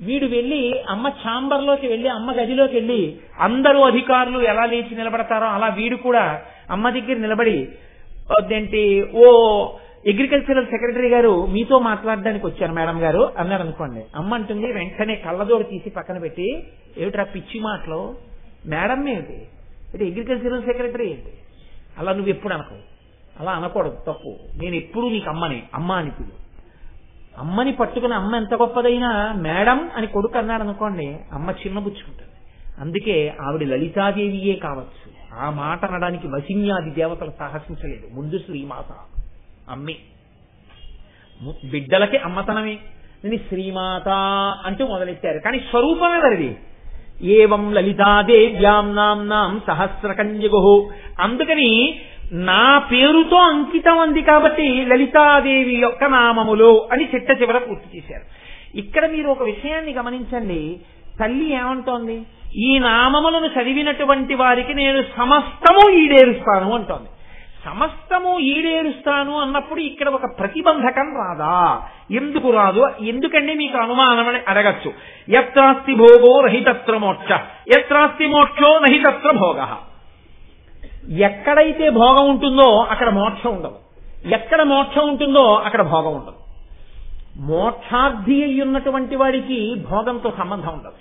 వీడు వెళ్లి అమ్మ ఛాంబర్ లోకి వెళ్లి అమ్మ గదిలోకి వెళ్లి అందరూ అధికారులు ఎలా లేచి నిలబడతారో అలా వీడు కూడా అమ్మ దగ్గర నిలబడి అదేంటి, ఓ అగ్రికల్చరల్ సెక్రటరీ గారు మీతో మాట్లాడడానికి వచ్చారు మేడం గారు అన్నారు అనుకోండి. అమ్మ అంటుంది, వెంటనే కళ్ళజోడు తీసి పక్కన పెట్టి, ఏమిట్రా పిచ్చి మాటలు, మేడం ఏమిటి, అంటే అగ్రికల్చరల్ సెక్రటరీ ఏంటి, అలా నువ్వు ఎప్పుడు అనకు, అలా అనకూడదు, తప్పు. నేను ఎప్పుడు నీకు అమ్మని, అమ్మ అని పిలు. అమ్మని పట్టుకుని అమ్మ ఎంత గొప్పదైనా మేడం అని కొడుకు అన్నాడు అనుకోండి, అమ్మ చిన్నబుచ్చుకుంటుంది. అందుకే ఆవిడ లలితాదేవియే కావచ్చు. ఆ మాట అనడానికి వశిన్యాది దేవతలు సాహసించలేదు. ముందు శ్రీమాత అమ్మే, బిడ్డలకి అమ్మతనమే. నేను శ్రీమాత అంటూ మొదలెట్టారు, కానీ స్వరూపమే వరిది. ఏవం లలితాదేవ్యాం నాం సహస్రకంజగు. అందుకని నా పేరుతో అంకితం అంది కాబట్టి లలితాదేవి యొక్క నామములు అని చిట్ట చివర పూర్తి చేశారు. ఇక్కడ మీరు ఒక విషయాన్ని గమనించండి. తల్లి ఏమంటోంది? ఈ నామములను చదివినటువంటి వారికి నేను సమస్తము ఈడేరుస్తాను అంటోంది. సమస్తము ఈడేరుస్తాను అన్నప్పుడు ఇక్కడ ఒక ప్రతిబంధకం రాదా? ఎందుకు రాదు? ఎందుకంటే మీకు అనుమానం అని అడగచ్చు. యత్రాస్తి భోగో నహితత్ర మోక్ష, యత్రాస్తి మోక్షో నహితత్ర భోగ. ఎక్కడైతే భోగం ఉంటుందో అక్కడ మోక్షం ఉండదు, ఎక్కడ మోక్షం ఉంటుందో అక్కడ భోగం ఉండదు. మోక్షార్థి అయ్యున్నటువంటి వాడికి భోగంతో సంబంధం ఉండదు.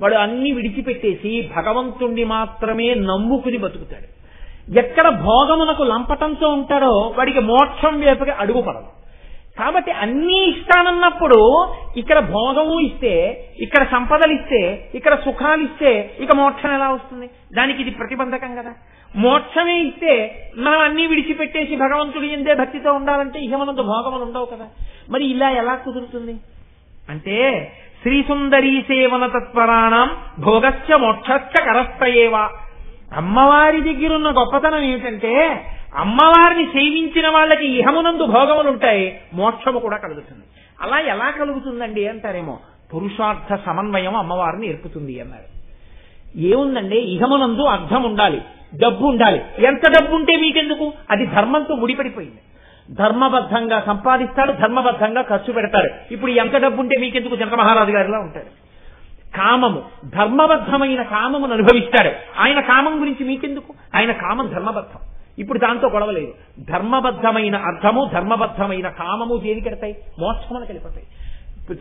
వాడు అన్ని విడిచిపెట్టేసి భగవంతుణ్ణి మాత్రమే నమ్ముకుని బతుకుతాడు. ఎక్కడ భోగమునకు లంపటంతో ఉంటాడో వాడికి మోక్షం వైపుకి అడుగు పడదు. కాబట్టి అన్నీ ఇస్తానన్నప్పుడు ఇక్కడ భోగము ఇస్తే, ఇక్కడ సంపదలు ఇస్తే, ఇక్కడ సుఖాలు ఇస్తే ఇక మోక్షం ఎలా వస్తుంది? దానికి ఇది ప్రతిబంధకం కదా. మోక్షమే ఇస్తే మనం అన్నీ విడిచిపెట్టేసి భగవంతుడి ఎందే భక్తితో ఉండాలంటే ఇహమనంత భోగములు ఉండవు కదా. మరి ఇలా ఎలా కుదురుతుంది అంటే, శ్రీసుందరీ సేవన తత్పరాణం భోగశ్చ మోక్షశ్చ కరస్తయేవా. అమ్మవారి దగ్గరున్న గొప్పతనం ఏమిటంటే, అమ్మవారిని సేవించిన వాళ్ళకి ఇహమునందు భోగములు ఉంటాయి, మోక్షము కూడా కలుగుతుంది. అలా ఎలా కలుగుతుందండి అంటారేమో. పురుషార్థ సమన్వయం అమ్మవారిని నేర్పుతుంది అన్నారు. ఏముందండి, ఇహమునందు అర్థం ఉండాలి, డబ్బు ఉండాలి. ఎంత డబ్బు ఉంటే మీకెందుకు? అది ధర్మంతో ముడిపడిపోయింది. ధర్మబద్ధంగా సంపాదిస్తాడు, ధర్మబద్ధంగా ఖర్చు పెడతాడు. ఇప్పుడు ఎంత డబ్బు ఉంటే మీకెందుకు? జనక మహారాజు గారిలా ఉంటాడు. కామము, ధర్మబద్ధమైన కామమును అనుభవిస్తాడు. ఆయన కామం గురించి మీకెందుకు? ఆయన కామం ధర్మబద్ధం. ఇప్పుడు దాంతో గొడవలేదు. ధర్మబద్ధమైన అర్థము, ధర్మబద్ధమైన కామము దేనికెడతాయి? మోక్షములకు వెళ్ళిపోతాయి.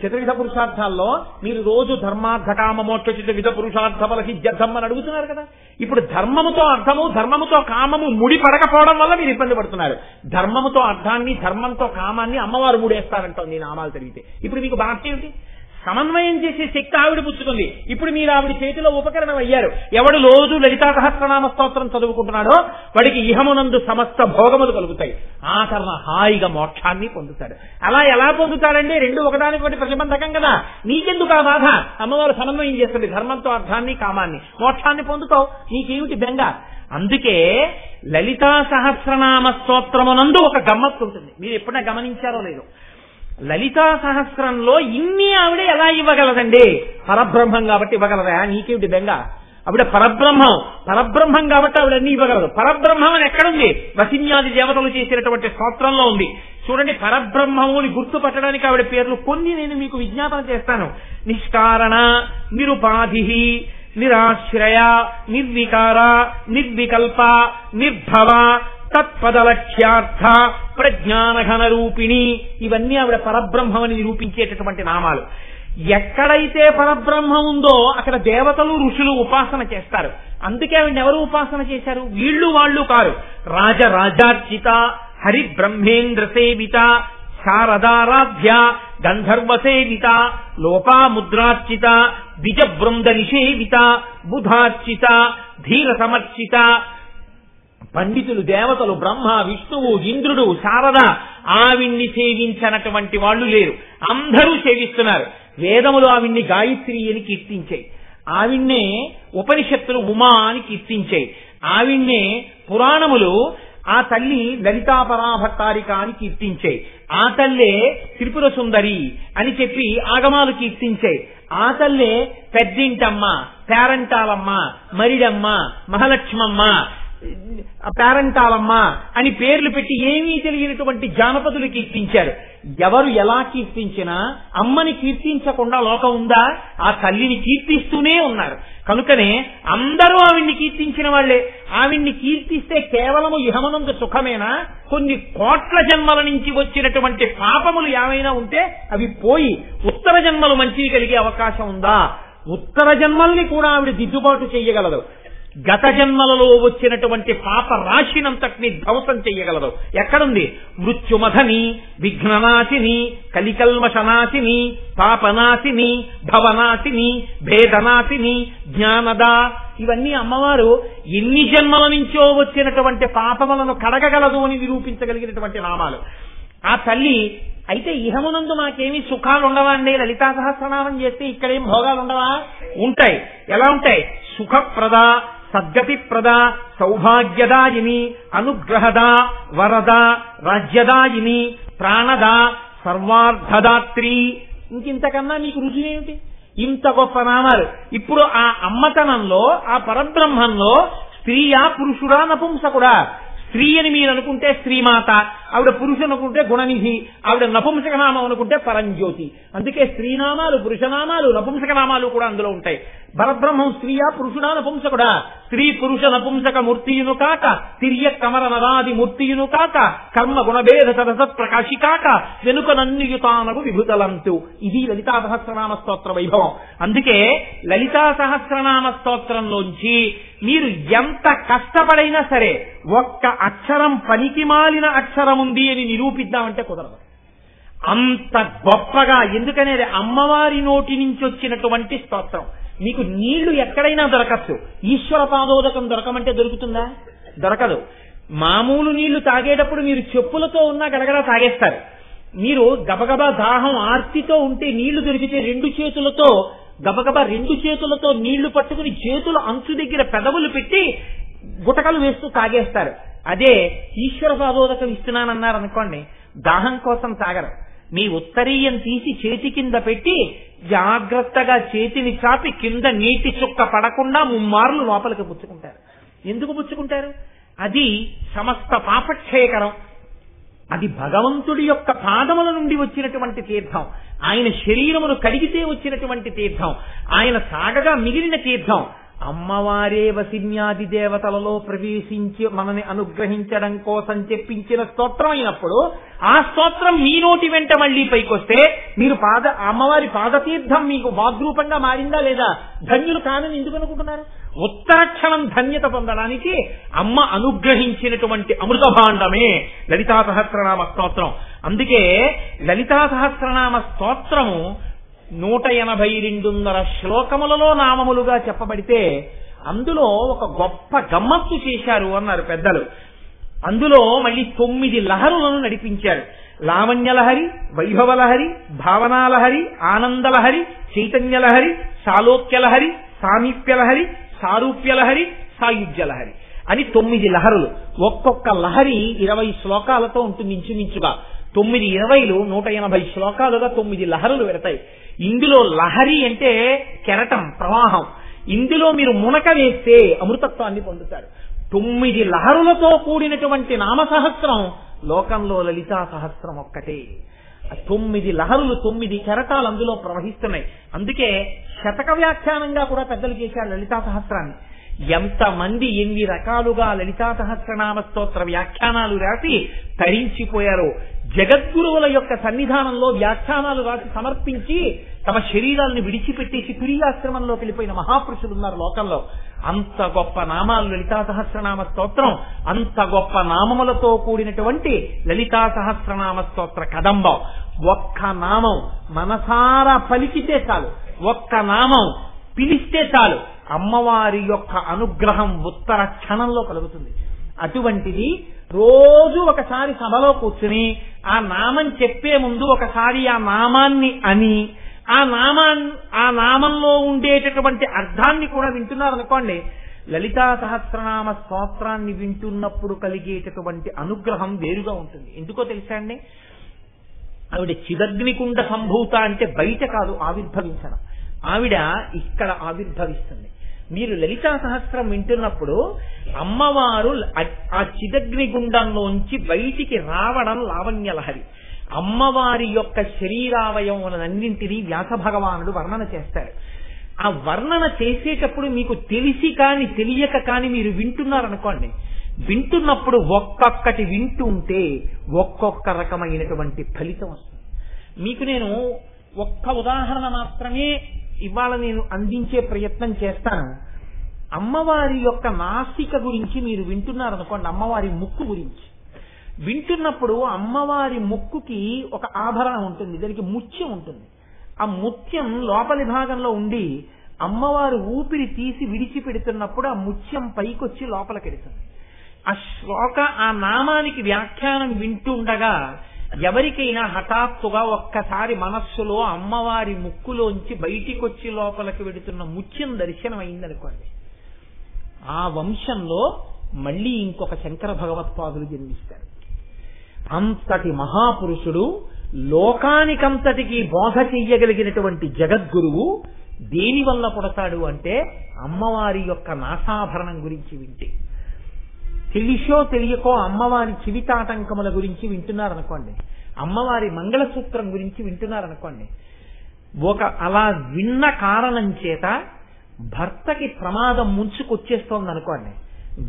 చతుర్విధ పురుషార్థాల్లో మీరు రోజు ధర్మార్థ కామ మోక్ష చతుర్విధ పురుషార్థ ఫలసిద్ధ్యర్థం అని అడుగుతున్నారు కదా. ఇప్పుడు ధర్మముతో అర్థము, ధర్మముతో కామము ముడి పడకపోవడం వల్ల మీరు ఇబ్బంది పడుతున్నారు. ధర్మముతో అర్థాన్ని, ధర్మంతో కామాన్ని అమ్మవారు ముడేస్తారంటోంది నామాలు తిరిగితే. ఇప్పుడు మీకు బాధ్యత ఏమిటి? సమన్వయం చేసే శక్తి ఆవిడ పుచ్చుకుంది. ఇప్పుడు మీరు ఆవిడ చేతిలో ఉపకరణం అయ్యారు. ఎవడు రోజు లలితా సహస్రనామ స్తోత్రం చదువుకుంటున్నాడో వాడికి ఇహమునందు సమస్త భోగములు కలుగుతాయి. ఆఖరణ హాయిగా మోక్షాన్ని పొందుతాడు. అలా ఎలా పొందుతాడంటే, రెండు ఒకదానికొకటి ప్రతిబంధకం కదా. నీకెందుకు ఆ బాధ? అమ్మవారు సమన్వయం చేస్తుంది ధర్మంతో అర్థాన్ని, కామాన్ని. మోక్షాన్ని పొందుతావు, నీకేమిటి బెంగ? అందుకే లలితా సహస్రనామ స్తోత్రమునందు ఒక గమ్మత్తు ఉంటుంది. మీరు ఎప్పుడైనా గమనించారో లేదో, లలితా సహస్రంలో ఇన్ని ఆవిడ ఎలా ఇవ్వగలదండి? పరబ్రహ్మం కాబట్టి ఇవ్వగలదా? నీకేమిటి బెంగ? ఆవిడ పరబ్రహ్మం కాబట్టి ఆవిడ అన్ని ఇవ్వగలదు. పరబ్రహ్మం అని ఎక్కడుంది? వశిన్యాది దేవతలు చేసినటువంటి స్తోత్రంలో ఉంది. చూడండి, పరబ్రహ్మముని గుర్తుపట్టడానికి ఆవిడ పేర్లు కొన్ని నేను మీకు విజ్ఞాపన చేస్తాను. నిష్కారణ, నిరుపాధి, నిరాశ్రయ, నిర్వికార, నిర్వికల్ప, నిర్భవ, తత్పదలక్ష్యార్థ, ప్రజ్ఞానఘన రూపిణి. ఇవన్నీ ఆవిడ పరబ్రహ్మని నిరూపించేటటువంటి నామాలు. ఎక్కడైతే పరబ్రహ్మం ఉందో అక్కడ దేవతలు, ఋషులు ఉపాసన చేస్తారు. అందుకే ఆవిడ ఎవరు ఉపాసన చేశారు? వీళ్ళు వాళ్ళు కారు. రాజరాజార్చిత, హరి బ్రహ్మేంద్ర సేవిత, శారదారాధ్య, గంధర్వ సేవిత, లోపాముద్రార్చిత, ద్విజ బృంద నిషేవిత, బుధార్చిత, ధీర సమర్చిత. పండితులు, దేవతలు, బ్రహ్మ, విష్ణువు, ఇంద్రుడు, శారద, ఆవిణ్ణి సేవించనటువంటి వాళ్ళు లేరు. అందరూ సేవిస్తున్నారు. వేదములు ఆవిణ్ణి గాయత్రి అని కీర్తించాయి. ఆవిణ్ణే ఉపనిషత్తులు ఉమా అని కీర్తించాయి. ఆవిణ్ణే పురాణములు ఆ తల్లి లలితా పరాభట్టారిక అని కీర్తించాయి. ఆ తల్లే త్రిపుర సుందరి అని చెప్పి ఆగమాలు కీర్తించాయి. ఆ తల్లే పెద్దింటమ్మ, పేరంటాలమ్మ, మరిడమ్మ, మహాలక్ష్మమ్మ, పేరంటాలమ్మ అని పేర్లు పెట్టి ఏమీ తెలియనటువంటి జానపదులు కీర్తించారు. ఎవరు ఎలా కీర్తించినా అమ్మని కీర్తించకుండా లోకం ఉందా? ఆ తల్లిని కీర్తిస్తూనే ఉన్నారు. కనుకనే అందరూ ఆవిడ్ని కీర్తించిన వాళ్లే. ఆవిడ్ని కీర్తిస్తే కేవలము ఇహమనందు సుఖమేనా? కొన్ని కోట్ల జన్మల నుంచి వచ్చినటువంటి పాపములు ఏమైనా ఉంటే అవి పోయి ఉత్తర జన్మలు మంచివి కలిగే అవకాశం ఉందా? ఉత్తర జన్మల్ని కూడా ఆవిడ దిద్దుబాటు చేయగలదు. గత జన్మలలో వచ్చినటువంటి పాప రాశినంతటిని ధ్వంసం చెయ్యగలదు. ఎక్కడుంది? మృత్యుమధని, విఘ్ననాశిని, కలికల్మషనాశిని, పాపనాశిని, భవనాశిని, భేదనాశిని, జ్ఞానద. ఇవన్నీ అమ్మవారు ఎన్ని జన్మల నుంచో వచ్చినటువంటి పాపములను కడగగలదు అని నిరూపించగలిగినటువంటి నామాలు. ఆ తల్లి అయితే ఇహమునందు మాకేమీ సుఖాలు ఉండవా అండి? లలితా సహస్రనామం చేస్తే ఇక్కడేం భోగాలు ఉండవా? ఉంటాయి. ఎలా ఉంటాయి? సుఖప్రద, సద్గతిప్రద, సౌభాగ్యదాయిని, అనుగ్రహద, వరద, రాజ్యదాయిని, ప్రాణద, సర్వార్థదాత్రి. ఇంకింతకన్నా మీకు రుచి ఏమిటి? ఇంత గొప్ప నామాలు. ఇప్పుడు ఆ అమ్మతనంలో, ఆ పరబ్రహ్మంలో స్త్రీయా పురుషుడా నపుంసకుడా? స్త్రీ అని మీరు అనుకుంటే శ్రీమాత, ఆవిడ పురుషుడు అనుకుంటే గుణనిధి, ఆవిడ నపుంసక నామం అనుకుంటే పరంజ్యోతి. అందుకే స్త్రీనామాలు, పురుషనామాలు, నపుంసక నామాలు కూడా అందులో ఉంటాయి. పరబ్రహ్మం స్త్రీయా పురుషుడా నపుంసకుడా? స్త్రీ పురుష నపుంసక మూర్తియును కాక, తిర్య కమర నరాది మూర్తియును కాక, కర్మ గుణభేద సరసత్ ప్రకాశి కాక, వెనుక నన్నియుతానగు విభుతలంతు. ఇది లలితా సహస్రనామ స్తోత్ర వైభవం. అందుకే లలితా సహస్రనామ స్తోత్రంలోంచి మీరు ఎంత కష్టపడైనా సరే ఒక్క అక్షరం పనికి మాలిన అక్షరం ఉంది అని నిరూపిద్దామంటే కుదరదు. అంత గొప్పగా, ఎందుకనేది అమ్మవారి నోటి నుంచి వచ్చినటువంటి స్తోత్రం. మీకు నీళ్లు ఎక్కడైనా దొరకచ్చు, ఈశ్వర పాదోదకం దొరకమంటే దొరుకుతుందా? దొరకదు. మామూలు నీళ్లు తాగేటప్పుడు మీరు చెప్పులతో ఉన్నా గడగడ తాగేస్తారు. మీరు గబగబా దాహం ఆర్తితో ఉంటే నీళ్లు దొరికితే రెండు చేతులతో గబగబా నీళ్లు పట్టుకుని చేతుల అంచు దగ్గర పెదవులు పెట్టి గుటకలు వేస్తూ తాగేస్తారు. అదే ఈశ్వర పాదోదకం ఇస్తున్నానన్నారు అనుకోండి, దాహం కోసం తాగరు. మీ ఉత్తరీయం తీసి చేతి కింద పెట్టి జాగ్రత్తగా చేతిని చాపి కింద నీటి చుక్క పడకుండా ముమ్మార్లు లోపలికి పుచ్చుకుంటారు. ఎందుకు పుచ్చుకుంటారు? అది సమస్త పాపక్షయకరం. అది భగవంతుడి యొక్క పాదముల నుండి వచ్చినటువంటి తీర్థం. ఆయన శరీరమును కడిగితే వచ్చినటువంటి తీర్థం. ఆయన సాగగా మిగిలిన తీర్థం. అమ్మవారే వసిన్యాది దేవతలలో ప్రవేశించి మనని అనుగ్రహించడం కోసం చెప్పించిన స్తోత్రం అయినప్పుడు ఆ స్తోత్రం మీ నోటి వెంట మళ్లీ పైకొస్తే మీరు అమ్మవారి పాదతీర్థం మీకు వాగ్రూపంగా మారిందా లేదా? ధన్యులు కానని ఎందుకు అనుకుంటున్నారు? ఉత్తరక్షణం ధన్యత పొందడానికి అమ్మ అనుగ్రహించినటువంటి అమృత భాండమే లలితా సహస్రనామ స్తోత్రం. అందుకే లలితా సహస్రనామ స్తోత్రము 182 శ్లోకములలో నామములుగా చెప్పబడితే అందులో ఒక గొప్ప గమ్మత్తు చేశారు అన్నారు పెద్దలు. అందులో మళ్ళీ 9 లహరులను నడిపించారు. లావణ్యలహరి, వైభవలహరి, భావనాలహరి, ఆనందలహరి, చైతన్యలహరి, సాలోక్యలహరి, సామీప్యలహరి, సారూప్యలహరి, సాయుజ్యలహరి అని 9 లహరులు. ఒక్కొక్క లహరి 20 శ్లోకాలతో ఉంటుంది ఇంచుమించుగా. 9 20లు 180 శ్లోకాలుగా 9 లహరులు పెడతాయి. ఇందులో లహరి అంటే కెరటం, ప్రవాహం. ఇందులో మీరు మునక వేస్తే అమృతత్వాన్ని పొందుతారు. 9 లహరులతో కూడినటువంటి నామసహస్రం లోకంలో లలితా సహస్రం ఒక్కటే. 9 లహరులు, 9 కెరటాలు అందులో ప్రవహిస్తున్నాయి. అందుకే శతక వ్యాఖ్యానంగా కూడా పెద్దలు చేశారు లలితా సహస్రాన్ని. ఎంతమంది ఎన్ని రకాలుగా లలితా సహస్రనామ స్తోత్ర వ్యాఖ్యానాలు రాసి తరించిపోయారో. జగద్గురువుల యొక్క సన్నిధానంలో వ్యాఖ్యానాలు రాసి సమర్పించి తమ శరీరాలను విడిచిపెట్టేసి తురియాశ్రమంలోకి వెళ్ళిపోయిన మహాపురుషులు ఉన్నారు లోకంలో. అంత గొప్ప నామాలు లలితా సహస్రనామ స్తోత్రం. అంత గొప్ప నామములతో కూడినటువంటి లలితా సహస్రనామ స్తోత్ర కదంబం. ఒక్క నామం మనసారా పలికితే చాలు, ఒక్క నామం పిలిస్తే చాలు, అమ్మవారి యొక్క అనుగ్రహం ఉత్తర క్షణంలో కలుగుతుంది. అటువంటిది రోజు ఒకసారి సభలో కూర్చుని ఆ నామం చెప్పే ముందు ఒకసారి ఆ నామాన్ని అని ఆ నామంలో ఉండేటటువంటి అర్థాన్ని కూడా వింటున్నారనుకోండి, లలితా సహస్రనామ స్తోత్రాన్ని వింటున్నప్పుడు కలిగేటటువంటి అనుగ్రహం వేరుగా ఉంటుంది. ఎందుకో తెలుసా అండి? ఆవిడ చిదగ్నికుండ సంభూత అంటే బయట కాదు ఆవిర్భవించడం, ఆవిడ ఇక్కడ ఆవిర్భవిస్తుంది. మీరు లలితా సహస్రం వింటున్నప్పుడు అమ్మవారు ఆ చిదగ్ని గుండంలోంచి బయటికి రావడం లావణ్యలహరి. అమ్మవారి యొక్క శరీరావయములన్నింటినీ వ్యాస భగవానుడు వర్ణన చేస్తారు. ఆ వర్ణన చేసేటప్పుడు మీకు తెలిసి కాని తెలియక కాని మీరు వింటున్నారనుకోండి, వింటున్నప్పుడు ఒక్కొక్కటి వింటుంటే ఒక్కొక్క రకమైనటువంటి ఫలితం వస్తుంది. మీకు నేను ఒక్క ఉదాహరణ మాత్రమే ఇవాళ నేను అందించే ప్రయత్నం చేస్తాను. అమ్మవారి యొక్క నాసిక గురించి మీరు వింటున్నారనుకోండి, అమ్మవారి ముక్కు గురించి వింటున్నప్పుడు అమ్మవారి ముక్కుకి ఒక ఆభరణం ఉంటుంది, దానికి ముత్యం ఉంటుంది. ఆ ముత్యం లోపలి భాగంలో ఉండి అమ్మవారు ఊపిరి తీసి విడిచిపెడుతున్నప్పుడు ఆ ముత్యం పైకొచ్చి లోపలికెడుతుంది. ఆ నామానికి వ్యాఖ్యానం వింటుండగా ఎవరికైనా హఠాత్తుగా ఒక్కసారి మనస్సులో అమ్మవారి ముక్కులోంచి బయటికొచ్చి లోపలికి వెడుతున్న ముత్యం దర్శనం అయిందనుకోండి, ఆ వంశంలో మళ్ళీ ఇంకొక శంకర భగవత్పాదులు జన్మిస్తారు. అంతటి మహాపురుషుడు, లోకానికంతటికి బోధ చెయ్యగలిగినటువంటి జగద్గురువు దేని వల్ల పుడతాడు అంటే అమ్మవారి యొక్క నాసాభరణం గురించి వింటే. తెలిసో తెలియకో అమ్మవారి చివితాటంకముల గురించి వింటున్నారనుకోండి, అమ్మవారి మంగళసూత్రం గురించి వింటున్నారనుకోండి, అలా విన్న కారణం చేత భర్తకి ప్రమాదం ముంచుకొచ్చేస్తోంది అనుకోండి,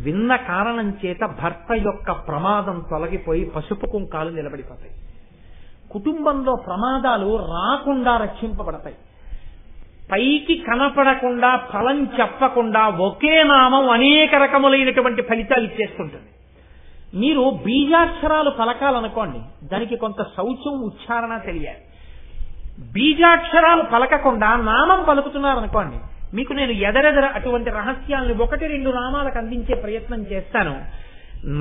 విన్న కారణం చేత భర్త యొక్క ప్రమాదం తొలగిపోయి పసుపు కుంకాలు నిలబడిపోతాయి. కుటుంబంలో ప్రమాదాలు రాకుండా రక్షింపబడతాయి. పైకి కనపడకుండా, ఫలం చెప్పకుండా ఒకే నామం అనేక రకములైనటువంటి ఫలితాలు ఇచ్చేస్తుంటుంది. మీరు బీజాక్షరాలు పలకాలనుకోండి, దానికి కొంత శౌచం, ఉచ్చారణ తెలియాలి. బీజాక్షరాలు పలకకుండా నామం పలుకుతున్నారనుకోండి, మీకు నేను ఎదరెదర అటువంటి రహస్యాలను 1-2 నామాలకు అందించే ప్రయత్నం చేస్తాను.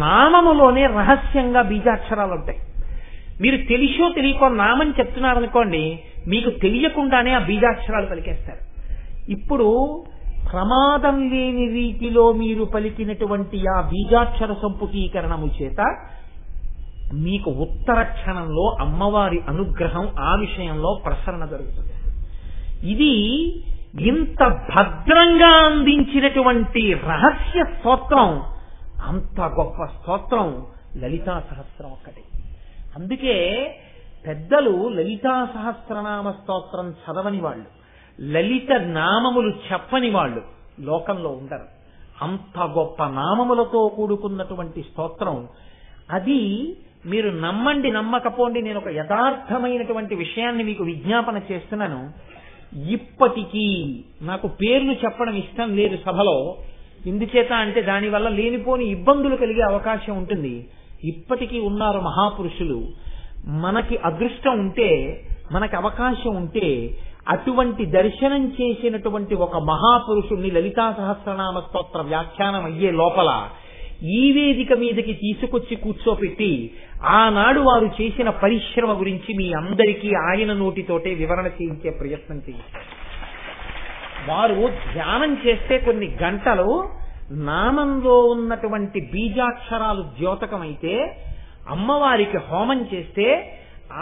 నామములోనే రహస్యంగా బీజాక్షరాలు ఉంటాయి. మీరు తెలిసో తెలియకో నామం చెప్తున్నారనుకోండి, మీకు తెలియకుండానే ఆ బీజాక్షరాలు పలికేస్తారు. ఇప్పుడు ప్రమాదం లేని రీతిలో మీరు పలికినటువంటి ఆ బీజాక్షర సంపుటీకరణము చేత మీకు ఉత్తర క్షణంలో అమ్మవారి అనుగ్రహం ఆ విషయంలో ప్రసరణ జరుగుతుంది. ఇది ఇంత భద్రంగా అందించినటువంటి రహస్య స్తోత్రం, అంత గొప్ప స్తోత్రం లలితా సహస్రం ఒక్కటి. అందుకే పెద్దలు లలితా సహస్రనామ స్తోత్రం చదవని వాళ్ళు, లలిత నామములు చెప్పని వాళ్ళు లోకంలో ఉండరు. అంత గొప్ప నామములతో కూడుకున్నటువంటి స్తోత్రం అది. మీరు నమ్మండి నమ్మకపోండి, నేను ఒక యథార్థమైనటువంటి విషయాన్ని మీకు విజ్ఞాపన చేస్తున్నాను. ఇప్పటికీ నాకు పేర్లు చెప్పడం ఇష్టం లేదు సభలో, ఎందుచేత అంటే దానివల్ల లేనిపోని ఇబ్బందులు కలిగే అవకాశం ఉంటుంది. ఇప్పటికీ ఉన్నారు మహాపురుషులు. మనకి అదృష్టం ఉంటే, మనకి అవకాశం ఉంటే అటువంటి దర్శనం చేసినటువంటి ఒక మహాపురుషుణ్ణి లలితా సహస్రనామ స్తోత్ర వ్యాఖ్యానం అయ్యే లోపల ఈ వేదిక మీదకి తీసుకొచ్చి కూర్చోపెట్టి ఆనాడు వారు చేసిన పరిశ్రమ గురించి మీ అందరికీ ఆయన నోటితోటే వివరణ చేయించే ప్రయత్నం చేయించారు. వారు ధ్యానం చేస్తే కొన్ని గంటలు నామంలో ఉన్నటువంటి బీజాక్షరాలు ద్యోతకమైతే, అమ్మవారికి హోమం చేస్తే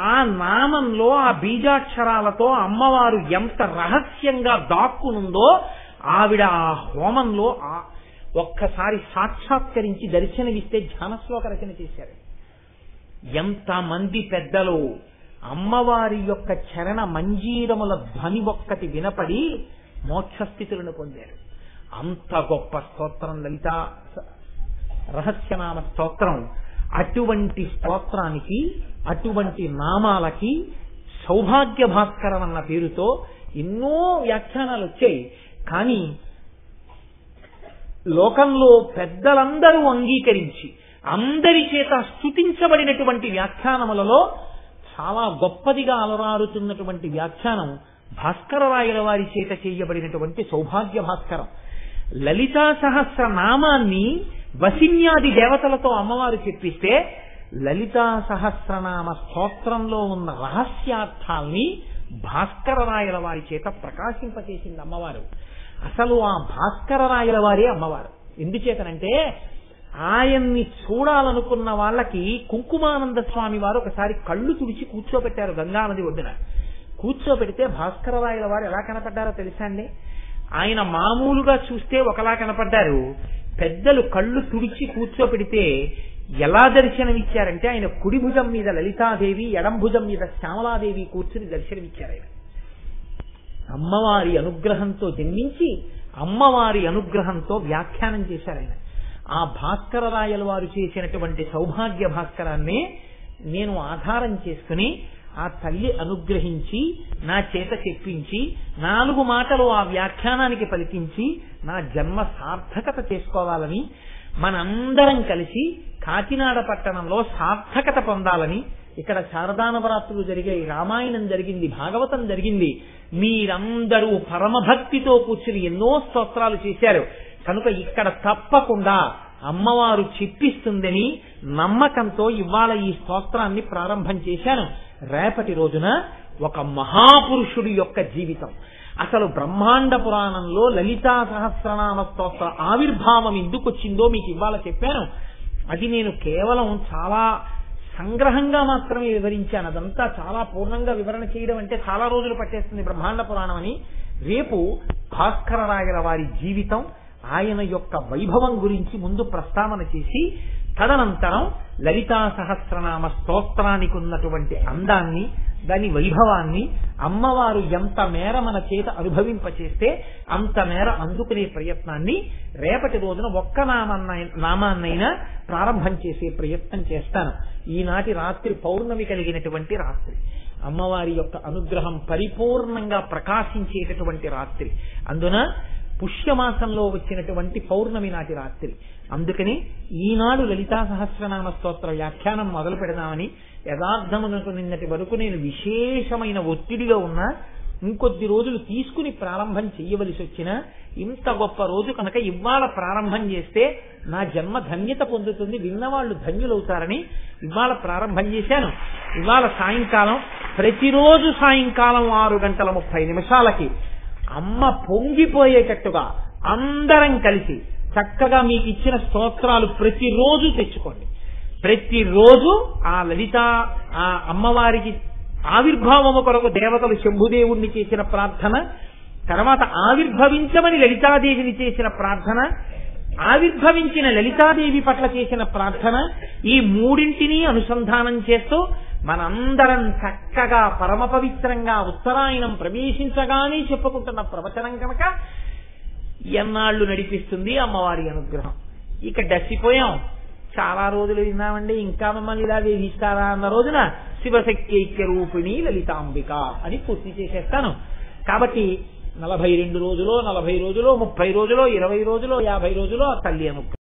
ఆ నామంలో ఆ బీజాక్షరాలతో అమ్మవారు ఎంత రహస్యంగా దాక్కునుందో ఆవిడ ఆ హోమంలో ఒక్కసారి సాక్షాత్కరించి దర్శనమిస్తే ధ్యానశ్లోక రచన చేశారు. ఎంతమంది పెద్దలు అమ్మవారి యొక్క చరణ మంజీరముల ధ్వని ఒక్కటి వినపడి మోక్షస్థితులను పొందారు. అంత గొప్ప స్తోత్రం లలితా రహస్యనామ స్తోత్రం. అటువంటి స్తోత్రానికి, అటువంటి నామాలకి సౌభాగ్య భాస్కరం అన్న పేరుతో ఎన్నో వ్యాఖ్యానాలు వచ్చాయి. కానీ లోకంలో పెద్దలందరూ అంగీకరించి అందరి చేత స్తుతించబడినటువంటి వ్యాఖ్యానములలో చాలా గొప్పదిగా అలరారుతున్నటువంటి వ్యాఖ్యానం భాస్కరరాయల వారి చేత చేయబడినటువంటి సౌభాగ్య భాస్కరం. లలితా సహస్ర నామాన్ని వసిన్యాది దేవతలతో అమ్మవారు చెప్పిస్తే లలితా సహస్రనామ స్తోత్రంలో ఉన్న రహస్యార్థాల్ని భాస్కరరాయల వారి చేత ప్రకాశింపచేసింది అమ్మవారు. అసలు ఆ భాస్కరరాయల వారే అమ్మవారు. ఎందుచేతనంటే ఆయన్ని చూడాలనుకున్న వాళ్ళకి కుంకుమానంద స్వామి వారు ఒకసారి కళ్ళు తుడిచి కూర్చోబెట్టారు గంగానది ఒడ్డున. కూర్చోబెడితే భాస్కరరాయల వారు ఎలా కనపడ్డారో తెలుసా అండి? ఆయన మామూలుగా చూస్తే ఒకలా కనపడ్డారు. పెద్దలు కళ్ళు తుడిచి కూర్చోబెడితే ఎలా దర్శనమిచ్చారంటే ఆయన కుడి భుజం మీద లలితాదేవి, ఎడం భుజం మీద శ్యామలాదేవి కూర్చుని దర్శనమిచ్చారు. ఆయన అమ్మవారి అనుగ్రహంతో జన్మించి అమ్మవారి అనుగ్రహంతో వ్యాఖ్యానం చేశారు. ఆయన ఆ భాస్కరరాయల వారు చేసినటువంటి సౌభాగ్య భాస్కరాన్ని నేను ఆధారం చేసుకుని ఆ తల్లి అనుగ్రహించి నా చేత చెప్పించి 4 మాటలు ఆ వ్యాఖ్యానానికి పలికించి నా జన్మ సార్థకత చేసుకోవాలని మనందరం కలిసి కాకినాడ పట్టణంలో సార్థకత పొందాలని ఇక్కడ శారదా నవరాత్రులు జరిగాయి, రామాయణం జరిగింది, భాగవతం జరిగింది. మీరందరూ పరమభక్తితో కూర్చుని ఎన్నో స్తోత్రాలు చేశారు కనుక ఇక్కడ తప్పకుండా అమ్మవారు చెప్పిస్తుందని నమ్మకంతో ఇవాళ ఈ స్తోత్రాన్ని ప్రారంభం చేశాను. రేపటి రోజున ఒక మహాపురుషుడి యొక్క జీవితం, అసలు బ్రహ్మాండ పురాణంలో లలితా సహస్రనామ స్తోత్ర ఆవిర్భావం ఎందుకు వచ్చిందో మీకు ఇవాళ చెప్పాను. అది నేను కేవలం చాలా సంగ్రహంగా మాత్రమే వివరించాను. అదంతా చాలా పూర్ణంగా వివరణ చేయడం అంటే చాలా రోజులు పట్టేస్తుంది బ్రహ్మాండ పురాణం అని. రేపు భాస్కరరాయల వారి జీవితం, ఆయన యొక్క వైభవం గురించి ముందు ప్రస్తావన చేసి తదనంతరం లలితా సహస్రనామ స్తోత్రానికి ఉన్నటువంటి అందాన్ని, దాని వైభవాన్ని, అమ్మవారు ఎంత మేర మన చేత అనుభవింపచేస్తే అంత మేర అందుకునే ప్రయత్నాన్ని రేపటి రోజున ఒక్క నామాన్నైనా ప్రారంభం చేసే ప్రయత్నం చేస్తాను. ఈనాటి రాత్రి పౌర్ణమి కలిగినటువంటి రాత్రి, అమ్మవారి యొక్క అనుగ్రహం పరిపూర్ణంగా ప్రకాశించేటటువంటి రాత్రి, అందున పుష్యమాసంలో వచ్చినటువంటి పౌర్ణమి నాటి రాత్రి. అందుకని ఈనాడు లలితా సహస్రనామ స్తోత్ర వ్యాఖ్యానం మొదలు పెడదామని యథార్థమునకు నిన్నటి వరకు నేను విశేషమైన ఒత్తిడిలో ఉన్నా, ఇంకొద్ది రోజులు తీసుకుని ప్రారంభం చెయ్యవలసి వచ్చినా ఇంత గొప్ప రోజు కనుక ఇవాళ ప్రారంభం చేస్తే నా జన్మ ధన్యత పొందుతుంది, విన్నవాళ్లు ధన్యులవుతారని ఇవాళ ప్రారంభం చేశాను. ఇవాళ సాయంకాలం, ప్రతిరోజు సాయంకాలం 6:30 అమ్మ పొంగిపోయేటట్టుగా అందరం కలిసి చక్కగా మీకు ఇచ్చిన స్తోత్రాలు ప్రతిరోజు తెచ్చుకోండి. ప్రతిరోజు ఆ లలిత ఆ అమ్మవారికి ఆవిర్భావము కొరకు దేవతలు శంభుదేవుణ్ణి చేసిన ప్రార్థన, తర్వాత ఆవిర్భవించమని లలితాదేవిని చేసిన ప్రార్థన, ఆవిర్భవించిన లలితాదేవి పట్ల చేసిన ప్రార్థన, ఈ మూడింటినీ అనుసంధానం చేస్తూ మనందరం చక్కగా పరమ పవిత్రంగా ఉత్తరాయణం ప్రవేశించగానే చెప్పుకుంటున్న ప్రవచనం కనుక ఎన్నాళ్లు నడిపిస్తుంది అమ్మవారి అనుగ్రహం. ఇక డసిపోయాం, చాలా రోజులు విన్నామండి, ఇంకా మమ్మల్ని ఇలా వేధిస్తారా అన్న రోజున శివశక్తి రూపిణి లలితాంబిక అని పూర్తి చేసేస్తాను. కాబట్టి 42 రోజులో, 40 రోజులో, 30 రోజులో, 20 రోజులో, 50 రోజులో ఆ తల్లి అనుగ్రహం.